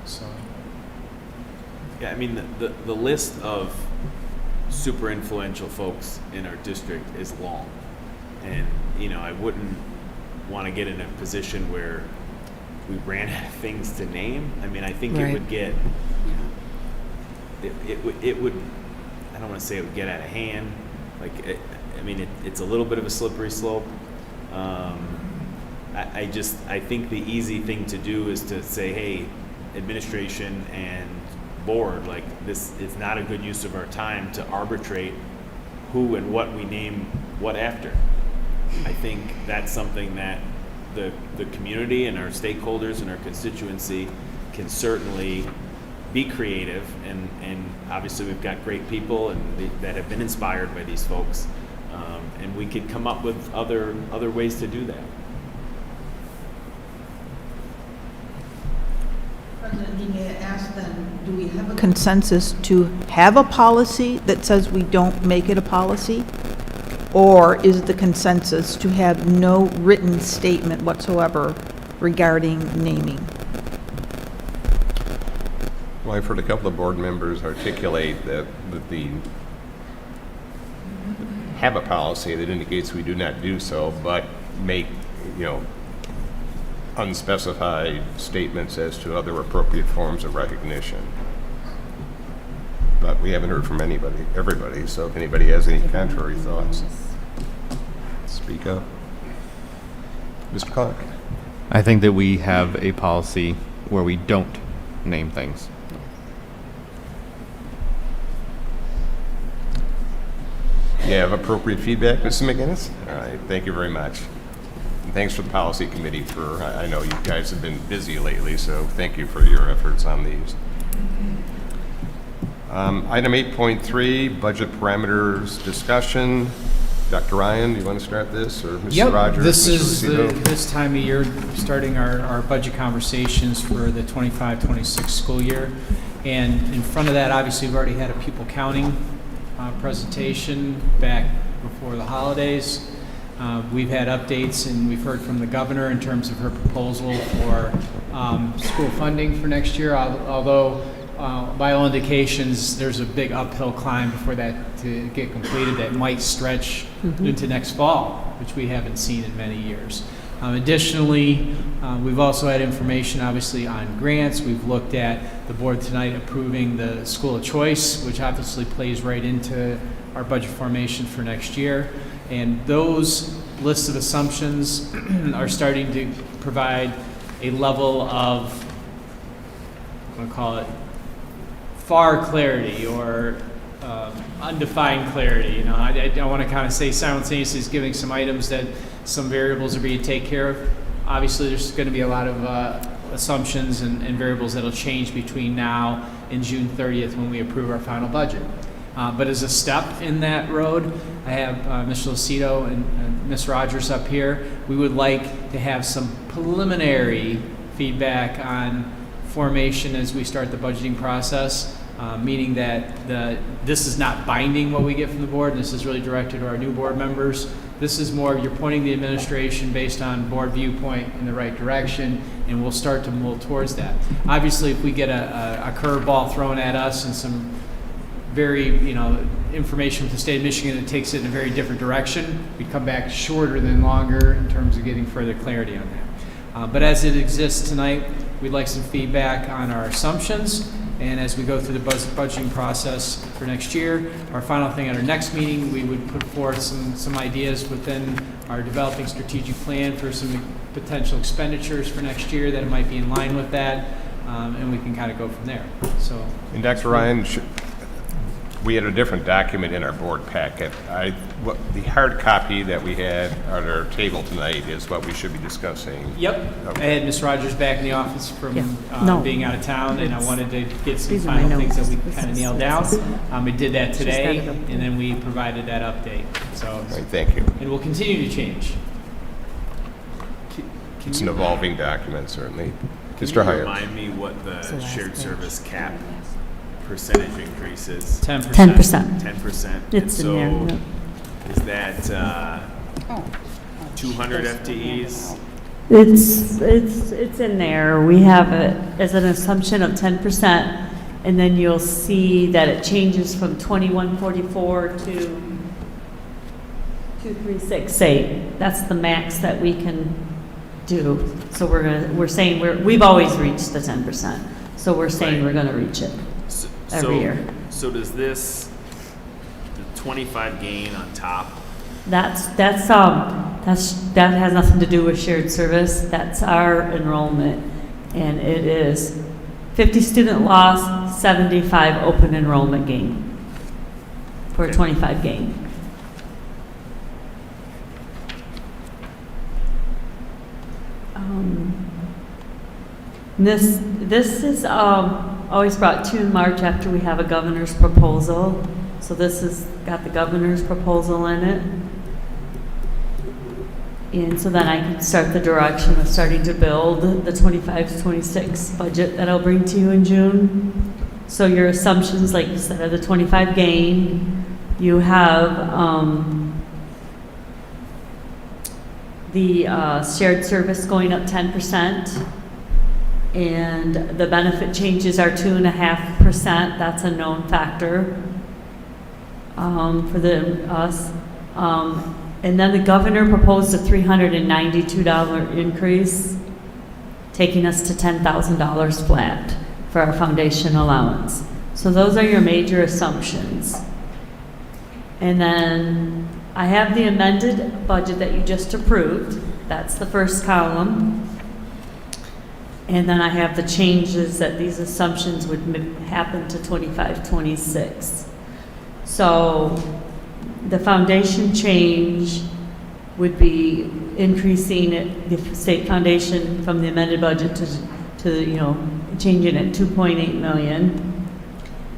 [SPEAKER 3] So.
[SPEAKER 8] Yeah, the list of super influential folks in our district is long. And, I wouldn't want to get in a position where we ran out of things to name. I think it would get, it would, I don't want to say it would get out of hand. It's a little bit of a slippery slope. I think the easy thing to do is to say, hey, administration and board, this is not a good use of our time to arbitrate who and what we name what after. I think that's something that the community and our stakeholders and our constituency can certainly be creative, and obviously we've got great people that have been inspired by these folks, and we could come up with other ways to do that.
[SPEAKER 5] President, may I ask then, do we have a consensus to have a policy that says we don't make it a policy? Or is the consensus to have no written statement whatsoever regarding naming?
[SPEAKER 1] Well, I've heard a couple of board members articulate that the have a policy that indicates we do not do so, but make, unspecified statements as to other appropriate forms of recognition. But we haven't heard from everybody, so if anybody has any contrary thoughts, speak up. Mr. Clark?
[SPEAKER 20] I think that we have a policy where we don't name things.
[SPEAKER 1] You have appropriate feedback, Mrs. McGinnis? All right, thank you very much. And thanks for the policy committee I know you guys have been busy lately, so thank you for your efforts on these. Item 8.3, budget parameters discussion. Dr. Ryan, do you want to start this, or Mr. Rogers?
[SPEAKER 3] This
[SPEAKER 1] Mr.
[SPEAKER 3] is
[SPEAKER 1] Lucido?
[SPEAKER 3] this time of year, starting our budget conversations for the 25-26 school year. And in front of that, obviously, we've already had a pupil counting presentation back before the holidays. We've had updates, and we've heard from the governor in terms of her proposal for school funding for next year, although by all indications, there's a big uphill climb before that to get completed that might stretch into next fall, which we haven't seen in many years. Additionally, we've also had information, obviously, on grants. We've looked at the board tonight approving the school of choice, which obviously plays right into our budget formation for next year. And those lists of assumptions are starting to provide a level of, I'm going to call it, far clarity or undefined clarity. I don't want to kind of say simultaneously is giving some items that some variables are being taken care of. Obviously, there's going to be a lot of assumptions and variables that'll change between now and June 30th when we approve our final budget. But as a step in that road, I have Mr. Lucido and Ms. Rogers up here. We would like to have some preliminary feedback on formation as we start the budgeting process, meaning that this is not binding what we get from the board. This is really directed to our new board members This is more, you're pointing the administration based on board viewpoint in the right direction, and we'll start to move towards that. Obviously, if we get a curveball thrown at us and some very, information from the state of Michigan that takes it in a very different direction, we come back shorter than longer in terms of getting further clarity on that. But as it exists tonight, we'd like some feedback on our assumptions, and as we go through the budgeting process for next year, our final thing at our next meeting, we would put forth some ideas within our developing strategic plan for some potential expenditures for next year that might be in line with that, and we can kind of go from there. So,
[SPEAKER 1] And Dr. Ryan, we had a different document in our board packet. The hard copy that we had on our table tonight is what we should be discussing.
[SPEAKER 3] Yep.
[SPEAKER 1] Okay.
[SPEAKER 3] I had Ms. Rogers back in the office from
[SPEAKER 11] No.
[SPEAKER 3] being out of town, and I wanted to get some
[SPEAKER 11] These are my
[SPEAKER 3] final things that
[SPEAKER 11] notes.
[SPEAKER 3] we kind of nailed down. We did that
[SPEAKER 11] She's got
[SPEAKER 3] today,
[SPEAKER 11] it up there.
[SPEAKER 3] and then we provided that update. So,
[SPEAKER 1] All right, thank you.
[SPEAKER 3] and we'll continue to change.
[SPEAKER 1] It's an evolving document, certainly.
[SPEAKER 8] Can
[SPEAKER 1] Mr.
[SPEAKER 8] you
[SPEAKER 1] Hyatt.
[SPEAKER 8] remind me what the shared service cap percentage increase is?
[SPEAKER 3] 10%.
[SPEAKER 11] 10%.
[SPEAKER 8] 10%.
[SPEAKER 11] It's in there,
[SPEAKER 8] And
[SPEAKER 11] yep.
[SPEAKER 8] so is that 200 FTEs?
[SPEAKER 11] It's in there. We have it as an assumption of 10%, and then you'll see that it changes from 2144 to 2368. That's the max that we can do. So we're saying we've always reached the 10%. So we're saying we're gonna reach it every year.
[SPEAKER 8] So does this, the 25 gain on top,
[SPEAKER 11] That has nothing to do with shared service. That's our enrollment, and it is 50 student loss, 75 open enrollment gain for a 25 gain. This is always brought to you in March after we have a governor's proposal. So this has got the governor's proposal in it. And so then I can start the direction of starting to build the 25 to 26 budget that I'll bring to you in June. So your assumptions, like you said, are the 25 gain. You have the shared service going up 10%. And the benefit changes are 2.5%. That's a known factor for us. And then the governor proposed a $392 increase, taking us to $10,000 flat for our foundation allowance. So those are your major assumptions. And then I have the amended budget that you just approved. That's the first column. And then I have the changes that these assumptions would happen to 25, 26. So the foundation change would be increasing it, the state foundation from the amended budget to changing it 2.8 million.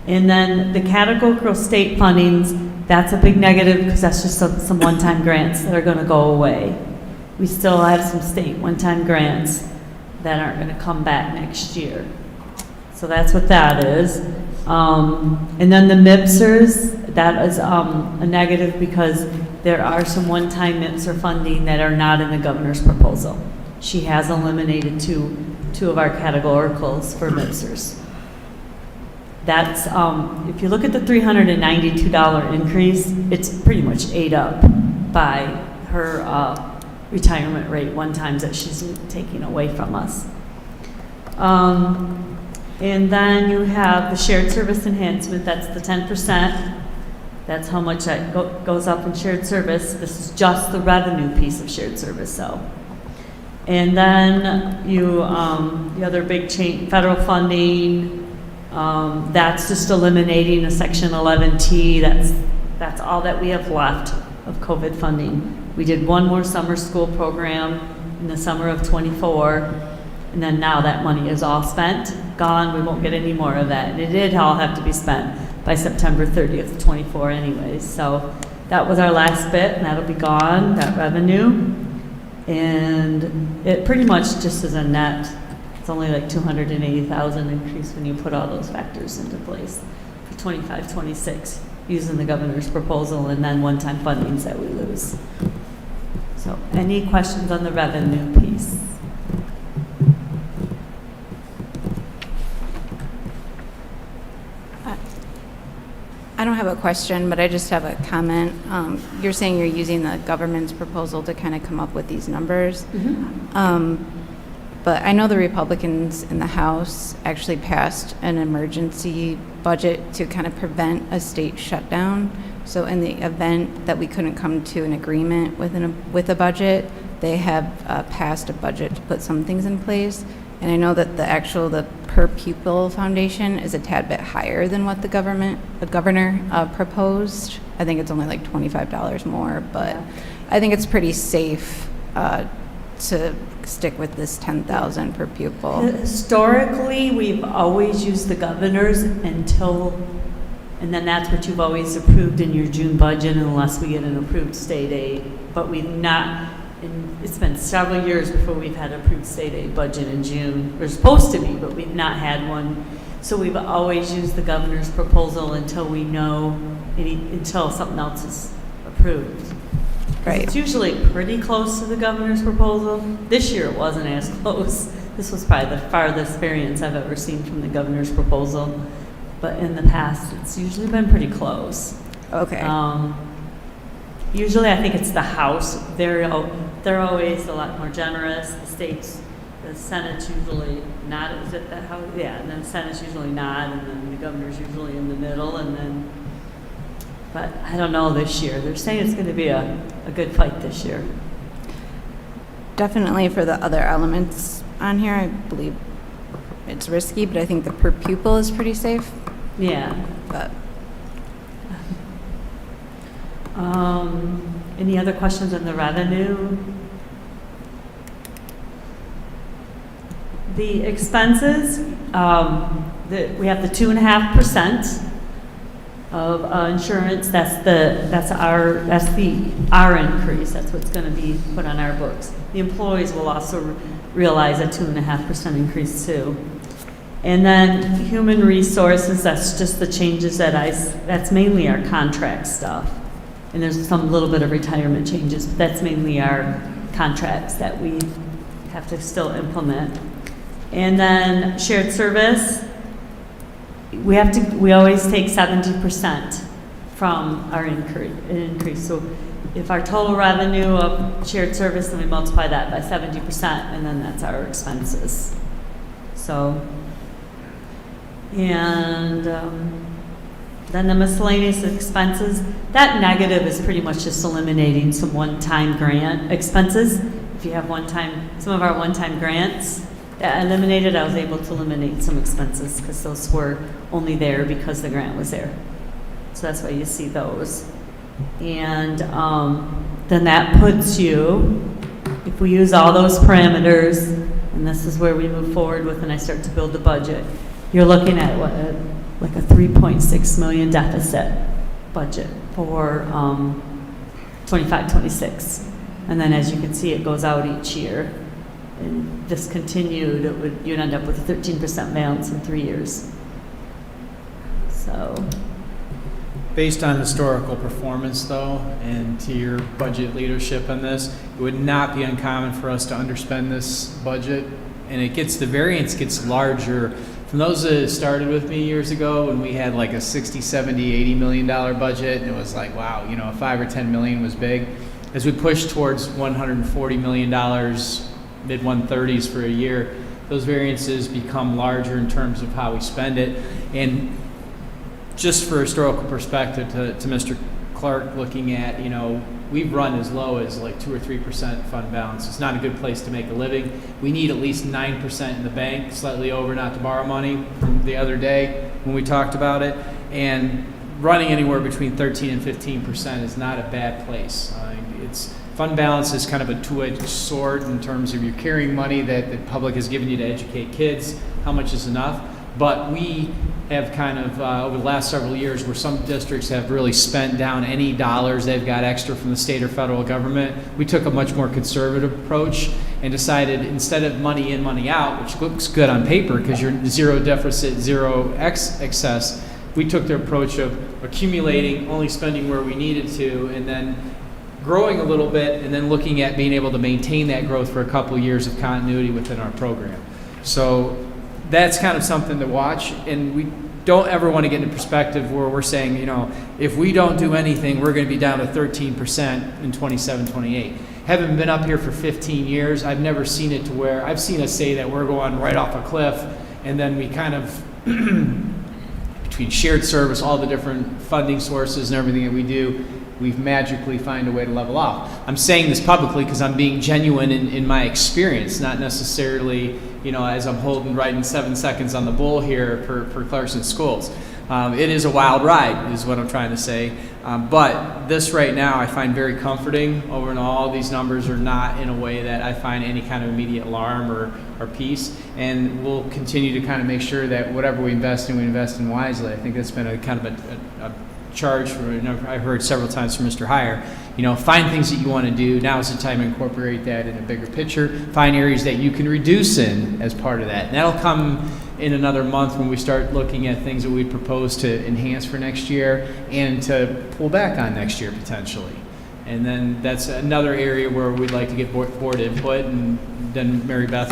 [SPEAKER 11] And then the categorical state fundings, that's a big negative because that's just some one-time grants that are going to go away. We still have some state one-time grants that aren't going to come back next year. So that's what that is. And then the MIPSers, that is a negative because there are some one-time MIPSer funding that are not in the governor's proposal. She has eliminated two of our categoricals for MIPSers. That's, if you look at the $392 increase, it's pretty much ate up by her retirement rate one-times that she's taking away from us. And then you have the shared service enhancement, that's the 10%. That's how much that goes up in shared service. This is just the revenue piece of shared service, so. And then you, the other big change, federal funding, that's just eliminating a Section 11T. That's all that we have left of COVID funding. We did one more summer school program in the summer of '24, and then now that money is all spent, gone. We won't get any more of that. And it did all have to be spent by September 30th, '24 anyways. So that was our last bit, and that'll be gone, that revenue. And it pretty much just is a net. It's only like 280,000 increase when you put all those factors into place for 25, 26, using the governor's proposal and then one-time fundings that we lose. So any questions on the revenue piece?
[SPEAKER 7] I don't have a question, but I just have a comment. You're saying you're using the government's proposal to kind of come up with these numbers. But I know the Republicans in the House actually passed an emergency budget to kind of prevent a state shutdown. So in the event that we couldn't come to an agreement with a budget, they have passed a budget to put some things in place. And I know that the per pupil foundation is a tad bit higher than what the governor proposed. I think it's only like $25 more, but I think it's pretty safe to stick with this $10,000 per pupil.
[SPEAKER 11] Historically, we've always used the governor's and then that's what you've always approved in your June budget unless we get an approved state aid. But we've not, it's been several years before we've had approved state aid budget in June. We're supposed to be, but we've not had one. So we've always used the governor's proposal until we know, until something else is approved.
[SPEAKER 7] Right.
[SPEAKER 11] It's usually pretty close to the governor's proposal. This year it wasn't as close. This was probably the farthest variance I've ever seen from the governor's proposal. But in the past, it's usually been pretty close.
[SPEAKER 7] Okay.
[SPEAKER 11] Usually I think it's the House. They're always a lot more generous. The Senate's usually not, is it the House? Yeah, and then the Senate's usually not, and then the governor's usually in the middle, but I don't know this year. They're saying it's going to be a good fight this year.
[SPEAKER 7] Definitely for the other elements on here, I believe it's risky, but I think the per pupil is pretty safe.
[SPEAKER 11] Yeah.
[SPEAKER 7] But
[SPEAKER 11] any other questions on the revenue? The expenses, we have the 2.5% of insurance. That's our increase. That's what's going to be put on our books. The employees will also realize a 2.5% increase too. And then human resources, that's just the changes that's mainly our contract stuff. And there's some little bit of retirement changes, but that's mainly our contracts that we have to still implement. And then shared service, we always take 70% from our increase. So if our total revenue of shared service, then we multiply that by 70%, and then that's our expenses. So, and then the miscellaneous expenses, that negative is pretty much just eliminating some one-time grant expenses. If you have some of our one-time grants that eliminated, I was able to eliminate some expenses because those were only there because the grant was there. So that's why you see those. And then that puts you, if we use all those parameters, and this is where we move forward with and I start to build the budget, you're looking at like a $3.6 million deficit budget for 25-26. And then as you can see, it goes out each year. And this continued, you'd end up with a 13% balance in 3 years. So.
[SPEAKER 3] Based on historical performance, though, and to your budget leadership on this, it would not be uncommon for us to underspend this budget. And the variance gets larger. From those that started with me years ago, when we had like a $60, $70, $80 million budget, and it was like, wow, $5 or $10 million was big. As we push towards $140 million, mid-130s for a year, those variances become larger in terms of how we spend it. And just for historical perspective, to Mr. Clark, looking at, we've run as low as like 2 or 3% fund balance. It's not a good place to make a living. We need at least 9% in the bank, slightly over, not to borrow money from the other day when we talked about it. And running anywhere between 13 and 15% is not a bad place. Fund balance is kind of a two-edged sword in terms of you're carrying money that the public has given you to educate kids. How much is enough? But we have kind of, over the last several years, where some districts have really spent down any dollars they've got extra from the state or federal government, we took a much more conservative approach and decided instead of money in, money out, which looks good on paper because you're zero deficit, zero excess, we took the approach of accumulating, only spending where we needed to, and then growing a little bit and then looking at being able to maintain that growth for a couple of years of continuity within our program. So that's kind of something to watch, and we don't ever want to get into perspective where we're saying, if we don't do anything, we're going to be down to 13% in 27, 28. Having been up here for 15 years, I've never seen it to where I've seen us say that we're going right off a cliff, and then we kind of, between shared service, all the different funding sources and everything that we do, we've magically find a way to level off. I'm saying this publicly because I'm being genuine in my experience, not necessarily, as I'm riding 7 seconds on the bull here for Clarkston Schools. It is a wild ride, is what I'm trying to say. But this right now I find very comforting. Over and all, these numbers are not in a way that I find any kind of immediate alarm or peace. And we'll continue to kind of make sure that whatever we invest in wisely. I think that's been a kind of a charge I heard several times from Mr. Heyer. Find things that you want to do. Now is the time to incorporate that in a bigger picture. Find areas that you can reduce in as part of that. And that'll come in another month when we start looking at things that we propose to enhance for next year and to pull back on next year potentially. And then that's another area where we'd like to get board input, and then Mary Beth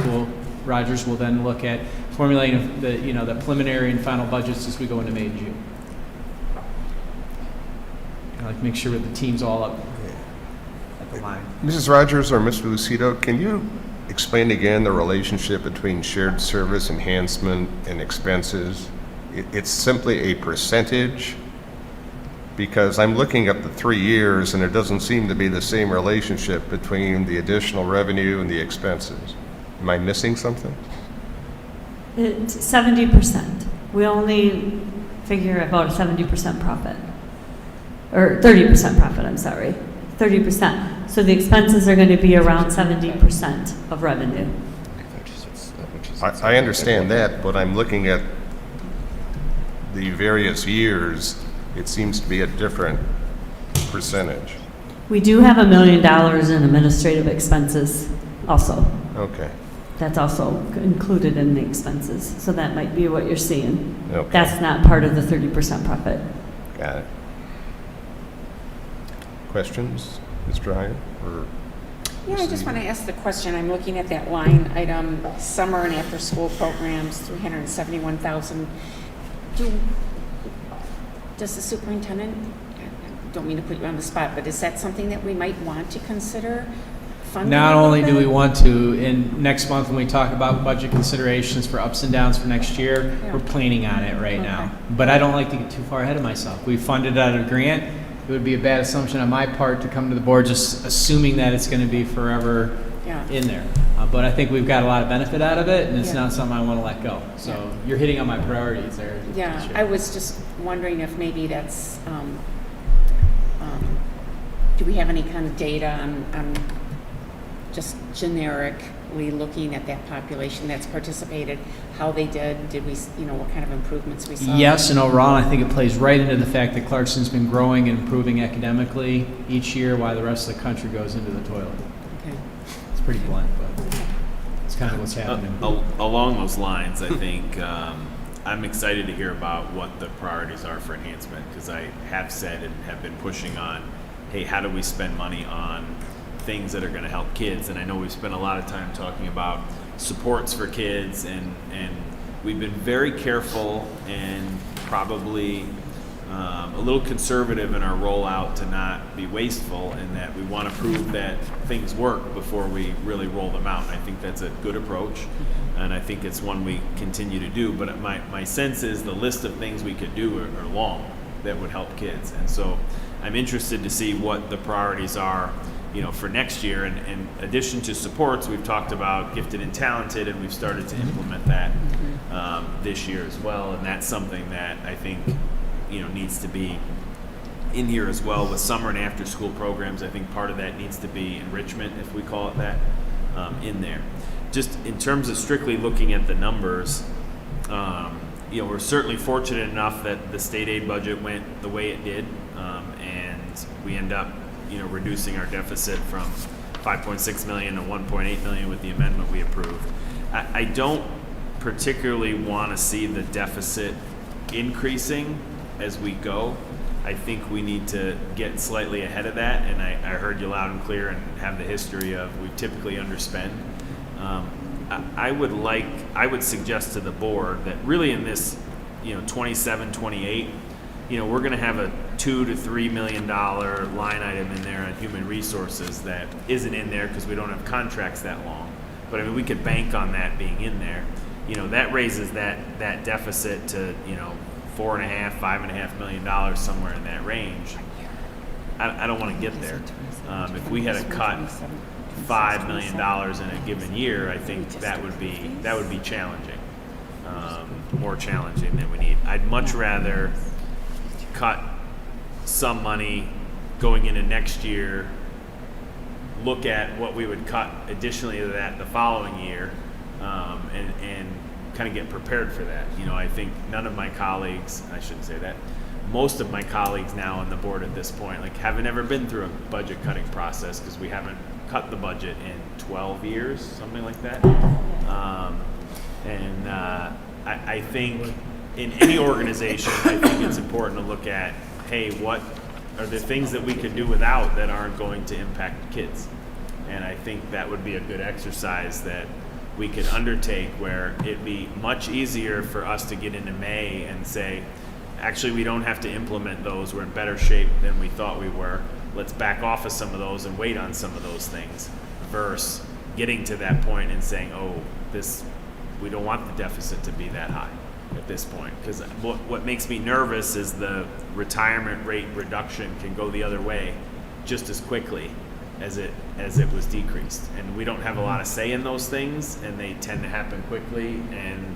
[SPEAKER 3] Rogers will then look at formulating the preliminary and final budgets as we go into May and June. I like to make sure that the team's all up at the line.
[SPEAKER 1] Mrs. Rogers or Mr. Lucido, can you explain again the relationship between shared service enhancement and expenses? It's simply a percentage? Because I'm looking at the 3 years and there doesn't seem to be the same relationship between the additional revenue and the expenses. Am I missing something?
[SPEAKER 11] It's 70%. We only figure about a 70% profit. Or 30% profit, I'm sorry. 30%. So the expenses are going to be around 70% of revenue.
[SPEAKER 1] I understand that, but I'm looking at the various years. It seems to be a different percentage.
[SPEAKER 11] We do have $1 million in administrative expenses also.
[SPEAKER 1] Okay.
[SPEAKER 11] That's also included in the expenses. So that might be what you're seeing.
[SPEAKER 1] Okay.
[SPEAKER 11] That's not part of the 30% profit.
[SPEAKER 1] Got it. Questions, Mr. Heyer? Or
[SPEAKER 4] Yeah, I just want to ask the question. I'm looking at that line item, summer and after-school programs, $371,000. Does the superintendent, I don't mean to put you on the spot, but is that something that we might want to consider funding?
[SPEAKER 3] Not only do we want to, in next month when we talk about budget considerations for ups and downs for next year, we're planning on it right now. But I don't like to get too far ahead of myself. We funded out of a grant. It would be a bad assumption on my part to come to the board just assuming that it's going to be forever in there. But I think we've got a lot of benefit out of it, and it's not something I want to let go. So you're hitting on my priorities there.
[SPEAKER 4] Yeah, I was just wondering if maybe that's, do we have any kind of data on just generically looking at that population that's participated, how they did we, what kind of improvements we saw?
[SPEAKER 3] Yes, and overall, I think it plays right into the fact that Clarkston's been growing and improving academically each year while the rest of the country goes into the toilet.
[SPEAKER 4] Okay.
[SPEAKER 3] It's pretty blunt, but it's kind of what's happening.
[SPEAKER 8] Along those lines, I think I'm excited to hear about what the priorities are for enhancement, because I have said and have been pushing on, hey, how do we spend money on things that are going to help kids? And I know we've spent a lot of time talking about supports for kids, and we've been very careful and probably a little conservative in our rollout to not be wasteful, and that we want to prove that things work before we really roll them out. I think that's a good approach, and I think it's one we continue to do, but my sense is the list of things we could do are long that would help kids. And so I'm interested to see what the priorities are for next year. And in addition to supports, we've talked about gifted and talented, and we've started to implement that this year as well. And that's something that I think needs to be in here as well with summer and after school programs. I think part of that needs to be enrichment, if we call it that, in there. Just in terms of strictly looking at the numbers, we're certainly fortunate enough that the state aid budget went the way it did, and we end up reducing our deficit from 5.6 million to 1.8 million with the amendment we approved. I don't particularly want to see the deficit increasing as we go. I think we need to get slightly ahead of that, and I heard you loud and clear and have the history of we typically underspend. I would suggest to the board that really in this, 27, 28, we're going to have a $2 to $3 million line item in there on human resources that isn't in there because we don't have contracts that long. But I mean, we could bank on that being in there. That raises that deficit to, $4.5, $5.5 million, somewhere in that range. I don't want to get there. If we had to cut $5 million in a given year, I think that would be challenging, more challenging than we need. I'd much rather cut some money going into next year, look at what we would cut additionally to that the following year, and kind of get prepared for that. I think none of my colleagues, I shouldn't say that, most of my colleagues now on the board at this point, haven't ever been through a budget cutting process because we haven't cut the budget in 12 years, something like that. I think in any organization, I think it's important to look at, hey, what are the things that we could do without that aren't going to impact kids? And I think that would be a good exercise that we could undertake, where it'd be much easier for us to get into May and say, actually, we don't have to implement those. We're in better shape than we thought we were. Let's back off of some of those and wait on some of those things, versus getting to that point and saying, oh, we don't want the deficit to be that high at this point. Because what makes me nervous is the retirement rate reduction can go the other way just as quickly as it was decreased. And we don't have a lot of say in those things, and they tend to happen quickly. And,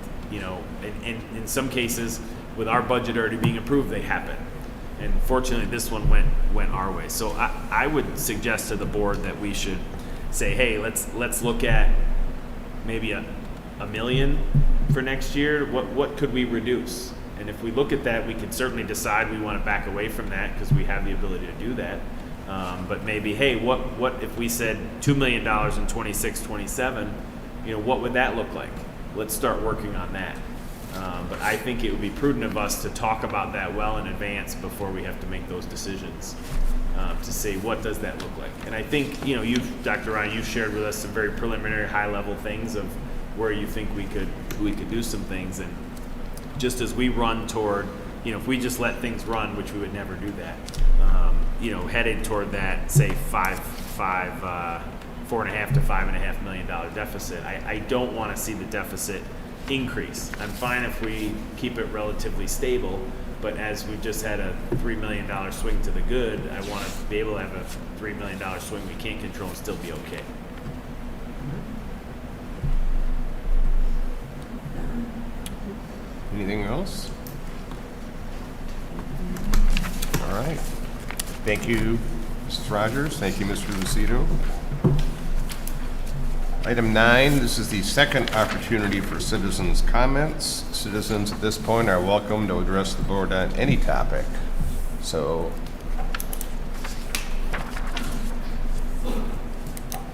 [SPEAKER 8] in some cases, with our budget already being approved, they happen. And fortunately, this one went our way. So I would suggest to the board that we should say, hey, let's look at maybe a million for next year. What could we reduce? And if we look at that, we can certainly decide we want to back away from that because we have the ability to do that. But maybe, hey, what if we said $2 million in 26, 27? What would that look like? Let's start working on that. But I think it would be prudent of us to talk about that well in advance before we have to make those decisions, to say, what does that look like? And I think, Dr. Ryan, you've shared with us some very preliminary high-level things of where you think we could do some things. And just as we run toward, if we just let things run, which we would never do that, headed toward that, say, $4.5 to $5.5 million deficit, I don't want to see the deficit increase. I'm fine if we keep it relatively stable, but as we just had a $3 million swing to the good, I want to be able to have a $3 million swing we can't control and still be okay.
[SPEAKER 1] Anything else? All right. Thank you, Mrs. Rogers. Thank you, Mr. Lucido. Item 9, this is the second opportunity for citizens' comments. Citizens at this point are welcome to address the board on any topic. So,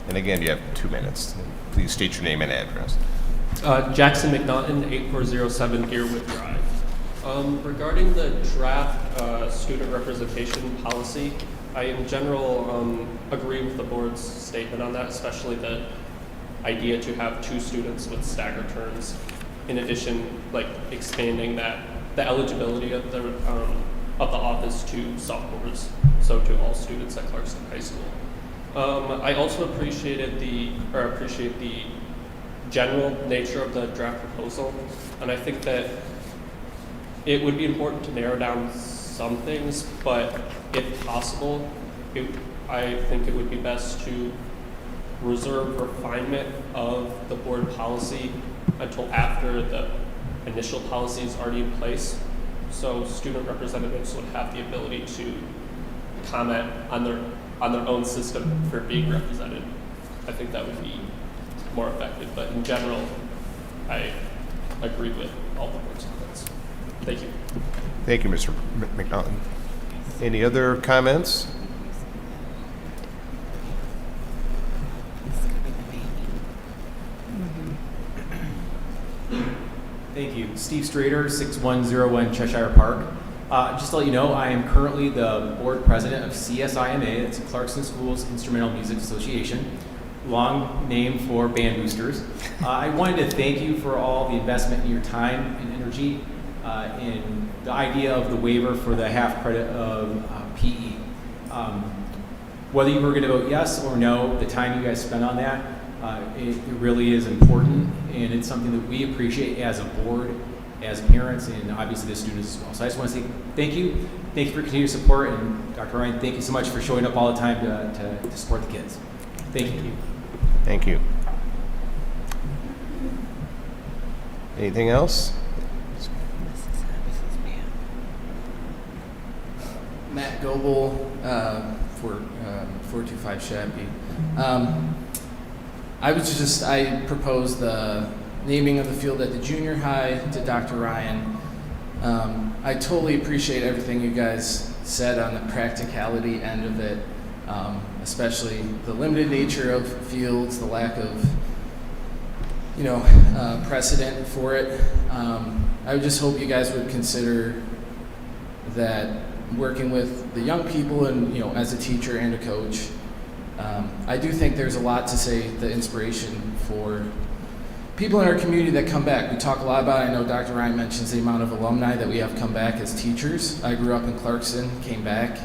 [SPEAKER 1] and again, you have 2 minutes. Please state your name and address.
[SPEAKER 10] Jackson McNaughton, 8407 Deerwood Drive. Regarding the draft student representation policy, I in general agree with the board's statement on that, especially the idea to have 2 students with staggered terms. In addition, expanding the eligibility of the office to sophomores, so to all students at Clarkston High School. I also appreciate the general nature of the draft proposal, and I think that it would be important to narrow down some things, but if possible, I think it would be best to reserve refinement of the board policy until after the initial policy is already in place, so student representatives would have the ability to comment on their own system for being represented. I think that would be more effective, but in general, I agree with all the board's comments. Thank you.
[SPEAKER 1] Thank you, Mr. McNaughton. Any other comments?
[SPEAKER 3] Thank you. Steve Strader, 6101 Cheshire Park. Just to let you know, I am currently the board president of CSIMA. It's Clarkston Schools Instrumental Music Association, long name for band boosters. I wanted to thank you for all the investment in your time and energy in the idea of the waiver for the half credit of PE. Whether you were going to vote yes or no, the time you guys spent on that, it really is important, and it's something that we appreciate as a board, as parents, and obviously the students as well. So I just want to say thank you. Thank you for continued support, and Dr. Ryan, thank you so much for showing up all the time to support the kids. Thank you.
[SPEAKER 1] Thank you. Anything else?
[SPEAKER 6] Matt Goebel, for 425 Shabby. I proposed the naming of the field at the junior high to Dr. Ryan. I totally appreciate everything you guys said on the practicality end of it, especially the limited nature of fields, the lack of, precedent for it. I would just hope you guys would consider that working with the young people and, as a teacher and a coach, I do think there's a lot to say the inspiration for people in our community that come back. We talk a lot about it. I know Dr. Ryan mentions the amount of alumni that we have come back as teachers. I grew up in Clarkston, came back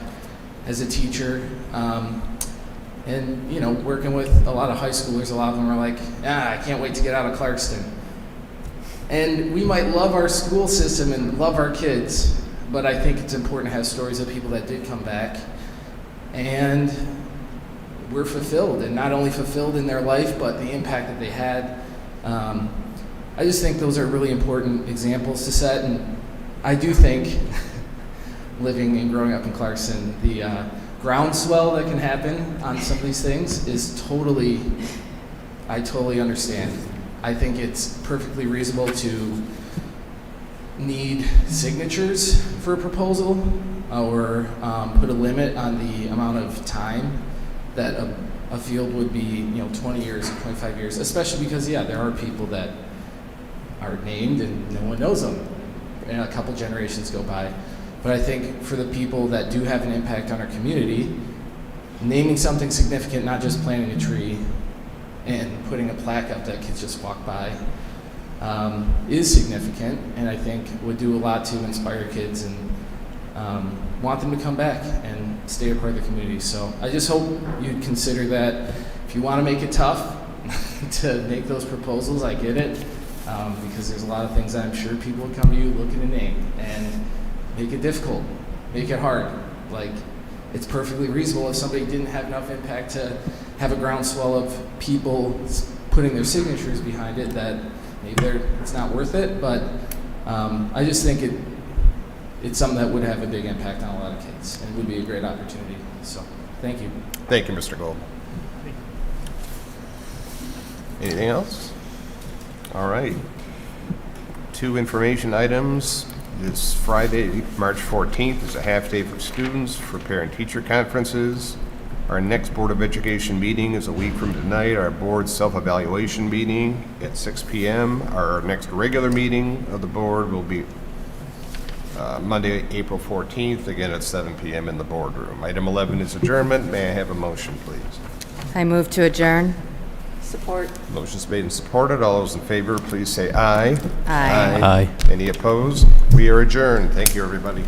[SPEAKER 6] as a teacher, and working with a lot of high schoolers, a lot of them are like, I can't wait to get out of Clarkston. And we might love our school system and love our kids, but I think it's important to have stories of people that did come back and were fulfilled, and not only fulfilled in their life, but the impact that they had. I just think those are really important examples to set, and I do think, living and growing up in Clarkston, the groundswell that can happen on some of these things is I totally understand. I think it's perfectly reasonable to need signatures for a proposal, or put a limit on the amount of time that a field would be, 20 years or 25 years, especially because, there are people that are named and no one knows them, and a couple generations go by. But I think for the people that do have an impact on our community, naming something significant, not just planting a tree and putting a plaque up that kids just walk by, is significant, and I think would do a lot to inspire kids and want them to come back and stay a part of the community. So I just hope you'd consider that. If you want to make it tough to make those proposals, I get it, because there's a lot of things that I'm sure people would come to you looking to name, and make it difficult, make it hard. Like, it's perfectly reasonable if somebody didn't have enough impact to have a groundswell of people putting their signatures behind it, that maybe it's not worth it, but I just think it's something that would have a big impact on a lot of kids and would be a great opportunity. So, thank you.
[SPEAKER 1] Thank you, Mr. Gold. Anything else? All right. 2 information items. This Friday, March 14th, is a half-day for students for parent-teacher conferences. Our next Board of Education meeting is a week from tonight, our board self-evaluation meeting at 6 p.m. Our next regular meeting of the board will be Monday, April 14th, again at 7 p.m. in the boardroom. Item 11 is adjournment. May I have a motion, please?
[SPEAKER 9] I move to adjourn.
[SPEAKER 4] Support.
[SPEAKER 1] Motion's made and supported. All those in favor, please say aye.
[SPEAKER 9] Aye.
[SPEAKER 1] Aye. Any opposed? We are adjourned. Thank you, everybody.